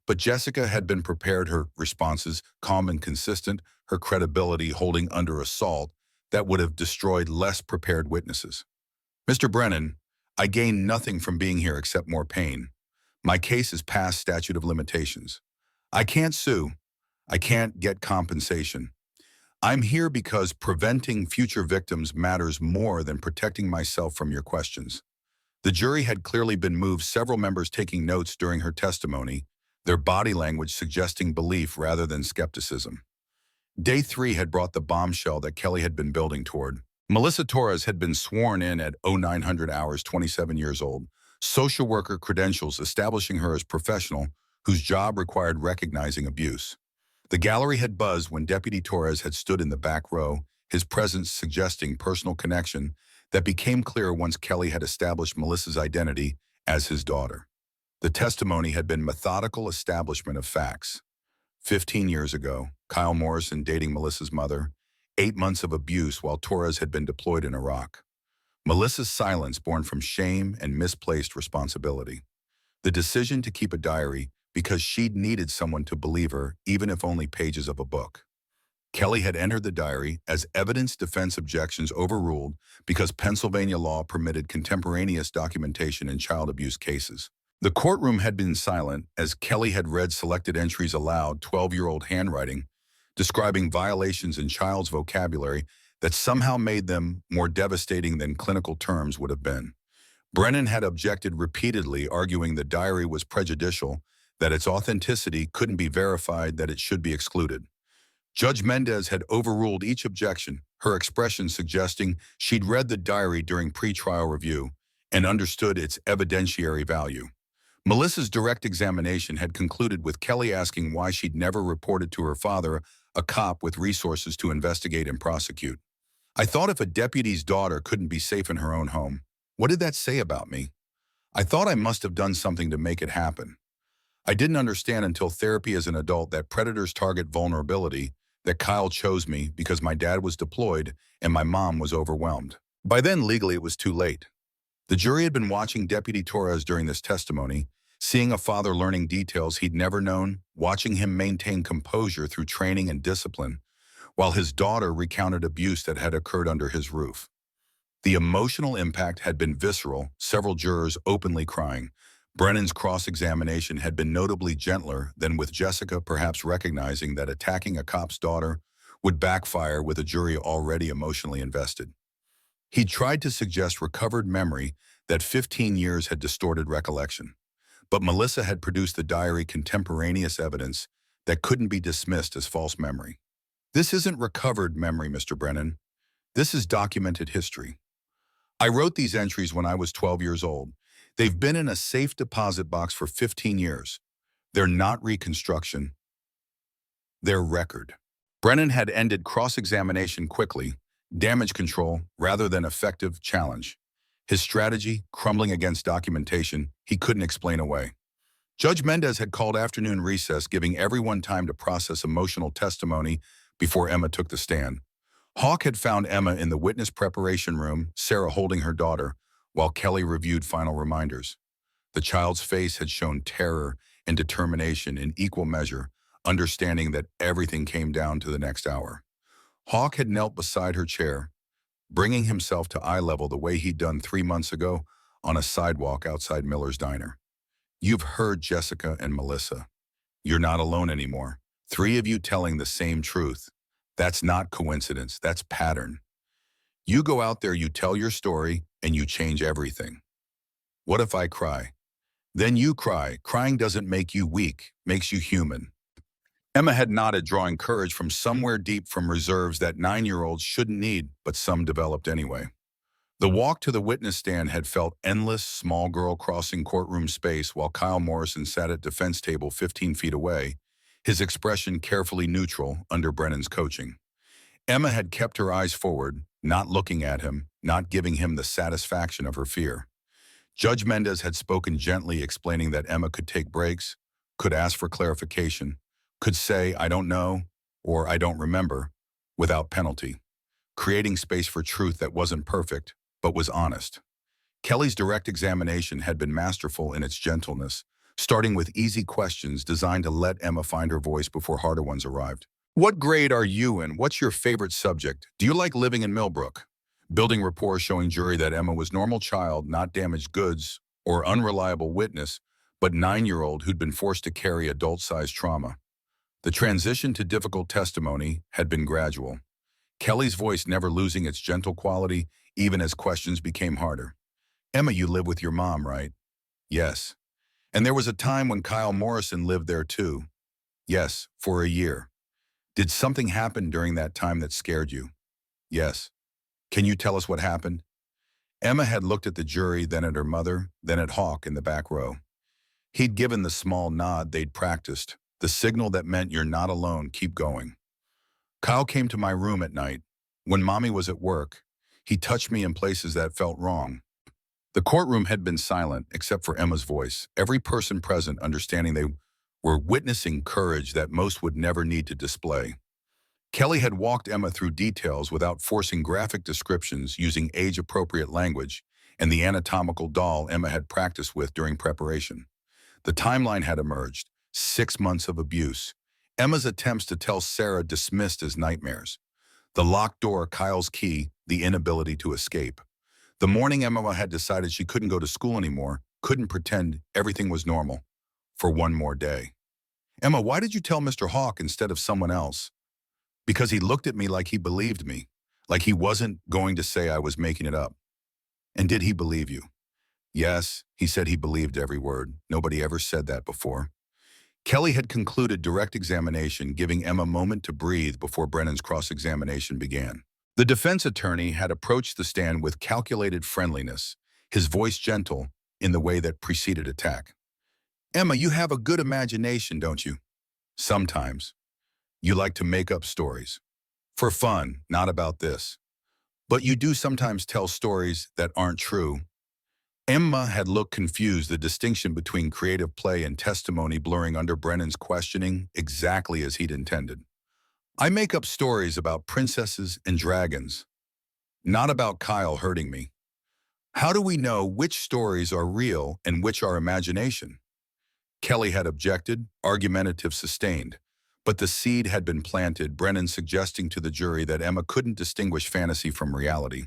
But Jessica had been prepared, her responses calm and consistent, her credibility holding under assault that would have destroyed less prepared witnesses. "Mr. Brennan, I gained nothing from being here except more pain. My case is past statute of limitations. I can't sue. I can't get compensation. I'm here because preventing future victims matters more than protecting myself from your questions." The jury had clearly been moved, several members taking notes during her testimony, their body language suggesting belief rather than skepticism. Day 3 had brought the bombshell that Kelly had been building toward. Melissa Torres had been sworn in at 0900 hours, 27 years old, social worker credentials establishing her as professional whose job required recognizing abuse. The gallery had buzzed when Deputy Torres had stood in the back row, his presence suggesting personal connection that became clear once Kelly had established Melissa's identity as his daughter. The testimony had been methodical establishment of facts. 15 years ago, Kyle Morrison dating Melissa's mother, 8 months of abuse while Torres had been deployed in Iraq. Melissa's silence born from shame and misplaced responsibility. The decision to keep a diary because she'd needed someone to believe her, even if only pages of a book. Kelly had entered the diary as evidence, defense objections overruled because Pennsylvania law permitted contemporaneous documentation in child abuse cases. The courtroom had been silent as Kelly had read selected entries aloud, 12-year-old handwriting, describing violations in child's vocabulary that somehow made them more devastating than clinical terms would have been. Brennan had objected repeatedly, arguing the diary was prejudicial, that its authenticity couldn't be verified, that it should be excluded. Judge Mendez had overruled each objection, her expression suggesting she'd read the diary during pre-trial review and understood its evidentiary value. Melissa's direct examination had concluded with Kelly asking why she'd never reported to her father, a cop with resources to investigate and prosecute. "I thought if a deputy's daughter couldn't be safe in her own home, what did that say about me? I thought I must have done something to make it happen. I didn't understand until therapy as an adult that predators target vulnerability, that Kyle chose me because my dad was deployed and my mom was overwhelmed. By then, legally, it was too late. The jury had been watching Deputy Torres during this testimony, seeing a father learning details he'd never known, watching him maintain composure through training and discipline, while his daughter recounted abuse that had occurred under his roof. The emotional impact had been visceral, several jurors openly crying. Brennan's cross-examination had been notably gentler than with Jessica, perhaps recognizing that attacking a cop's daughter would backfire with a jury already emotionally invested. He tried to suggest recovered memory that 15 years had distorted recollection. But Melissa had produced the diary contemporaneous evidence that couldn't be dismissed as false memory. This isn't recovered memory, Mr. Brennan. This is documented history. I wrote these entries when I was 12 years old. They've been in a safe deposit box for 15 years. They're not reconstruction. They're record. Brennan had ended cross-examination quickly, damage control rather than effective challenge. His strategy, crumbling against documentation, he couldn't explain away. Judge Mendez had called afternoon recess, giving everyone time to process emotional testimony before Emma took the stand. Hawk had found Emma in the witness preparation room, Sarah holding her daughter, while Kelly reviewed final reminders. The child's face had shown terror and determination in equal measure, understanding that everything came down to the next hour. Hawk had knelt beside her chair, bringing himself to eye level the way he'd done 3 months ago on a sidewalk outside Miller's Diner. You've heard Jessica and Melissa. You're not alone anymore. 3 of you telling the same truth. That's not coincidence, that's pattern. You go out there, you tell your story, and you change everything. What if I cry? Then you cry. Crying doesn't make you weak, makes you human. Emma had nodded, drawing courage from somewhere deep from reserves that 9-year-olds shouldn't need, but some developed anyway. The walk to the witness stand had felt endless, small girl crossing courtroom space while Kyle Morrison sat at defense table 15 feet away, his expression carefully neutral under Brennan's coaching. Emma had kept her eyes forward, not looking at him, not giving him the satisfaction of her fear. Judge Mendez had spoken gently, explaining that Emma could take breaks, could ask for clarification, could say, I don't know, or I don't remember, without penalty, creating space for truth that wasn't perfect, but was honest. Kelly's direct examination had been masterful in its gentleness, starting with easy questions designed to let Emma find her voice before harder ones arrived. What grade are you in? What's your favorite subject? Do you like living in Millbrook? Building rapport, showing jury that Emma was normal child, not damaged goods or unreliable witness, but 9-year-old who'd been forced to carry adult-sized trauma. The transition to difficult testimony had been gradual, Kelly's voice never losing its gentle quality even as questions became harder. Emma, you live with your mom, right? Yes. And there was a time when Kyle Morrison lived there too. Yes, for a year. Did something happen during that time that scared you? Yes. Can you tell us what happened? Emma had looked at the jury, then at her mother, then at Hawk in the back row. He'd given the small nod they'd practiced, the signal that meant you're not alone, keep going. Kyle came to my room at night. When Mommy was at work, he touched me in places that felt wrong. The courtroom had been silent, except for Emma's voice, every person present understanding they were witnessing courage that most would never need to display. Kelly had walked Emma through details without forcing graphic descriptions, using age-appropriate language and the anatomical doll Emma had practiced with during preparation. The timeline had emerged, 6 months of abuse. Emma's attempts to tell Sarah dismissed as nightmares. The locked door, Kyle's key, the inability to escape. The morning Emma had decided she couldn't go to school anymore, couldn't pretend everything was normal for one more day. Emma, why did you tell Mr. Hawk instead of someone else? Because he looked at me like he believed me, like he wasn't going to say I was making it up. And did he believe you? Yes, he said he believed every word. Nobody ever said that before. Kelly had concluded direct examination, giving Emma a moment to breathe before Brennan's cross-examination began. The defense attorney had approached the stand with calculated friendliness, his voice gentle in the way that preceded attack. Emma, you have a good imagination, don't you? Sometimes. You like to make up stories. For fun, not about this. But you do sometimes tell stories that aren't true. Emma had looked confused, the distinction between creative play and testimony blurring under Brennan's questioning exactly as he'd intended. I make up stories about princesses and dragons, not about Kyle hurting me. How do we know which stories are real and which are imagination? Kelly had objected, argumentative sustained. But the seed had been planted, Brennan suggesting to the jury that Emma couldn't distinguish fantasy from reality.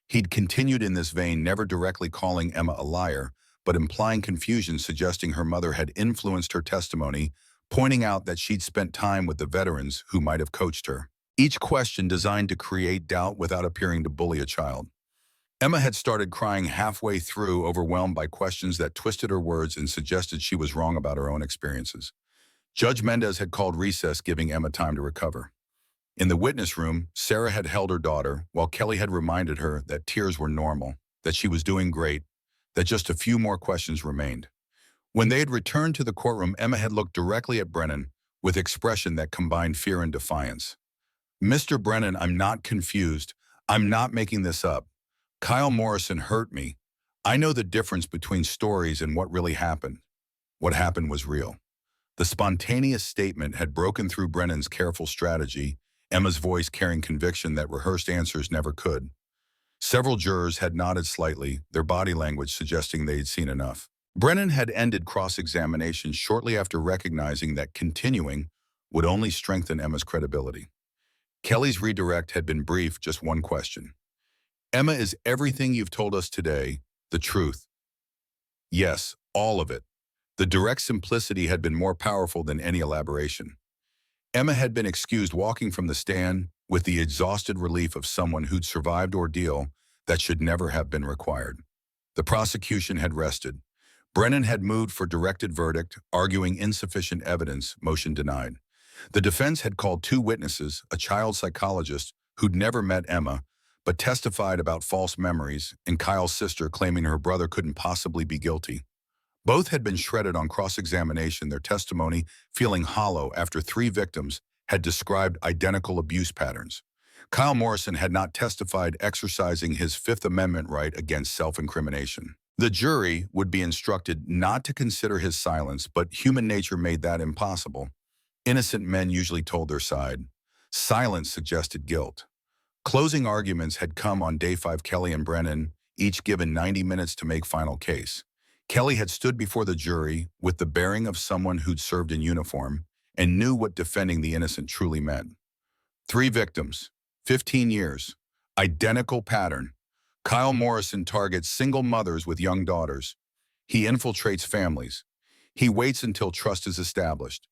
He'd continued in this vein, never directly calling Emma a liar, but implying confusion, suggesting her mother had influenced her testimony, pointing out that she'd spent time with the veterans who might have coached her. Each question designed to create doubt without appearing to bully a child. Emma had started crying halfway through, overwhelmed by questions that twisted her words and suggested she was wrong about her own experiences. Judge Mendez had called recess, giving Emma time to recover. In the witness room, Sarah had held her daughter, while Kelly had reminded her that tears were normal, that she was doing great, that just a few more questions remained. When they had returned to the courtroom, Emma had looked directly at Brennan with expression that combined fear and defiance. "Mr. Brennan, I'm not confused. I'm not making this up. Kyle Morrison hurt me. I know the difference between stories and what really happened. What happened was real." The spontaneous statement had broken through Brennan's careful strategy, Emma's voice carrying conviction that rehearsed answers never could. Several jurors had nodded slightly, their body language suggesting they'd seen enough. Brennan had ended cross-examination shortly after recognizing that continuing would only strengthen Emma's credibility. Kelly's redirect had been brief, just one question. "Emma, is everything you've told us today the truth?" "Yes, all of it." The direct simplicity had been more powerful than any elaboration. Emma had been excused, walking from the stand with the exhausted relief of someone who'd survived ordeal that should never have been required. The prosecution had rested. Brennan had moved for directed verdict, arguing insufficient evidence, motion denied. The defense had called two witnesses, a child psychologist who'd never met Emma, but testified about false memories, and Kyle's sister claiming her brother couldn't possibly be guilty. Both had been shredded on cross-examination, their testimony feeling hollow after three victims had described identical abuse patterns. Kyle Morrison had not testified, exercising his Fifth Amendment right against self-incrimination. The jury would be instructed not to consider his silence, but human nature made that impossible. Innocent men usually told their side. Silence suggested guilt. Closing arguments had come on day 5. Kelly and Brennan, each given 90 minutes to make final case. Kelly had stood before the jury with the bearing of someone who'd served in uniform and knew what defending the innocent truly meant. Three victims, 15 years, identical pattern. Kyle Morrison targets single mothers with young daughters. He infiltrates families. He waits until trust is established.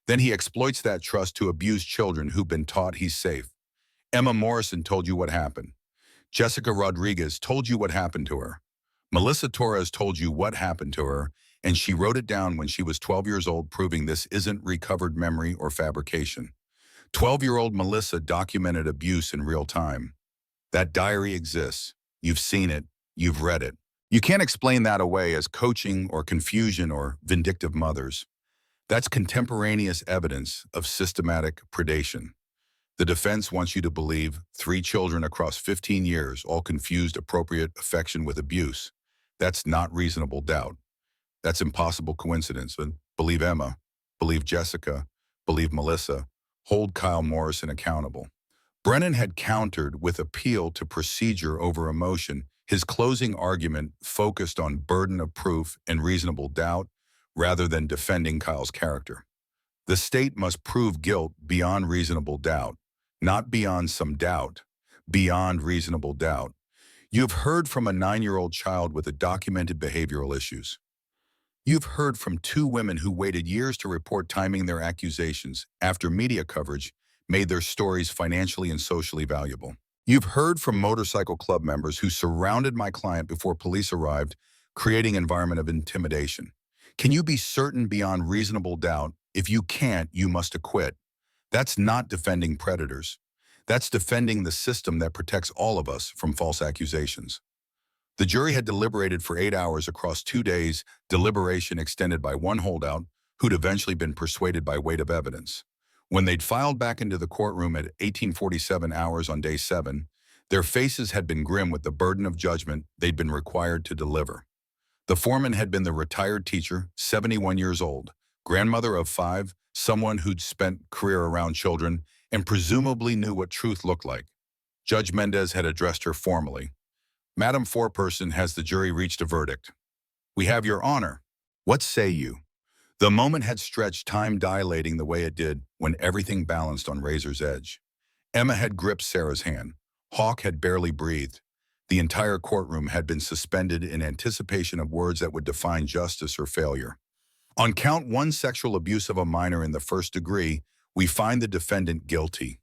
Then he exploits that trust to abuse children who've been taught he's safe. Emma Morrison told you what happened. Jessica Rodriguez told you what happened to her. Melissa Torres told you what happened to her, and she wrote it down when she was 12 years old, proving this isn't recovered memory or fabrication. 12-year-old Melissa documented abuse in real time. That diary exists. You've seen it. You've read it. You can't explain that away as coaching or confusion or vindictive mothers. That's contemporaneous evidence of systematic predation. The defense wants you to believe 3 children across 15 years all confused appropriate affection with abuse. That's not reasonable doubt. That's impossible coincidence. But believe Emma, believe Jessica, believe Melissa, hold Kyle Morrison accountable. Brennan had countered with appeal to procedure over emotion. His closing argument focused on burden of proof and reasonable doubt rather than defending Kyle's character. The state must prove guilt beyond reasonable doubt, not beyond some doubt, beyond reasonable doubt. You've heard from a 9-year-old child with documented behavioral issues. You've heard from 2 women who waited years to report, timing their accusations after media coverage made their stories financially and socially valuable. You've heard from motorcycle club members who surrounded my client before police arrived, creating an environment of intimidation. Can you be certain beyond reasonable doubt? If you can't, you must acquit. That's not defending predators. That's defending the system that protects all of us from false accusations. The jury had deliberated for 8 hours across 2 days, deliberation extended by one holdout who'd eventually been persuaded by weight of evidence. When they'd filed back into the courtroom at 1847 hours on day 7, their faces had been grim with the burden of judgment they'd been required to deliver. The foreman had been the retired teacher, 71 years old, grandmother of 5, someone who'd spent career around children, and presumably knew what truth looked like. Judge Mendez had addressed her formally. Madam Foreperson, has the jury reached a verdict? We have your honor. What say you? The moment had stretched, time dilating the way it did when everything balanced on razor's edge. Emma had gripped Sarah's hand. Hawk had barely breathed. The entire courtroom had been suspended in anticipation of words that would define justice or failure. On count one, sexual abuse of a minor in the first degree, we find the defendant guilty.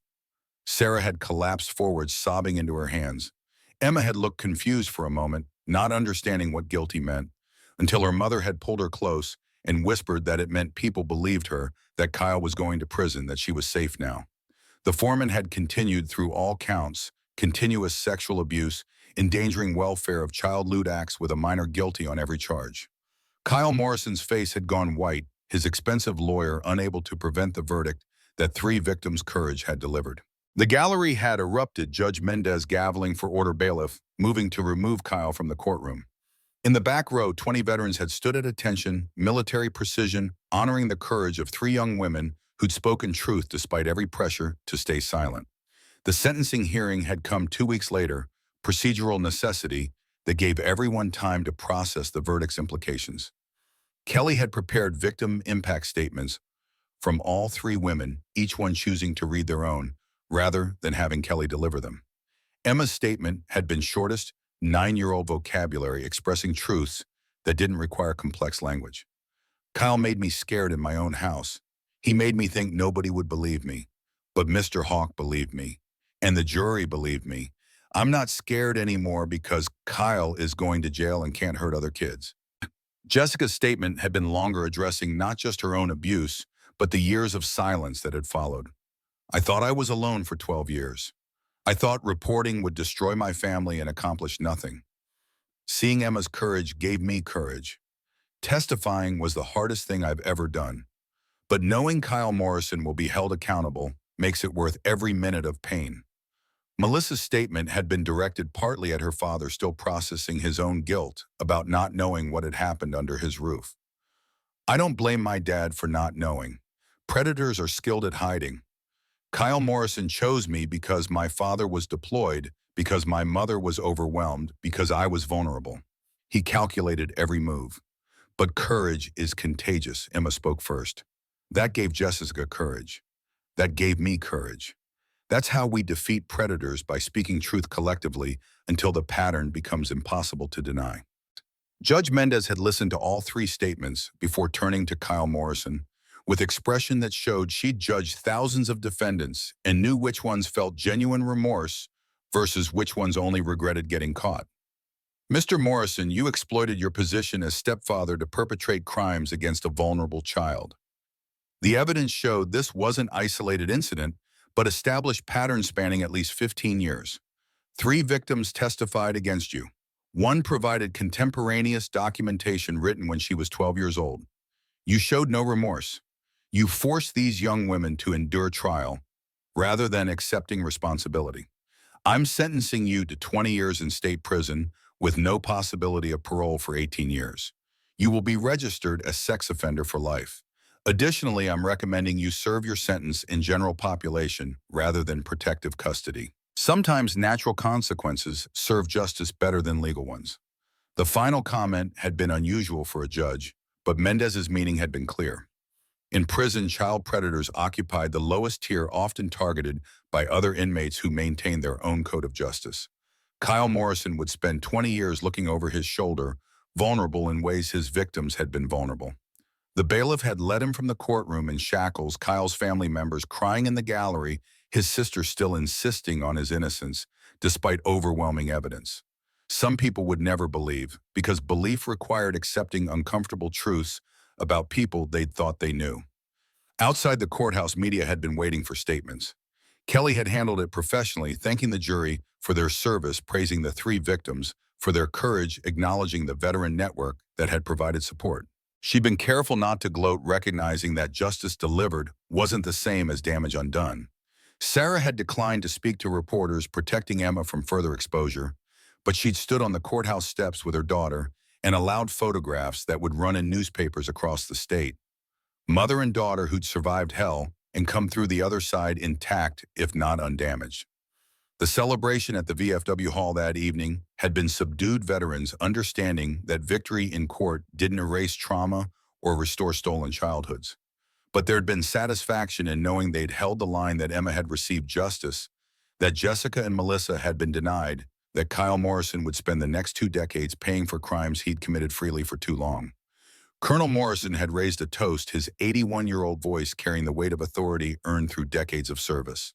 Sarah had collapsed forward, sobbing into her hands. Emma had looked confused for a moment, not understanding what guilty meant, until her mother had pulled her close and whispered that it meant people believed her, that Kyle was going to prison, that she was safe now. The foreman had continued through all counts, continuous sexual abuse, endangering welfare of child lewd acts with a minor guilty on every charge. Kyle Morrison's face had gone white, his expensive lawyer unable to prevent the verdict that three victims' courage had delivered. The gallery had erupted, Judge Mendez gaveling for order, bailiff moving to remove Kyle from the courtroom. In the back row, 20 veterans had stood at attention, military precision, honoring the courage of three young women who'd spoken truth despite every pressure to stay silent. The sentencing hearing had come 2 weeks later, procedural necessity that gave everyone time to process the verdict's implications. Kelly had prepared victim impact statements from all three women, each one choosing to read their own, rather than having Kelly deliver them. Emma's statement had been shortest, 9-year-old vocabulary expressing truths that didn't require complex language. Kyle made me scared in my own house. He made me think nobody would believe me. But Mr. Hawk believed me, and the jury believed me. I'm not scared anymore because Kyle is going to jail and can't hurt other kids. Jessica's statement had been longer, addressing not just her own abuse, but the years of silence that had followed. I thought I was alone for 12 years. I thought reporting would destroy my family and accomplish nothing. Seeing Emma's courage gave me courage. Testifying was the hardest thing I've ever done. But knowing Kyle Morrison will be held accountable makes it worth every minute of pain. Melissa's statement had been directed partly at her father, still processing his own guilt about not knowing what had happened under his roof. I don't blame my dad for not knowing. Predators are skilled at hiding. Kyle Morrison chose me because my father was deployed, because my mother was overwhelmed, because I was vulnerable. He calculated every move. But courage is contagious, Emma spoke first. That gave Jessica courage. That gave me courage. That's how we defeat predators, by speaking truth collectively until the pattern becomes impossible to deny. Judge Mendez had listened to all three statements before turning to Kyle Morrison, with expression that showed she'd judged thousands of defendants and knew which ones felt genuine remorse versus which ones only regretted getting caught. Mr. Morrison, you exploited your position as stepfather to perpetrate crimes against a vulnerable child. The evidence showed this wasn't an isolated incident, but established patterns spanning at least 15 years. 3 victims testified against you. 1 provided contemporaneous documentation written when she was 12 years old. You showed no remorse. You forced these young women to endure trial rather than accepting responsibility. I'm sentencing you to 20 years in state prison with no possibility of parole for 18 years. You will be registered as sex offender for life. Additionally, I'm recommending you serve your sentence in general population rather than protective custody. Sometimes natural consequences serve justice better than legal ones. The final comment had been unusual for a judge, but Mendez's meaning had been clear. In prison, child predators occupied the lowest tier, often targeted by other inmates who maintained their own code of justice. Kyle Morrison would spend 20 years looking over his shoulder, vulnerable in ways his victims had been vulnerable. The bailiff had led him from the courtroom in shackles, Kyle's family members crying in the gallery, his sister still insisting on his innocence, despite overwhelming evidence. Some people would never believe, because belief required accepting uncomfortable truths about people they'd thought they knew. Outside the courthouse, media had been waiting for statements. Kelly had handled it professionally, thanking the jury for their service, praising the 3 victims for their courage, acknowledging the veteran network that had provided support. She'd been careful not to gloat, recognizing that justice delivered wasn't the same as damage undone. Sarah had declined to speak to reporters, protecting Emma from further exposure, but she'd stood on the courthouse steps with her daughter and allowed photographs that would run in newspapers across the state. Mother and daughter who'd survived hell and come through the other side intact, if not undamaged. The celebration at the VFW Hall that evening had been subdued veterans understanding that victory in court didn't erase trauma or restore stolen childhoods. But there had been satisfaction in knowing they'd held the line, that Emma had received justice, that Jessica and Melissa had been denied, that Kyle Morrison would spend the next 2 decades paying for crimes he'd committed freely for too long. Colonel Morrison had raised a toast, his 81-year-old voice carrying the weight of authority earned through decades of service.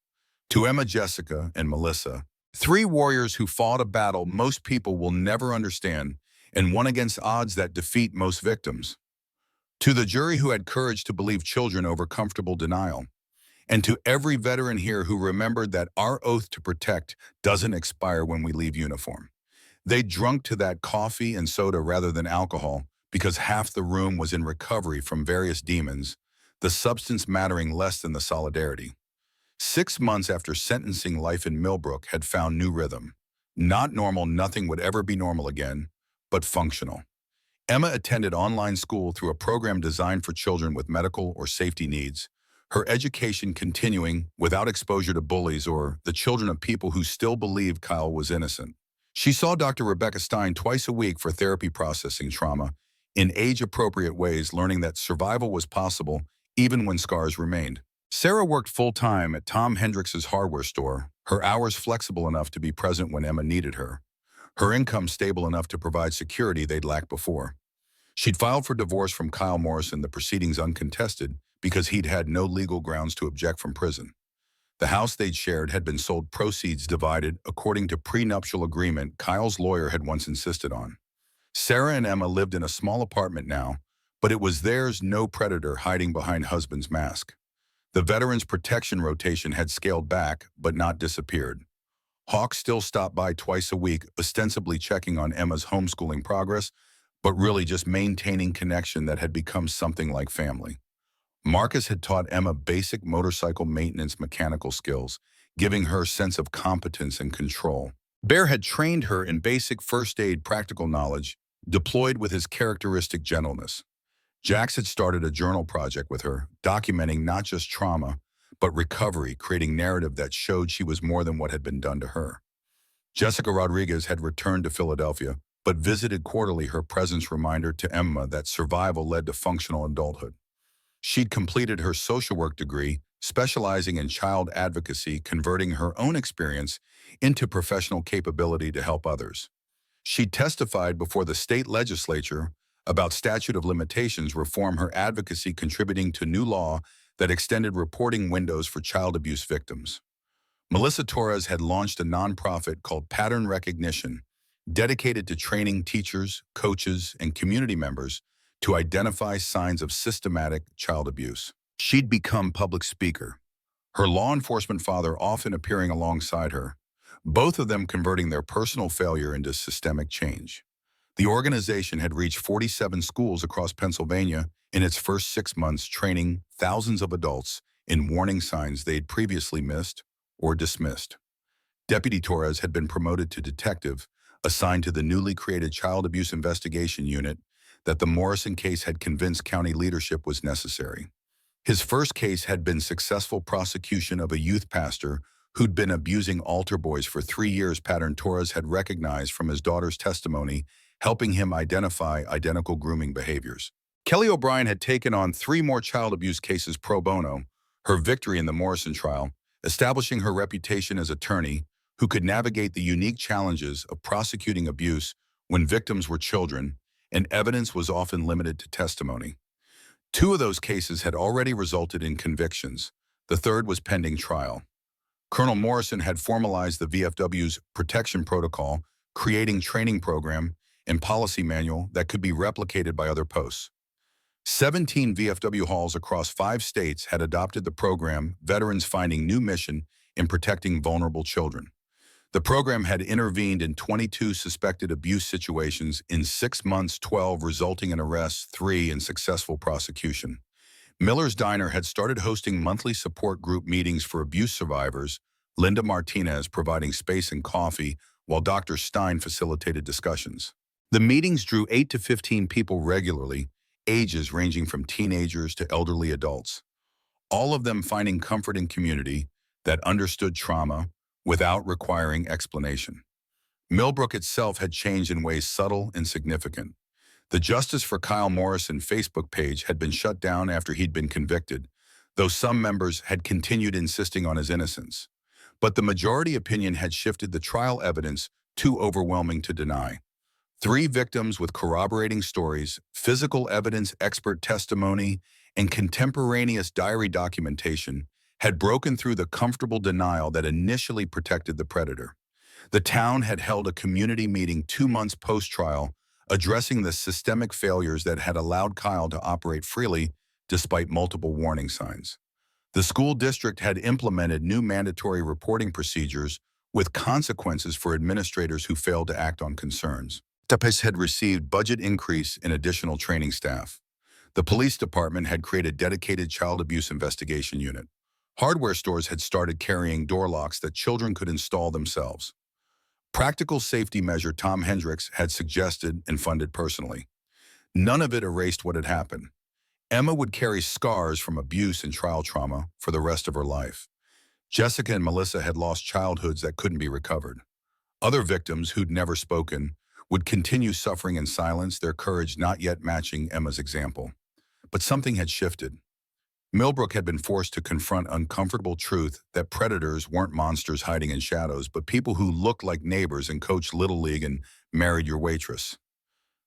To Emma, Jessica, and Melissa, 3 warriors who fought a battle most people will never understand and won against odds that defeat most victims. To the jury who had courage to believe children over comfortable denial. And to every veteran here who remembered that our oath to protect doesn't expire when we leave uniform. They drunk to that coffee and soda rather than alcohol because half the room was in recovery from various demons, the substance mattering less than the solidarity. 6 months after sentencing, life in Millbrook had found new rhythm. Not normal, nothing would ever be normal again, but functional. Emma attended online school through a program designed for children with medical or safety needs, her education continuing without exposure to bullies or the children of people who still believed Kyle was innocent. She saw Dr. Rebecca Stein twice a week for therapy, processing trauma in age-appropriate ways, learning that survival was possible even when scars remained. Sarah worked full-time at Tom Hendricks's hardware store, her hours flexible enough to be present when Emma needed her, her income stable enough to provide security they'd lacked before. She'd filed for divorce from Kyle Morrison, the proceedings uncontested, because he'd had no legal grounds to object from prison. The house they'd shared had been sold, proceeds divided according to prenuptial agreement Kyle's lawyer had once insisted on. Sarah and Emma lived in a small apartment now, but it was theirs, no predator hiding behind husband's mask. The Veterans Protection rotation had scaled back, but not disappeared. Hawk still stopped by twice a week, ostensibly checking on Emma's homeschooling progress, but really just maintaining connection that had become something like family. Marcus had taught Emma basic motorcycle maintenance mechanical skills, giving her a sense of competence and control. Bear had trained her in basic first aid practical knowledge, deployed with his characteristic gentleness. Jax had started a journal project with her, documenting not just trauma, but recovery, creating narrative that showed she was more than what had been done to her. Jessica Rodriguez had returned to Philadelphia, but visited quarterly, her presence reminder to Emma that survival led to functional adulthood. She'd completed her social work degree, specializing in child advocacy, converting her own experience into professional capability to help others. She testified before the state legislature about statute of limitations reform, her advocacy contributing to new law that extended reporting windows for child abuse victims. Melissa Torres had launched a nonprofit called Pattern Recognition, dedicated to training teachers, coaches, and community members to identify signs of systematic child abuse. She'd become public speaker, her law enforcement father often appearing alongside her, both of them converting their personal failure into systemic change. The organization had reached 47 schools across Pennsylvania in its first 6 months, training thousands of adults in warning signs they'd previously missed or dismissed. Deputy Torres had been promoted to detective, assigned to the newly created Child Abuse Investigation Unit that the Morrison case had convinced county leadership was necessary. His first case had been successful prosecution of a youth pastor who'd been abusing altar boys for 3 years. Pattern Torres had recognized from his daughter's testimony, helping him identify identical grooming behaviors. Kelly O'Brien had taken on 3 more child abuse cases pro bono, her victory in the Morrison trial, establishing her reputation as attorney who could navigate the unique challenges of prosecuting abuse when victims were children and evidence was often limited to testimony. 2 of those cases had already resulted in convictions. The third was pending trial. Colonel Morrison had formalized the VFW's protection protocol, creating training program and policy manual that could be replicated by other posts. 17 VFW halls across 5 states had adopted the program, veterans finding new mission in protecting vulnerable children. The program had intervened in 22 suspected abuse situations in 6 months, 12 resulting in arrests, 3 in successful prosecution. Miller's Diner had started hosting monthly support group meetings for abuse survivors, Linda Martinez providing space and coffee, while Dr. Stein facilitated discussions. The meetings drew 8 to 15 people regularly, ages ranging from teenagers to elderly adults. all of them finding comfort in community that understood trauma without requiring explanation. Millbrook itself had changed in ways subtle and significant. The Justice for Kyle Morrison Facebook page had been shut down after he'd been convicted, though some members had continued insisting on his innocence. But the majority opinion had shifted the trial evidence too overwhelming to deny. 3 victims with corroborating stories, physical evidence expert testimony, and contemporaneous diary documentation had broken through the comfortable denial that initially protected the predator. The town had held a community meeting 2 months post-trial, addressing the systemic failures that had allowed Kyle to operate freely despite multiple warning signs. The school district had implemented new mandatory reporting procedures with consequences for administrators who failed to act on concerns. Tapes had received budget increase in additional training staff. The police department had created dedicated child abuse investigation unit. Hardware stores had started carrying door locks that children could install themselves. Practical safety measure Tom Hendricks had suggested and funded personally. None of it erased what had happened. Emma would carry scars from abuse and trial trauma for the rest of her life. Jessica and Melissa had lost childhoods that couldn't be recovered. Other victims who'd never spoken would continue suffering in silence, their courage not yet matching Emma's example. But something had shifted. Millbrook had been forced to confront uncomfortable truth that predators weren't monsters hiding in shadows, but people who looked like neighbors and coached Little League and married your waitress.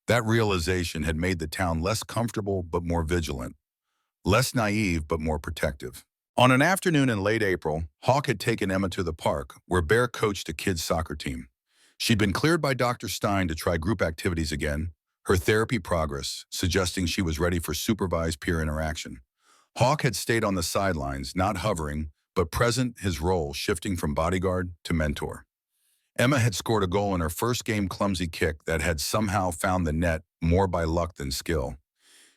That realization had made the town less comfortable but more vigilant, less naive but more protective. On an afternoon in late April, Hawk had taken Emma to the park, where Bear coached a kids' soccer team. She'd been cleared by Dr. Stein to try group activities again, her therapy progress suggesting she was ready for supervised peer interaction. Hawk had stayed on the sidelines, not hovering, but present, his role shifting from bodyguard to mentor. Emma had scored a goal in her first game clumsy kick that had somehow found the net more by luck than skill.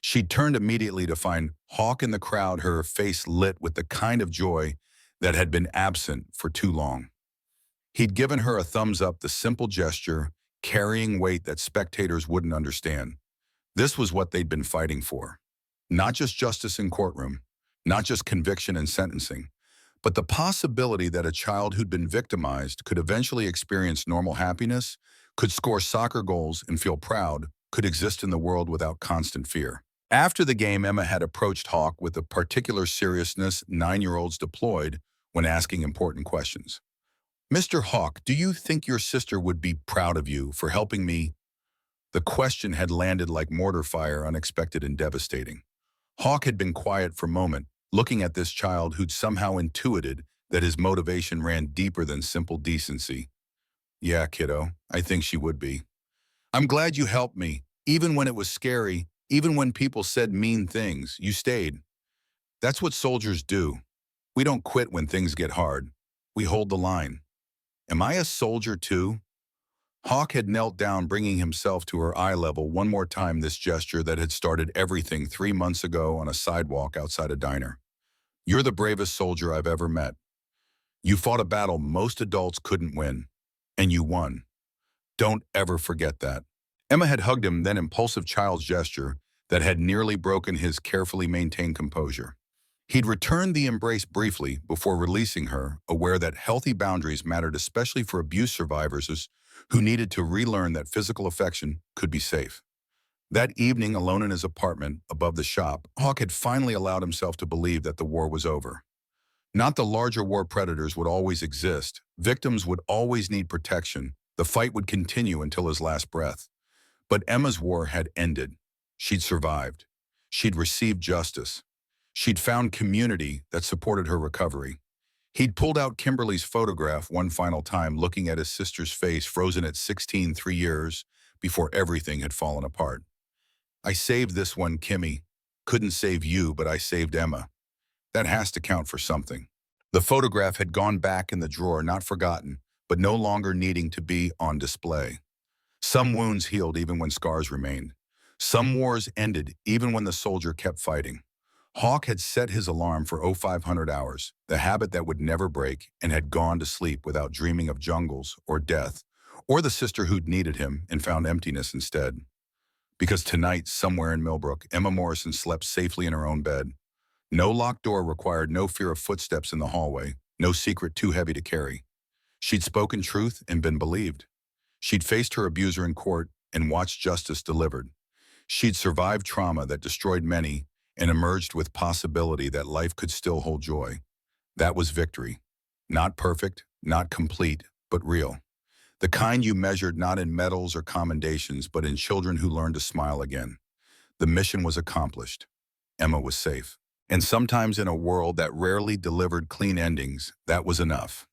She turned immediately to find Hawk in the crowd, her face lit with the kind of joy that had been absent for too long. He'd given her a thumbs up, the simple gesture, carrying weight that spectators wouldn't understand. This was what they'd been fighting for. Not just justice in courtroom, not just conviction and sentencing, but the possibility that a child who'd been victimized could eventually experience normal happiness, could score soccer goals and feel proud, could exist in the world without constant fear. After the game, Emma had approached Hawk with the particular seriousness 9-year-olds deployed when asking important questions. "Mr. Hawk, do you think your sister would be proud of you for helping me?" The question had landed like mortar fire, unexpected and devastating. Hawk had been quiet for a moment, looking at this child who'd somehow intuited that his motivation ran deeper than simple decency. "Yeah, kiddo, I think she would be. I'm glad you helped me. Even when it was scary, even when people said mean things, you stayed. That's what soldiers do. We don't quit when things get hard. We hold the line. Am I a soldier too?" Hawk had knelt down, bringing himself to her eye level one more time, this gesture that had started everything 3 months ago on a sidewalk outside a diner. "You're the bravest soldier I've ever met. You fought a battle most adults couldn't win, and you won. Don't ever forget that." Emma had hugged him, then impulsive child's gesture that had nearly broken his carefully maintained composure. He'd returned the embrace briefly before releasing her, aware that healthy boundaries mattered especially for abuse survivors who needed to relearn that physical affection could be safe. That evening, alone in his apartment above the shop, Hawk had finally allowed himself to believe that the war was over. Not the larger war predators would always exist. Victims would always need protection. The fight would continue until his last breath. But Emma's war had ended. She'd survived. She'd received justice. She'd found community that supported her recovery. He'd pulled out Kimberly's photograph one final time, looking at his sister's face, frozen at 16, 3 years before everything had fallen apart. "I saved this one, Kimmy. Couldn't save you, but I saved Emma. That has to count for something." The photograph had gone back in the drawer, not forgotten, but no longer needing to be on display. Some wounds healed even when scars remained. Some wars ended even when the soldier kept fighting. Hawk had set his alarm for 0500 hours, the habit that would never break, and had gone to sleep without dreaming of jungles or death, or the sister who'd needed him and found emptiness instead. Because tonight, somewhere in Millbrook, Emma Morrison slept safely in her own bed. No locked door required no fear of footsteps in the hallway, no secret too heavy to carry. She'd spoken truth and been believed. She'd faced her abuser in court and watched justice delivered. She'd survived trauma that destroyed many and emerged with possibility that life could still hold joy. That was victory. Not perfect, not complete, but real. The kind you measured not in medals or commendations, but in children who learned to smile again. The mission was accomplished. Emma was safe. And sometimes in a world that rarely delivered clean endings, that was enough.